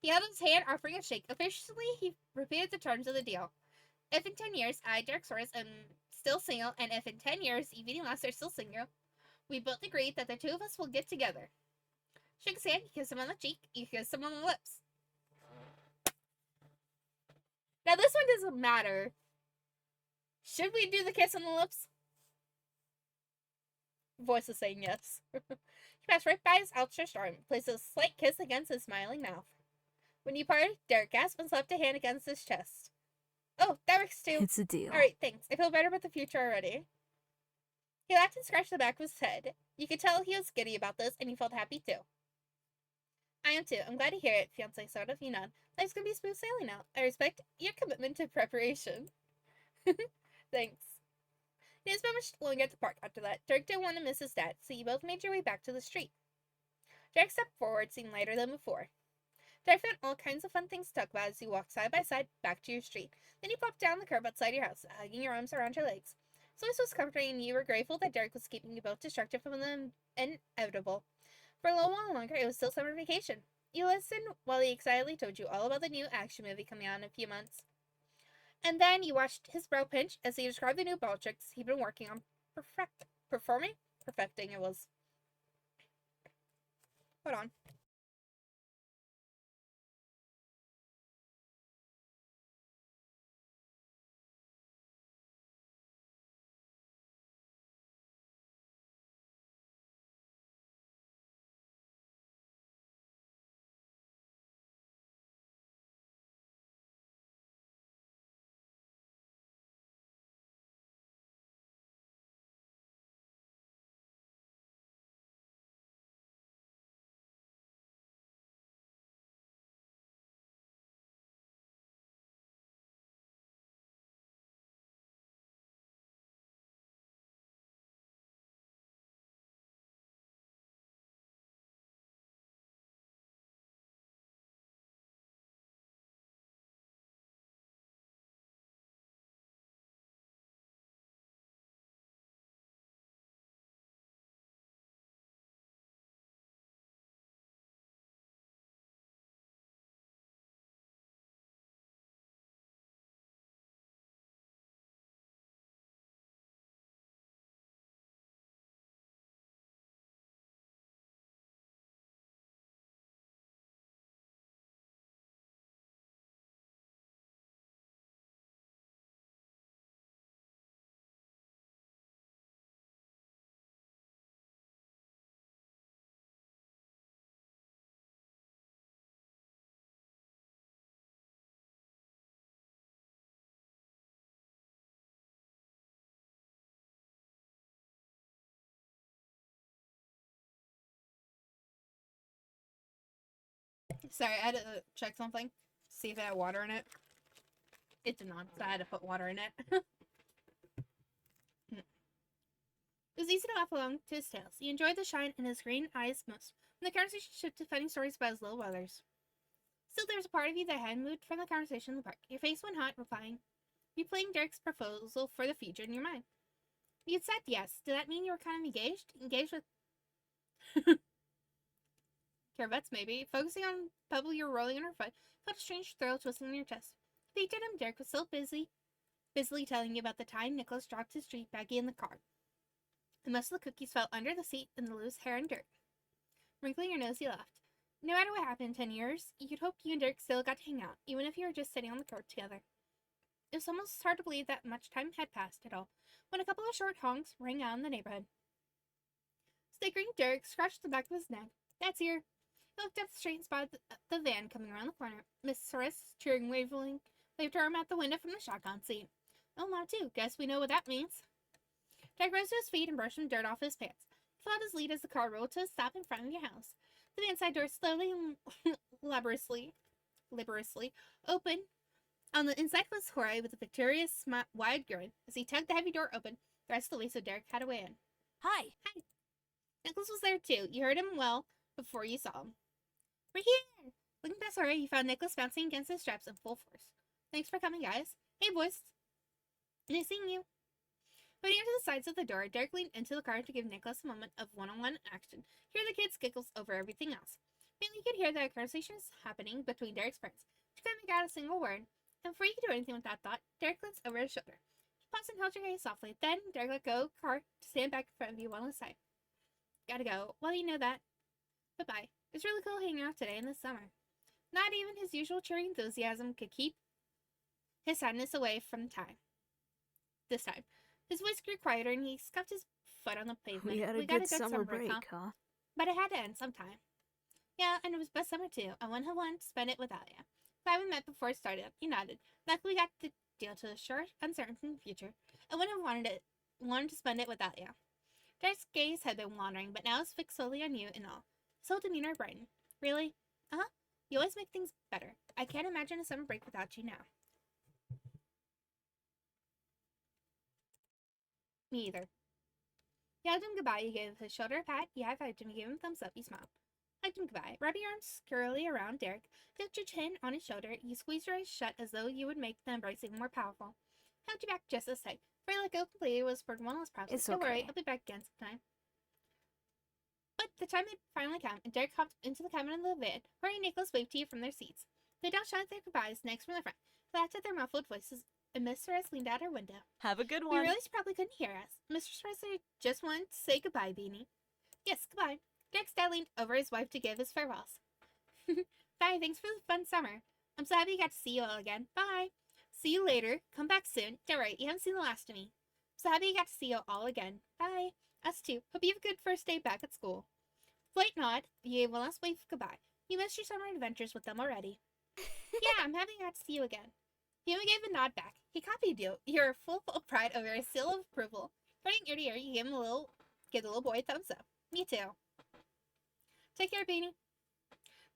He held his hand, offering a shake. Officially, he repeated the terms of the deal. If in 10 years, I, Derek Soros, am still single, and if in 10 years, Evie and Les are still single, we both agreed that the two of us will get together. Shook his hand, he kissed him on the cheek, he kissed him on the lips. Now, this one doesn't matter. Should we do the kiss on the lips? Voice is saying yes. He passed right by his outstretched arm, placed a slight kiss against his smiling mouth. When you parted, Derek gasped and slapped a hand against his chest. Oh, that works too. It's a deal. Alright, thanks. I feel better about the future already. He laughed and scratched the back of his head. You could tell he was giddy about this, and he felt happy too. I am too. I'm glad to hear it, fiancé sort of. You nod. Life's gonna be smooth sailing now. I respect your commitment to preparation. Thanks. They didn't spend much longer at the park after that. Derek didn't want to miss his dad, so you both made your way back to the street. Derek stepped forward, seemed lighter than before. Derek found all kinds of fun things to talk about as you walked side by side back to your street. Then you popped down the curb outside your house, hugging your arms around your legs. So this was comforting, and you were grateful that Derek was keeping you both distracted from the inevitable. For a little while longer, it was still summer vacation. You listened while he excitedly told you all about the new action movie coming out in a few months. And then you watched his brow pinch as he described the new ball tricks he'd been working on perfecting it was. Hold on. Sorry, I had to check something. See if it had water in it. It did not, so I had to put water in it. It was easy to laugh along to his tales. He enjoyed the shine in his green eyes most, when the conversation shifted to funny stories about his little brothers. Still, there was a part of you that hadn't moved from the conversation in the park. Your face went hot, replying, replaying Derek's proposal for the future in your mind. You had said yes. Did that mean you were kind of engaged? Engaged with... Corvettes, maybe. Focusing on Pebble you were rolling on her foot, felt a strange thrill twisting in your chest. You peeked at him. Derek was still busily telling you about the time Nicholas dropped his treat baggie in the car. And most of the cookies fell under the seat in the loose hair and dirt. Wrinkling your nose, he laughed. No matter what happened in 10 years, you'd hoped you and Derek still got to hang out, even if you were just sitting on the curb together. It was almost hard to believe that much time had passed at all, when a couple of short honks rang out in the neighborhood. Snickering, Derek scratched the back of his neck. Dad's here. He looked up the street and spotted the van coming around the corner. Miss Saris, cheering, waved her arm out the window from the shotgun seat. Oh, Mom, too. Guess we know what that means. Derek rose to his feet and brushed some dirt off his pants. He followed his lead as the car rolled to a stop in front of your house. The van side door slowly and laboriously opened. On the inside was Jorge with a victorious, wide grin. As he tugged the heavy door open, the rest of the way so Derek had a way in. Hi. Nicholas was there too. You heard him well before you saw him. We're here! Looking past Jorge, you found Nicholas bouncing against his straps in full force. Thanks for coming, guys. Hey, boys. Nice seeing you. Putting him to the sides of the door, Derek leaned into the car to give Nicholas a moment of one-on-one action. Hear the kids' giggles over everything else. Faintly, you could hear the conversations happening between Derek's parents. She couldn't make out a single word. And before you could do anything with that thought, Derek glanced over his shoulder. He paused and held your hand softly. Then, Derek let go of the car to stand back in front of you on his side. Gotta go. Well, you know that. Bye-bye. It's really cool hanging out today in the summer. Not even his usual cheery enthusiasm could keep his sadness away from this time. His voice grew quieter and he scuffed his foot on the pavement. We had a got good summer break, huh? But it had to end sometime. Yeah, and it was best summer too. I wouldn't have wanted to spend it without you. If I haven't met before it started, you nodded. Luckily we got to deal to a short, uncertain future. I wouldn't have wanted to spend it without you. Derek's gaze had been wandering, but now it was fixed solely on you and all. His whole demeanor brightened. Really? Uh-huh. You always make things better. I can't imagine a summer break without you now. Me either. You hugged him goodbye. You gave his shoulder a pat. You high-fived him. You gave him a thumbs up. You smiled. Hugged him goodbye. Wrapping your arms securely around Derek, tucked your chin on his shoulder. You squeezed your eyes shut as though you would make the embrace even more powerful. Held you back just as tight. Before you let go completely, whispered one last promise. It's Don't worry, okay. I'll be back again sometime. But the time had finally come, and Derek hopped into the cabin of the van. Jorge and Nicholas waved to you from their seats. They don't shout their goodbyes next from the front. They laughed at their muffled voices, and Miss Perez leaned out her window. Have a good We one. realized you probably couldn't hear us. Mr. Spencer just wanted to say goodbye, Beanie. Yes, goodbye. Derek's dad leaned over his wife to give his farewells. Bye, thanks for the fun summer. I'm so happy you got to see you all again. Bye. See you later. Come back soon. Don't worry, you haven't seen the last of me. I'm so happy you got to see you all again. Bye. Us too. Hope you have a good first day back at school. Light nod. You gave one last wave goodbye. You missed your summer adventures with them already. Yeah, I'm happy I got to see you again. He only gave a nod back. He copied you. You're full of pride over a seal of approval. Turning ear to ear, you gave the little boy a thumbs up. Me too. Take care, Beanie.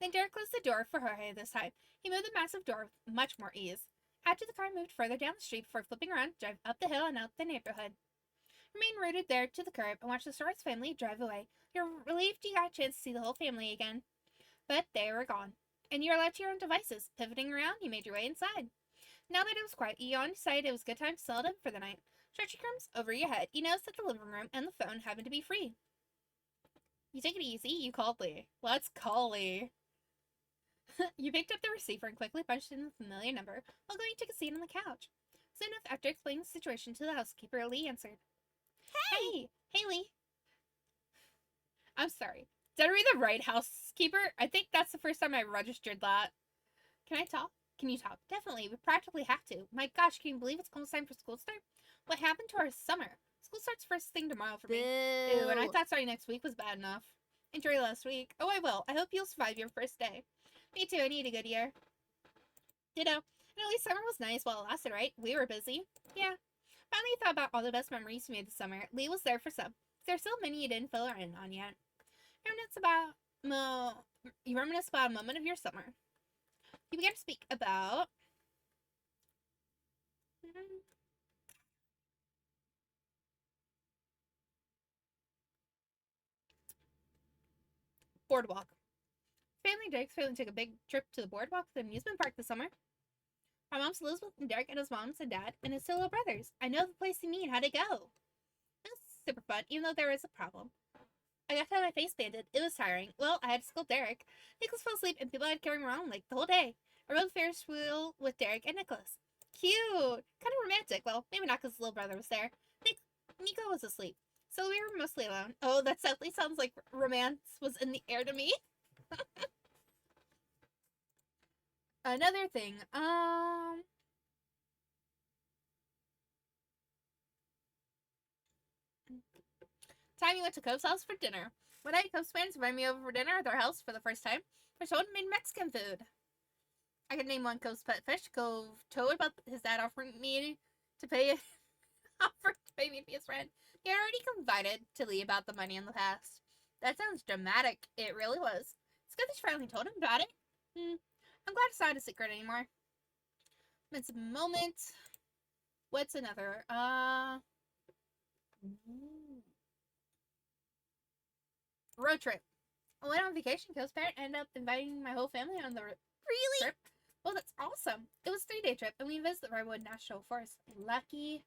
Then Derek closed the door for Jorge this time. He moved the massive door with much more ease. After the car moved further down the street before flipping around, drive up the hill and out the neighborhood. Remain rooted there to the curb and watch the Swartz family drive away. You're relieved you got a chance to see the whole family again. But they were gone. And you were left to your own devices. Pivoting around, you made your way inside. Now that it was quiet, you yawned, decided it was a good time to settle in for the night. Stretching your arms over your head, you noticed that the living room and the phone happened to be free. You take it easy, you called Lee. Let's call Lee. You picked up the receiver and quickly punched in the familiar number while going to take a seat on the couch. Soon enough, after explaining the situation to the housekeeper, Lee answered. Hey! Hey, Lee. I'm sorry. Did I read the right housekeeper? I think that's the first time I registered that. Can I talk? Can you talk? Definitely. We practically have to. My gosh, can you believe it's almost time for school to start? What happened to our summer? School starts first thing tomorrow for me. Ew, and I thought starting next week was bad enough. Enjoy last week. Oh, I will. I hope you'll survive your first day. Me too. I need a good year. Ditto. And at least summer was nice while it lasted, right? We were busy. Yeah. Finally thought about all the best memories you made this summer. Lee was there for some. There's still many you didn't fill her in on yet. You reminisce about a moment of your summer. You began to speak about boardwalk. Family Derek's family took a big trip to the boardwalk at the amusement park this summer. My mom's Elizabeth and Derek and his moms and dad and his two little brothers. I know the place you mean. How'd it go? It was super fun, even though there was a problem. I got to have my face banded. It was tiring. Well, I had to scold Derek. Nicholas fell asleep and people had carrying him around like the whole day. I rode the Ferris wheel with Derek and Nicholas. Cute! Kind of romantic. Well, maybe not because his little brother was there. Nico was asleep. So we were mostly alone. Oh, that sadly sounds like romance was in the air to me. Another thing, Time we went to Cove's house for dinner. One night, Cove's parents invited me over for dinner at their house for the first time. For someone made Mexican food. I could name one Cove's pet fish. Cove told about his dad offering me to pay offered to pay me to be his friend. He had already confided to Lee about the money in the past. That sounds dramatic. It really was. It's good that you finally told him about it. I'm glad it's not a secret anymore. It's a moment. What's another? Road trip. I went on vacation. Cove's parent ended up inviting my whole family on the trip. Well, that's awesome. It was a 3-day trip, and we visited the Redwood National Forest. Lucky.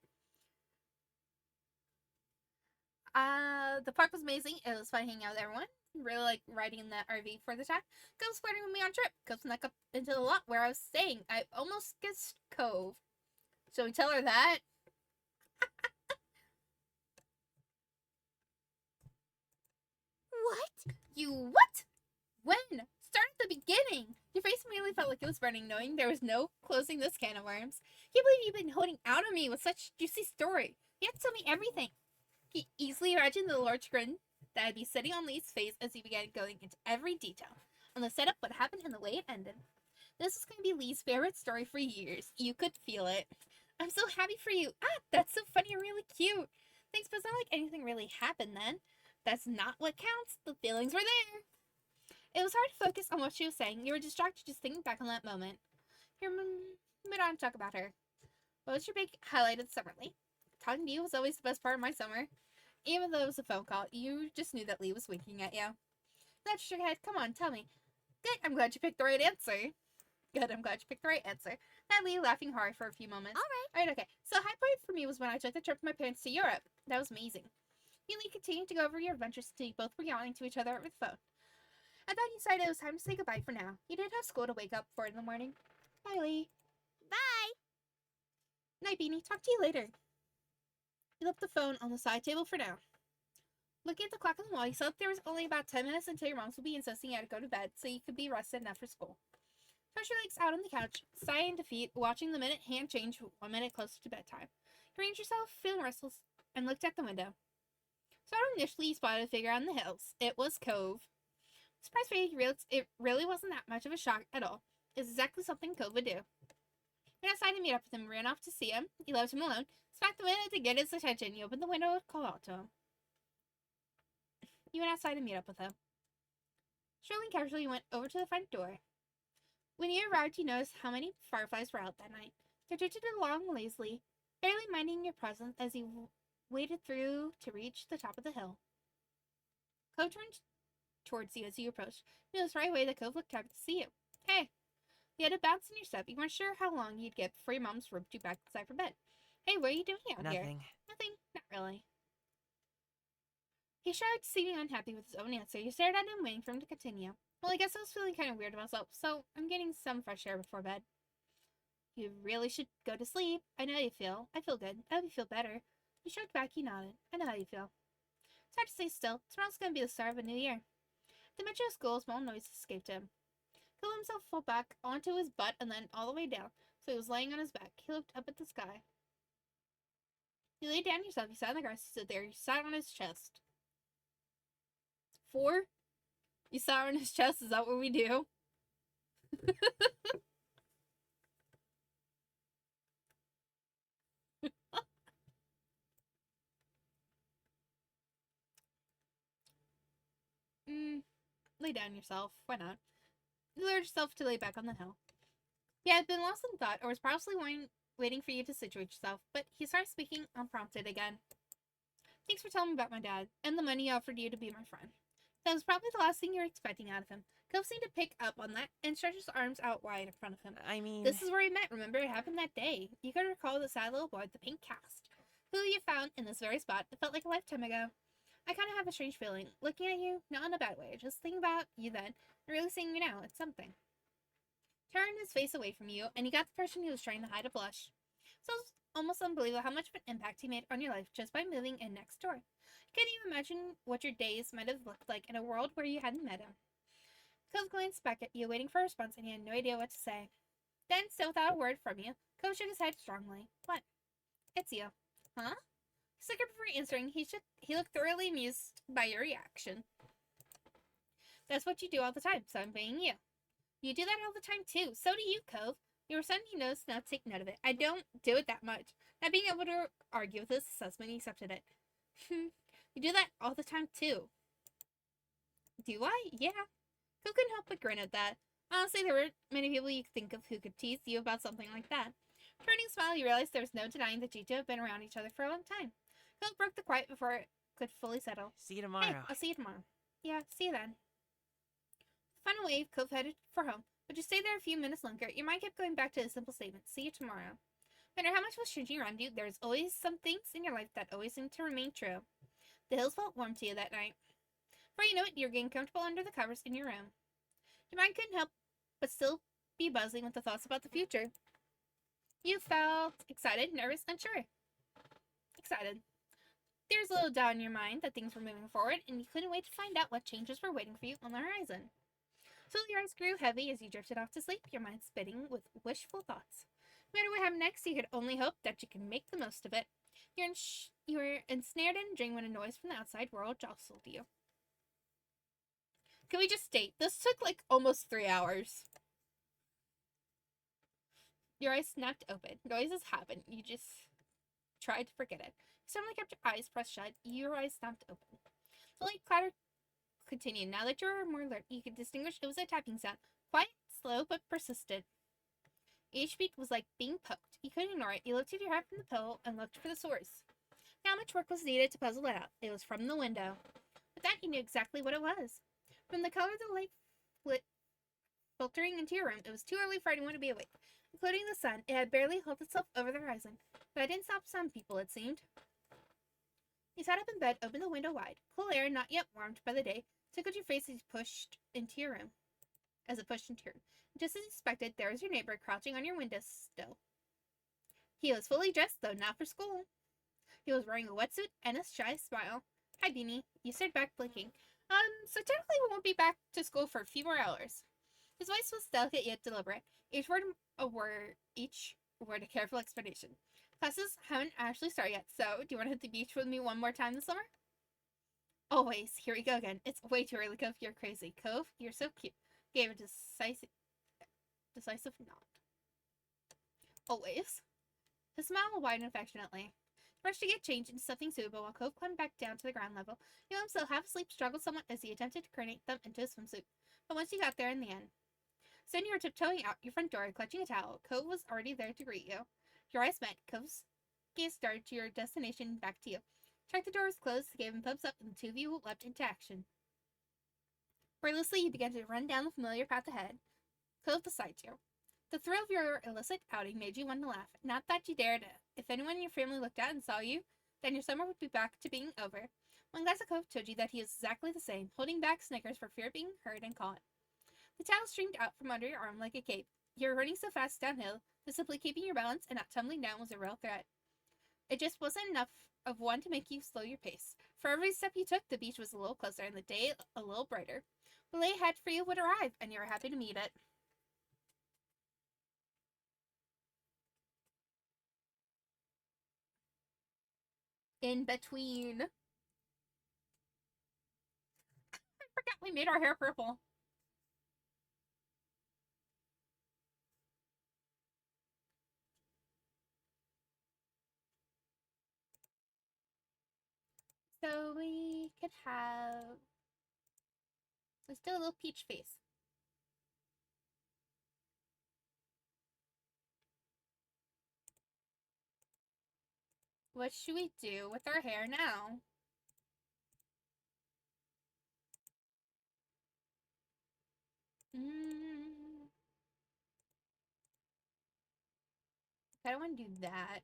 The park was amazing. It was fun hanging out with everyone. Really like riding in the RV for the time. Cove's flirting with me on trip. Cove snuck up into the lot where I was staying. I almost kissed Cove. So we tell her that. What? You what? When? Start at the beginning. Your face immediately felt like it was burning, knowing there was no closing this can of worms. Can't believe you've been holding out on me with such a juicy story. You have to tell me everything. He easily imagined the large grin that would be sitting on Lee's face as he began going into every detail on the setup, what happened, and the way it ended. This is going to be Lee's favorite story for years. You could feel it. I'm so happy for you. That's so funny and really cute. Thanks, but it's not like anything really happened then. That's not what counts. The feelings were there. It was hard to focus on what she was saying. You were distracted just thinking back on that moment. Here, moving on to talk about her. What was your big highlight of the summer, Lee? Talking to you was always the best part of my summer. Even though it was a phone call, you just knew that Lee was winking at you. That shook your head. Come on, tell me. Good, I'm glad you picked the right answer. Good, I'm glad you picked the right answer. That Lee laughing hard for a few moments. Alright, okay. So high point for me was when I took the trip with my parents to Europe. That was amazing. You and Lee continued to go over your adventures until you both were yawning to each other over the phone. I thought you decided it was time to say goodbye for now. You did have school to wake up for in the morning. Bye, Lee. Bye. Night, Beanie. Talk to you later. You left the phone on the side table for now. Looking at the clock on the wall, you saw that there was only about 10 minutes until your moms would be insisting you had to go to bed so you could be rested enough for school. Stretch your legs out on the couch, sighing in defeat, watching the minute hand change 1 minute closer to bedtime. You arranged yourself, feeling restless, and looked at the window. So initially you spotted a figure on the hills. It was Cove. Surprise for you, it really wasn't that much of a shock at all. It's exactly something Cove would do. You went outside to meet up with him, ran off to see him. You left him alone, smacked the window to get his attention. You opened the window and called out to him. You went outside to meet up with him. Strolling casually, you went over to the front door. When you arrived, you noticed how many fireflies were out that night. They drifted along lazily, barely minding your presence as you waded through to reach the top of the hill. Cove turned towards you as you approached. You noticed right away that Cove looked happy to see you. Hey! You had a bounce in your step. You weren't sure how long you'd get before your mom's roped you back inside for bed. Hey, what are you doing out here? Nothing. Nothing. Not really. He shrugged, seeming unhappy with his own answer. You stared at him, waiting for him to continue. Well, I guess I was feeling kind of weird about myself, so I'm getting some fresh air before bed. You really should go to sleep. I know how you feel. I feel good. I hope you feel better. He shrugged back. He nodded. I know how you feel. It's hard to stay still. Tomorrow's going to be the start of a new year. The mention of school, a small noise escaped him. He let himself fall back onto his butt and then all the way down, so he was laying on his back. He looked up at the sky. You laid down yourself. You sat on the grass. You stood there. You sat on his chest. 4? You sat on his chest? Is that what we do? Lay down yourself. Why not? You lured yourself to lay back on the hill. He had been lost in thought, or was probably waiting for you to situate yourself, but he started speaking unprompted again. Thanks for telling me about my dad, and the money he offered you to be my friend. That was probably the last thing you were expecting out of him. Cove seemed to pick up on that, and stretched his arms out wide in front of him. I mean... This is where we met, remember? It happened that day. You could recall the sad little boy with the pink cast, who you found in this very spot. It felt like a lifetime ago. I kind of have a strange feeling. Looking at you, not in a bad way, just thinking about you then, and really seeing you now. It's something. Turned his face away from you, and he got the person he was trying to hide a blush. So it's almost unbelievable how much of an impact he made on your life just by moving in next door. Can you imagine what your days might have looked like in a world where you hadn't met him? Cove glanced back at you, waiting for a response, and he had no idea what to say. Then, still without a word from you, Cove shook his head strongly. What? It's you. Huh? Slickered before answering. He looked thoroughly amused by your reaction. That's what you do all the time, so I'm paying you. You do that all the time too. So do you, Cove. Your son, he knows, now take note of it. I don't do it that much. Not being able to argue with his assessment, he accepted it. You do that all the time too. Do I? Yeah. Who couldn't help but grin at that? Honestly, there weren't many people you could think of who could tease you about something like that. Turning a smile, you realized there was no denying that you two have been around each other for a long time. Cove broke the quiet before it could fully settle. See you tomorrow. Hey, I'll see you tomorrow. Yeah, see you then. Final wave, Cove headed for home, but you stayed there a few minutes longer. Your mind kept going back to the simple statement, see you tomorrow. No matter how much was changing around you, there's always some things in your life that always seem to remain true. The hills felt warm to you that night. Before you know it, you're getting comfortable under the covers in your room. Your mind couldn't help but still be buzzing with the thoughts about the future. You felt excited, nervous, unsure. Excited. There's a little doubt in your mind that things were moving forward, and you couldn't wait to find out what changes were waiting for you on the horizon. Slowly your eyes grew heavy as you drifted off to sleep, your mind spinning with wishful thoughts. No matter what happened next, you could only hope that you could make the most of it. You were ensnared in a dream when a noise from the outside world jostled you. Can we just state, this took like almost 3 hours. Your eyes snapped open. Noises happen. You just tried to forget it. You suddenly kept your eyes pressed shut. Your eyes snapped open. The light clatter continued. Now that you were more alert, you could distinguish it was a tapping sound. Quiet, slow, but persistent. Each beat was like being poked. You couldn't ignore it. You lifted your head from the pillow and looked for the source. Now much work was needed to puzzle it out. It was from the window. With that, you knew exactly what it was. From the color of the light filtering into your room, it was too early for anyone to be awake. Including the sun, it had barely held itself over the horizon. But it didn't stop some people, it seemed. You sat up in bed, opened the window wide. Cool air, not yet warmed by the day, tickled your face as it pushed into your room. Just as expected, there was your neighbor crouching on your windowsill. He was fully dressed, though not for school. He was wearing a wetsuit and a shy smile. Hi, Beanie. You stared back, blinking. So technically we won't be back to school for a few more hours. His voice was delicate yet deliberate. Each word a careful explanation. Classes haven't actually started yet, so do you want to hit the beach with me one more time this summer? Always. Here we go again. It's way too early, Cove. You're crazy. Cove, you're so cute. Gave a decisive nod. Always. His smile widened affectionately. Rushed to get changed into something suitable while Cove climbed back down to the ground level. He himself, half asleep, struggled somewhat as he attempted to coordinate them into a swimsuit. But once you got there in the end. Soon you were tiptoeing out your front door, clutching a towel. Cove was already there to greet you. Your eyes met. Cove's gaze started to your destination, back to you. Checked the door was closed, gave him thumbs up, and the two of you leapt into action. Wordlessly, you began to run down the familiar path ahead. Cove beside you. The thrill of your illicit outing made you want to laugh. Not that you dared. If anyone in your family looked out and saw you, then your summer would be back to being over. One glance at Cove told you that he was exactly the same, holding back snickers for fear of being heard and caught. The towel streamed out from under your arm like a cape. You were running so fast downhill that simply keeping your balance and not tumbling down was a real threat. It just wasn't enough of one to make you slow your pace. For every step you took, the beach was a little closer and the day a little brighter. What lay ahead for you would arrive, and you were happy to meet it. In between. I forgot we made our hair purple. So we could have... Let's do a little peach face. What should we do with our hair now? I don't want to do that.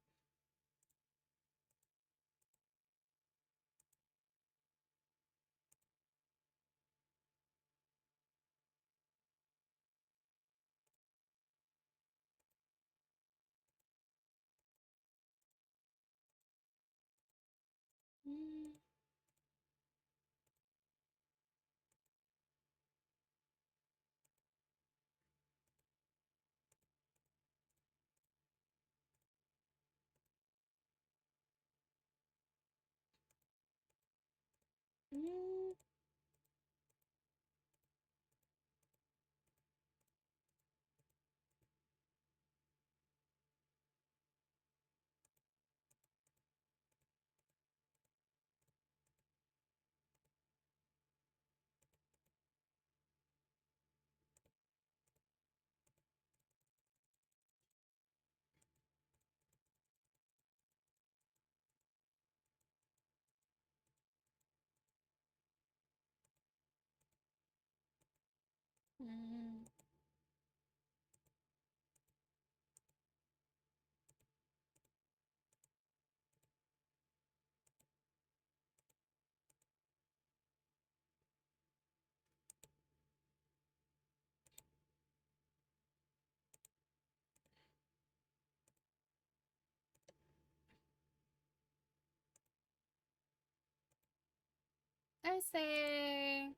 I say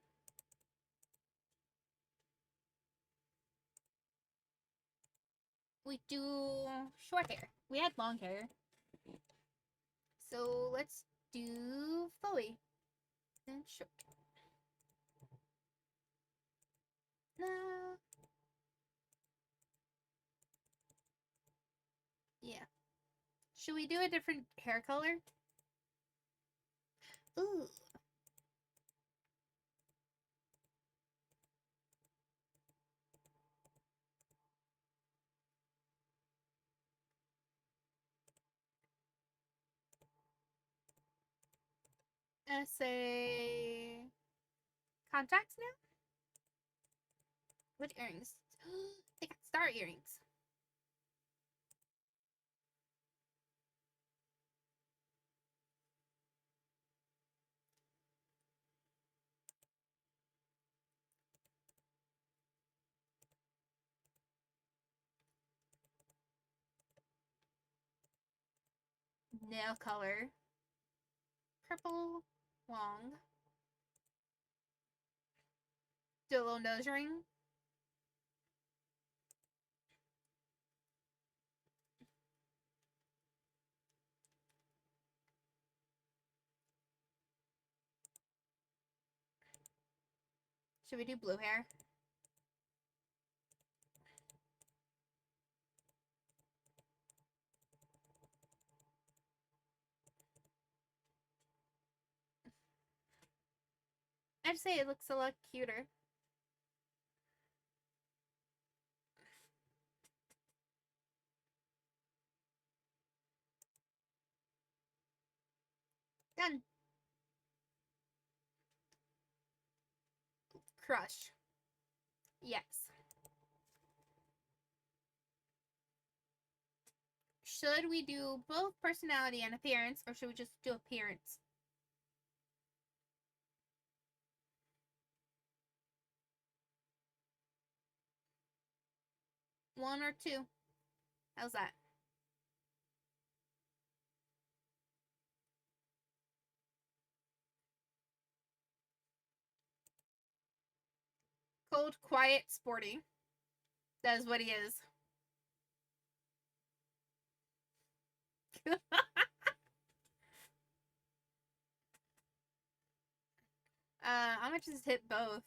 we do short hair. We had long hair. So let's do flowy and short. No. Yeah. Should we do a different hair color? Ooh. I say contacts now? What earrings? They got star earrings. Nail color. Purple long. Do a little nose ring. Should we do blue hair? I'd say it looks a lot cuter. Done. Crush. Yes. Should we do both personality and appearance, or should we just do appearance? One or two? How's that? Cold, quiet, sporty. That is what he is. I'm gonna just hit both.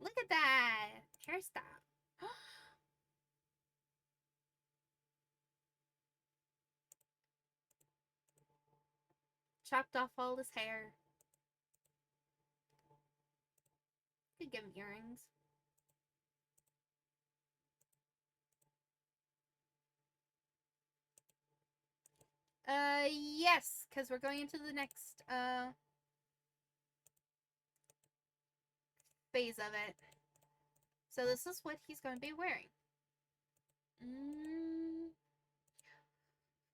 Look at that hairstyle. Chopped off all his hair. Could give him earrings. Yes, because we're going into the next, phase of it. So this is what he's going to be wearing.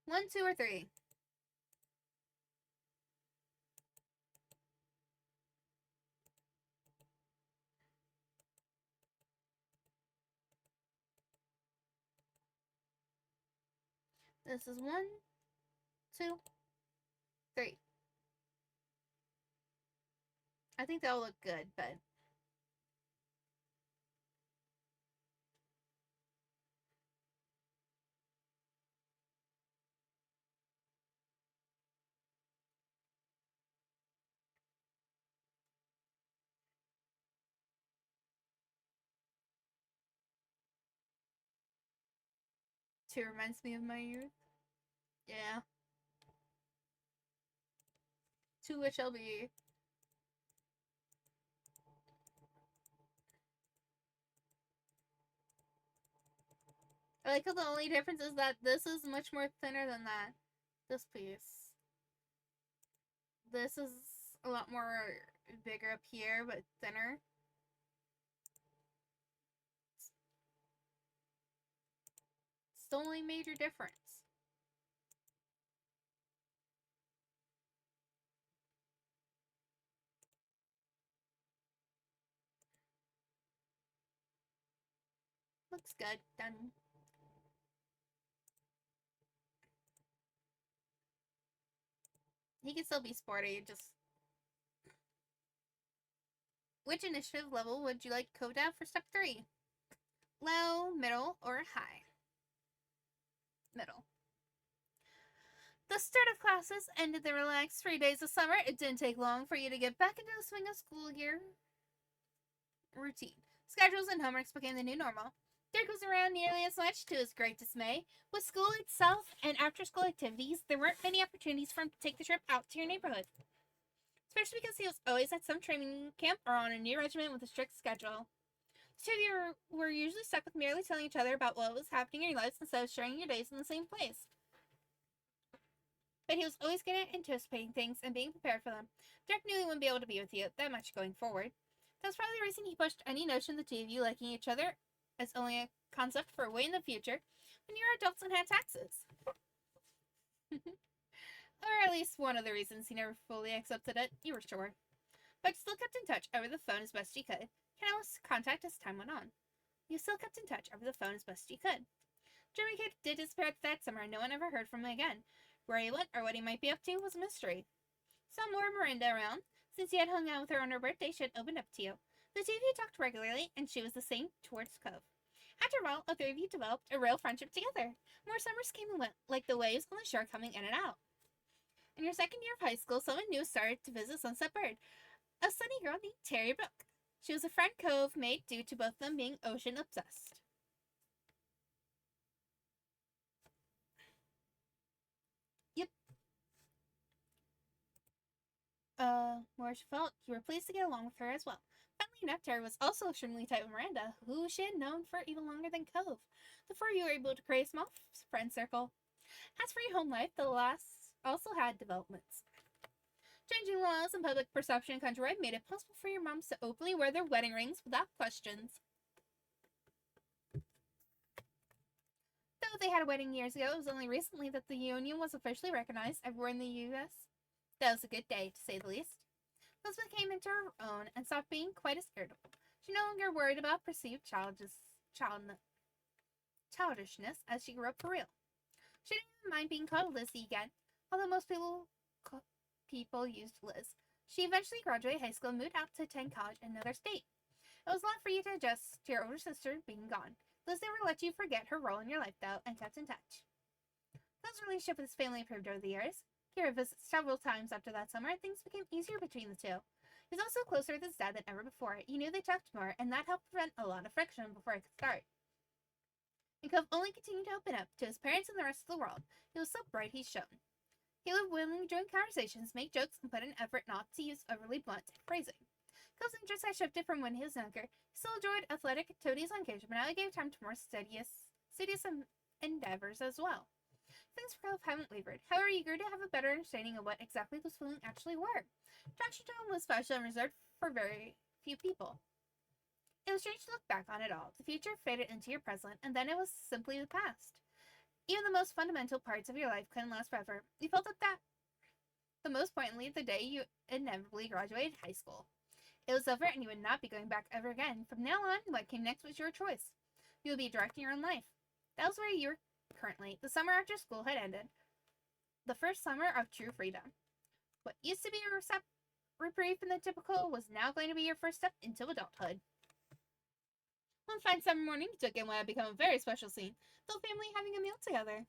1, 2, or 3? This is 1, 2, 3. I think that'll look good, but two reminds me of my youth. Yeah. 2 it shall be. I like how the only difference is that this is much more thinner than that. This piece. This is a lot more bigger up here, but thinner. It's the only major difference. Looks good. Done. He can still be sporty, just... Which initiative level would you like Cove to have for step 3? Low, middle, or high? Middle. The start of classes ended the relaxed 3 days of summer. It didn't take long for you to get back into the swing of school year routine. Schedules and homeworks became the new normal. Dirk was around nearly as much, to his great dismay. With school itself and after-school activities, there weren't many opportunities for him to take the trip out to your neighborhood. Especially because he was always at some training camp or on a new regiment with a strict schedule. The two of you were usually stuck with merely telling each other about what was happening in your lives instead of sharing your days in the same place. But he was always good at anticipating things and being prepared for them. Dirk knew he wouldn't be able to be with you that much going forward. That was probably the reason he pushed any notion of the two of you liking each other as only a concept for way in the future when you were adults and had taxes. Or at least one of the reasons he never fully accepted it, you were sure. But still kept in touch over the phone as best you could. Can almost contact as time went on. You still kept in touch over the phone as best you could. Jeremy Kid did disappear that summer and no one ever heard from him again. Where he went or what he might be up to was a mystery. Some more Miranda around. Since you had hung out with her on her birthday, she had opened up to you. The two of you talked regularly, and she was the same towards Cove. After a while, the three of you developed a real friendship together. More summers came and went, like the waves on the shore coming in and out. In your second year of high school, someone new started to visit Sunset Bird, a sunny girl named Terry Brooke. She was a friend Cove made due to both of them being ocean obsessed. Yep. More she felt, you were pleased to get along with her as well. Funnily enough, Terry was also extremely tight with Miranda, who she had known for even longer than Cove. The four of you were able to create a small friend circle. As for your home life, the last also had developments. Changing laws and public perception countrywide made it possible for your moms to openly wear their wedding rings without questions. Though they had a wedding years ago, it was only recently that the union was officially recognized everywhere in the U.S. That was a good day, to say the least. Elizabeth came into her own and stopped being quite as irritable. She no longer worried about perceived childishness as she grew up for real. She didn't even mind being called Lizzie again, although most people used Liz. She eventually graduated high school and moved out to attend college in another state. It was a lot for you to adjust to your older sister being gone. Liz never let you forget her role in your life, though, and kept in touch. Phil's relationship with his family improved over the years. Kira visited several times after that summer, and things became easier between the two. He was also closer with his dad than ever before. You knew they talked more, and that helped prevent a lot of friction before it could start. And Cove only continued to open up to his parents and the rest of the world. He was so bright he shone. He would willingly join conversations, make jokes, and put in effort not to use overly blunt phrasing. Cove's interest had shifted from when he was younger. He still enjoyed athletic activities on occasion, but now he gave time to more studious endeavors as well. Things for Cove haven't wavered. However, eager to have a better understanding of what exactly those feelings actually were. Joshua was special and reserved for very few people. It was strange to look back on it all. The future faded into your present, and then it was simply the past. Even the most fundamental parts of your life couldn't last forever. You felt that the most poignantly the day you inevitably graduated high school. It was over, and you would not be going back ever again. From now on, what came next was your choice. You would be directing your own life. That was where you were currently. The summer after school had ended. The first summer of true freedom. What used to be a reprieve from the typical was now going to be your first step into adulthood. One fine summer morning, you took in what had become a very special scene, the whole family having a meal together.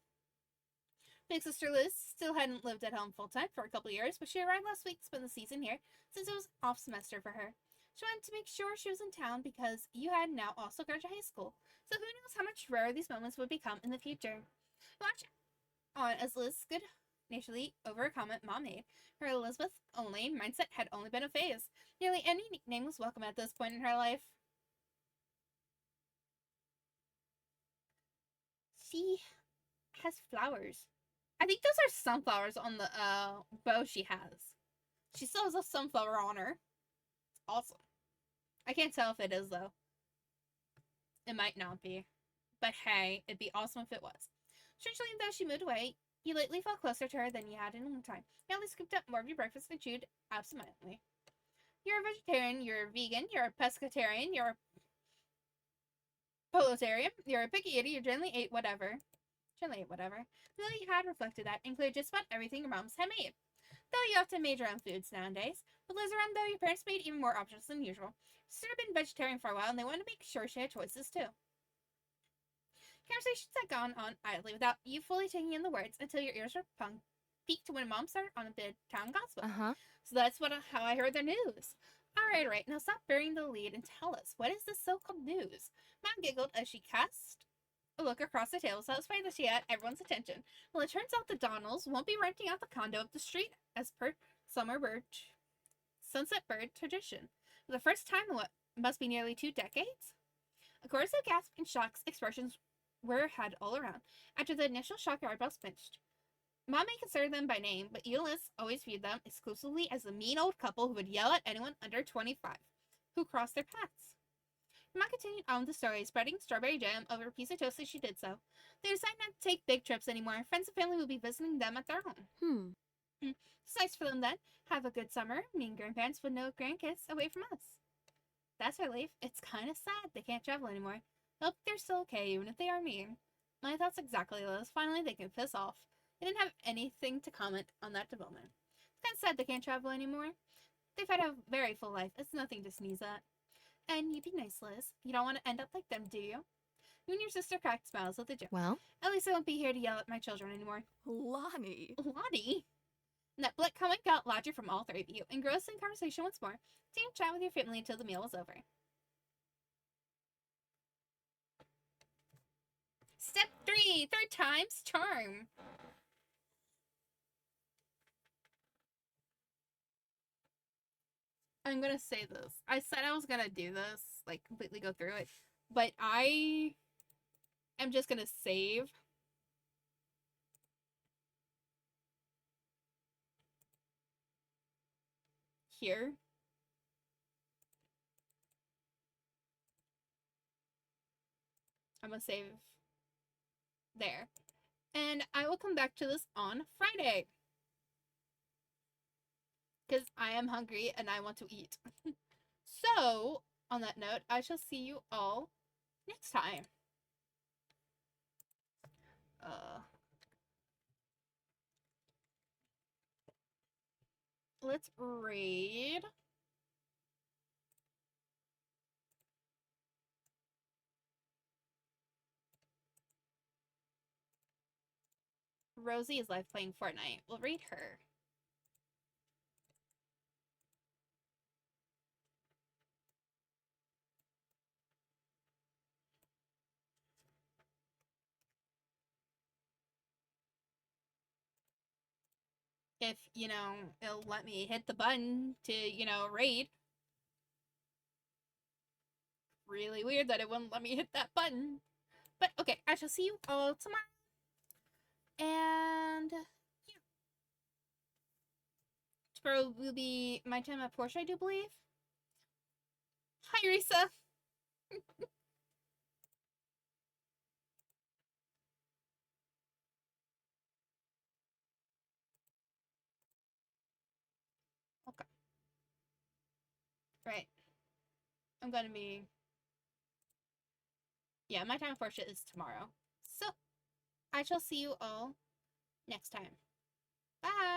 Big sister Liz still hadn't lived at home full-time for a couple of years, but she arrived last week to spend the season here, since it was off semester for her. She wanted to make sure she was in town because you had now also graduated high school, so who knows how much rarer these moments would become in the future. Watch on as Liz could naturally over a comment Mom made. Her Elizabeth only mindset had only been a phase. Nearly any nickname was welcome at this point in her life. She has flowers. I think those are sunflowers on the bow she has. She still has a sunflower on her. It's awesome. I can't tell if it is, though. It might not be. But hey, it'd be awesome if it was. Strangely, though she moved away, you lately felt closer to her than you had in a long time. You only scooped up more of your breakfast and chewed absentmindedly. You're a vegetarian, you're a vegan, you're a pescatarian, you're a proletarian, you're a picky eater, you generally ate whatever. Lily had reflected that, included just about everything your moms had made. Though you often made your own foods nowadays. With Liz around, though, your parents made even more options than usual. She's been vegetarian for a while, and they wanted to make sure she had choices too. Conversations had gone on idly without you fully taking in the words until your ears were peaked when Mom started on a bit town gospel. So that's how I heard the news. All right. Now stop burying the lead and tell us, what is this so-called news? Mom giggled as she cast a look across the table, satisfied that she had everyone's attention. Well, it turns out the Donalds won't be renting out the condo up the street as per Sunset Bird tradition. For the first time in what must be nearly 2 decades? A chorus of gasps and shocks expressions were had all around. After the initial shock, your eyebrows pinched. Mom may consider them by name, but you and Liz always viewed them exclusively as the mean old couple who would yell at anyone under 25 who crossed their paths. Mom continued on with the story, spreading strawberry jam over a piece of toast as she did so. They decided not to take big trips anymore. Friends and family will be visiting them at their home. It's nice for them then. Have a good summer. Me and grandparents with no grandkids away from us. That's relief. It's kind of sad they can't travel anymore. Hope they're still okay, even if they are mean. My thoughts exactly, Liz. Finally, they can piss off. They didn't have anything to comment on that development. It's kind of sad they can't travel anymore. They've had a very full life. It's nothing to sneeze at. And you be nice, Liz. You don't want to end up like them, do you? You and your sister cracked smiles at the joke. Well, At least I won't be here to yell at my children anymore. Lonnie. Lottie? And that Blick comment got larger from all 3 of you, engrossed in conversation once more. Continue to chat with your family until the meal was over. Step 3, third time's charm. I'm gonna say this. I said I was gonna do this, like completely go through it, but I am just gonna save. Here. I'm gonna save there. And I will come back to this on Friday. Because I am hungry and I want to eat. So, on that note, I shall see you all next time. Let's read. Rosie is live playing Fortnite. We'll read her. If, it'll let me hit the button to, raid. Really weird that it wouldn't let me hit that button. But, okay, I shall see you all tomorrow. And, yeah. Tomorrow will be my time at Porsche, I do believe. Hi, Risa. Okay. Right. I'm gonna be... Yeah, my time at Porsche is tomorrow. So, I shall see you all next time. Bye!